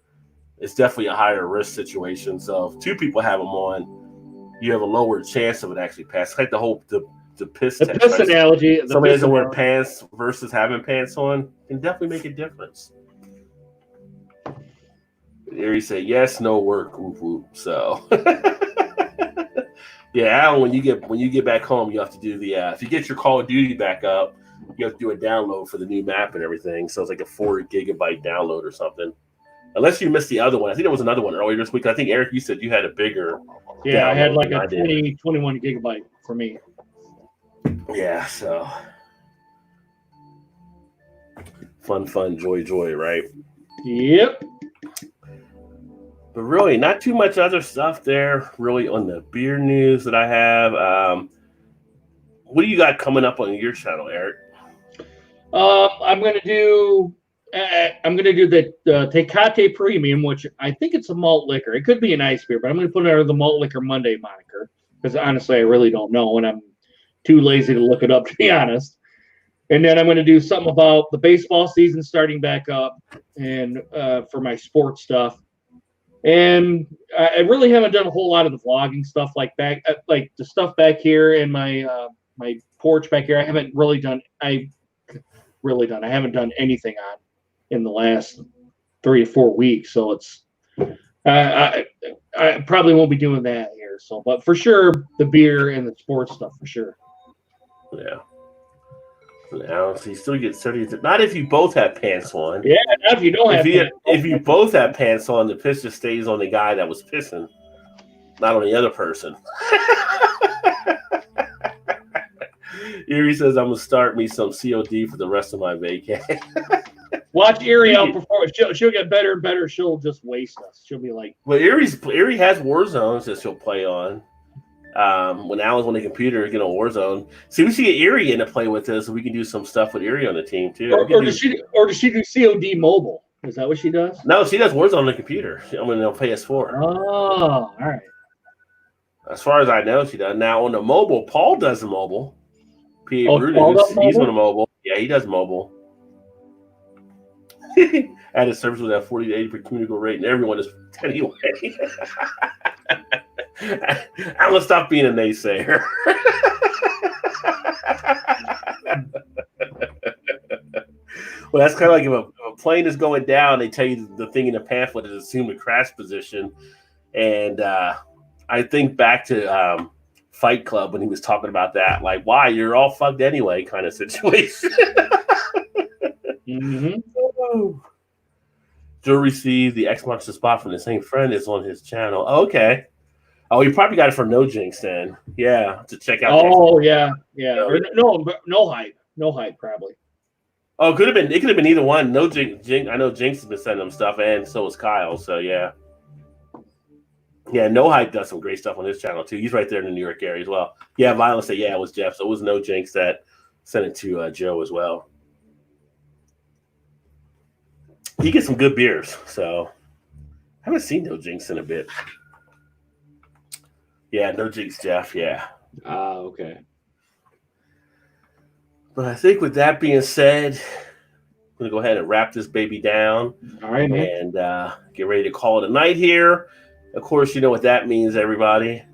[SPEAKER 1] It's definitely a higher risk situation. So if 2 people have them on, you have a lower chance of it actually passing. It's like the whole the piss test.
[SPEAKER 2] Piss analogy.
[SPEAKER 1] Somebody doesn't wear pants versus having pants on can definitely make a difference. Erie said yes, no work, whoop whoop. So yeah, Alan, when you get back home, you have to do the if you get your Call of Duty back up, you have to do a download for the new map and everything. So it's like a 4 gigabyte download or something. Unless you missed the other one. I think there was another one earlier this week. I think, Eric, you said you had a bigger.
[SPEAKER 2] Yeah, I had like a 21 gigabyte for me.
[SPEAKER 1] Yeah, so. Fun, joy, right?
[SPEAKER 2] Yep.
[SPEAKER 1] But really, not too much other stuff there, really, on the beer news that I have. What do you got coming up on your channel, Eric?
[SPEAKER 2] I'm gonna do the Tecate Premium, which I think it's a malt liquor. It could be an ice beer, but I'm gonna put it under the Malt Liquor Monday moniker because honestly, I really don't know, and I'm too lazy to look it up, to be honest. And then I'm gonna do something about the baseball season starting back up, and for my sports stuff. And I really haven't done a whole lot of the vlogging stuff, like the stuff back here in my my porch back here. I haven't really done. I haven't done anything on in the last 3 to 4 weeks. So it's I probably won't be doing that here. So, but for sure, the beer and the sports stuff for sure.
[SPEAKER 1] Yeah. Now, so you still get 30. Not if you both have pants on.
[SPEAKER 2] Yeah, not if you don't have.
[SPEAKER 1] If you both have pants on, the piss just stays on the guy that was pissing, not on the other person. Erie says, I'm going to start me some COD for the rest of my vacation.
[SPEAKER 2] Watch Erie outperform. She'll get better and better. She'll just waste us. She'll be like.
[SPEAKER 1] Well, Erie has Warzone that she'll play on. When Alan's on the computer, get on Warzone. See, we should get Erie in to play with us, so we can do some stuff with Erie on the team too.
[SPEAKER 2] Or does she do COD mobile? Is that what she does?
[SPEAKER 1] No, she does Warzone on the computer. I mean, on PS4.
[SPEAKER 2] Oh, all right.
[SPEAKER 1] As far as I know, she does. Now on the mobile, Paul does the mobile. He's on the mobile. Yeah, he does mobile. Added service with that 40 to 80 per communicable rate, and everyone is anyway. I'm gonna stop being a naysayer. Well, that's kind of like if a plane is going down, they tell you the thing in the pamphlet is assumed a crash position, and I think back to Fight Club when he was talking about that, like, why you're all fucked anyway, kind of situation.
[SPEAKER 2] Mm-hmm.
[SPEAKER 1] Joe received the X marks the spot from the same friend is on his channel. Oh, okay. Oh, you probably got it from No Jinx then. Yeah, to check out.
[SPEAKER 2] Oh, yeah. Or, no hype, probably.
[SPEAKER 1] Oh, it could have been either one. No Jinx. I know Jinx has been sending them stuff, and so is Kyle. So yeah. Yeah, No Hype does some great stuff on his channel too. He's right there in the New York area as well. Yeah, Violence said, yeah, it was Jeff. So it was No Jinx that sent it to Joe as well. He gets some good beers. So I haven't seen No Jinx in a bit. Yeah, No Jinx, Jeff. Yeah.
[SPEAKER 2] Okay.
[SPEAKER 1] But I think with that being said, I'm going to go ahead and wrap this baby down.
[SPEAKER 2] All right, man.
[SPEAKER 1] And get ready to call it a night here. Of course, you know what that means, everybody.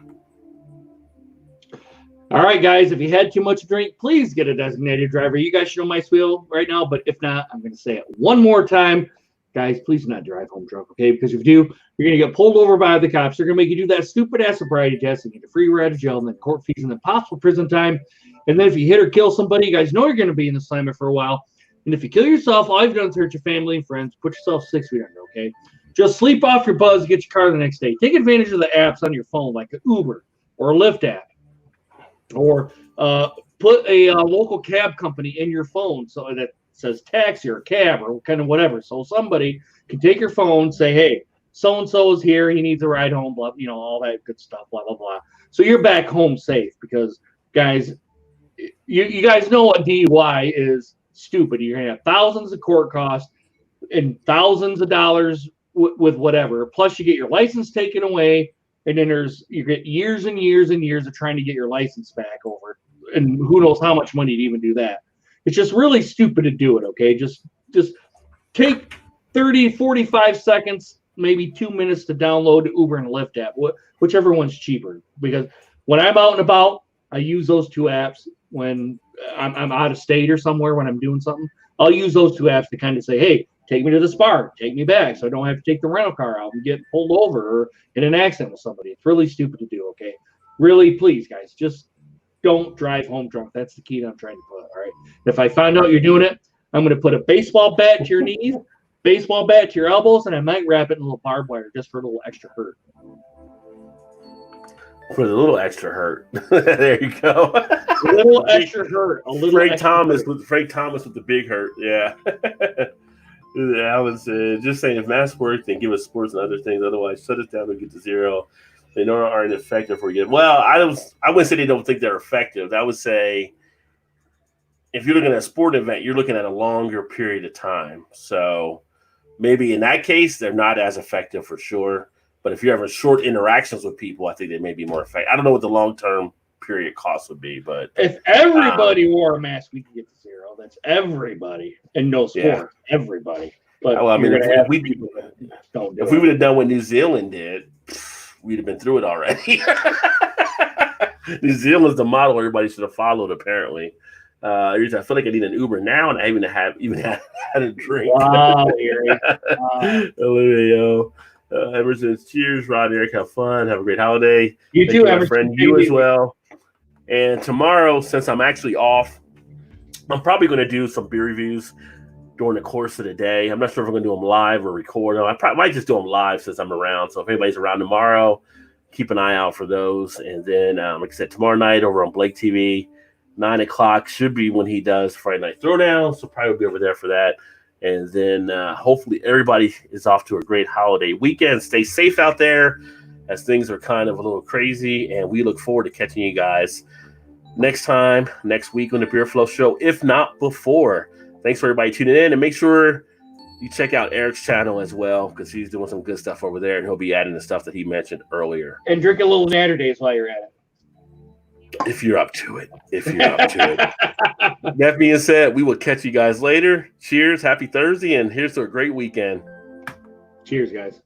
[SPEAKER 2] All right, guys, if you had too much to drink, please get a designated driver. You guys should know my spiel right now, but if not, I'm going to say it one more time. Guys, please do not drive home drunk, okay? Because if you do, you're going to get pulled over by the cops. They're going to make you do that stupid-ass sobriety test and get a free ride to jail and then court fees and then possible prison time. And then if you hit or kill somebody, you guys know you're going to be in the slammer for a while. And if you kill yourself, all you've done is hurt your family and friends. Put yourself 6 feet under, okay? Just sleep off your buzz, get your car the next day. Take advantage of the apps on your phone, like an Uber or a Lyft app. Or put a local cab company in your phone so that says taxi or cab or kind of whatever. So somebody can take your phone, say, hey, so-and-so is here. He needs a ride home, blah, all that good stuff, blah, blah, blah. So you're back home safe because, guys, you guys know what DUI is stupid. You're going to have thousands of court costs and thousands of dollars with whatever. Plus you get your license taken away. And then you get years and years and years of trying to get your license back over. And who knows how much money to even do that. It's just really stupid to do it, okay? Just take 30, 45 seconds, maybe 2 minutes to download the Uber and Lyft app, whichever one's cheaper. Because when I'm out and about, I use those two apps. When I'm out of state or somewhere, when I'm doing something, I'll use those two apps to kind of say, hey, take me to the SPAR, take me back, so I don't have to take the rental car out and get pulled over or in an accident with somebody. It's really stupid to do, okay? Really, please, guys, just don't drive home drunk. That's the key that I'm trying to put, all right? If I find out you're doing it, I'm going to put a baseball bat to your knees, baseball bat to your elbows, and I might wrap it in a little barbed wire just for a little extra hurt.
[SPEAKER 1] For the little extra hurt. There you go.
[SPEAKER 2] A little extra hurt. A little
[SPEAKER 1] Frank
[SPEAKER 2] extra
[SPEAKER 1] Thomas
[SPEAKER 2] hurt.
[SPEAKER 1] with Frank Thomas with the big hurt. Yeah. I was just saying, if masks work, then give us sports and other things. Otherwise, shut us down and get to zero. They know aren't effective for you. Well, I wouldn't say they don't think they're effective. I would say if you're looking at a sport event, you're looking at a longer period of time. So maybe in that case, they're not as effective for sure. But if you're having short interactions with people, I think they may be more effective. I don't know what the long-term period cost would be, but
[SPEAKER 2] if everybody wore a mask, we could get to zero. That's everybody, and no sport.
[SPEAKER 1] Yeah.
[SPEAKER 2] Everybody. But
[SPEAKER 1] well, I mean, if we would have done what New Zealand did, we'd have been through it already. New Zealand's the model everybody should have followed. Apparently, I feel like I need an Uber now, and I even had a drink.
[SPEAKER 2] Wow, Erie.
[SPEAKER 1] Wow. Emerson, cheers, Rod, Eric, have fun, have a great holiday.
[SPEAKER 2] You too,
[SPEAKER 1] my
[SPEAKER 2] Emerson.
[SPEAKER 1] friend, you as well. And tomorrow, since I'm actually off, I'm probably going to do some beer reviews during the course of the day. I'm not sure if I'm going to do them live or record them. I might just do them live since I'm around. So if anybody's around tomorrow, keep an eye out for those. And then, like I said, tomorrow night over on Blake TV, 9 o'clock should be when he does Friday Night Throwdown. So probably be over there for that. And then hopefully everybody is off to a great holiday weekend. Stay safe out there as things are kind of a little crazy. And we look forward to catching you guys next week on the Beer Flow Show, if not before. Thanks for everybody tuning in. And make sure you check out Eric's channel as well, because he's doing some good stuff over there. And he'll be adding the stuff that he mentioned earlier.
[SPEAKER 2] And drink a little Natter Days while you're at it.
[SPEAKER 1] If you're up to it. That being said, we will catch you guys later. Cheers. Happy Thursday. And here's to a great weekend.
[SPEAKER 2] Cheers, guys.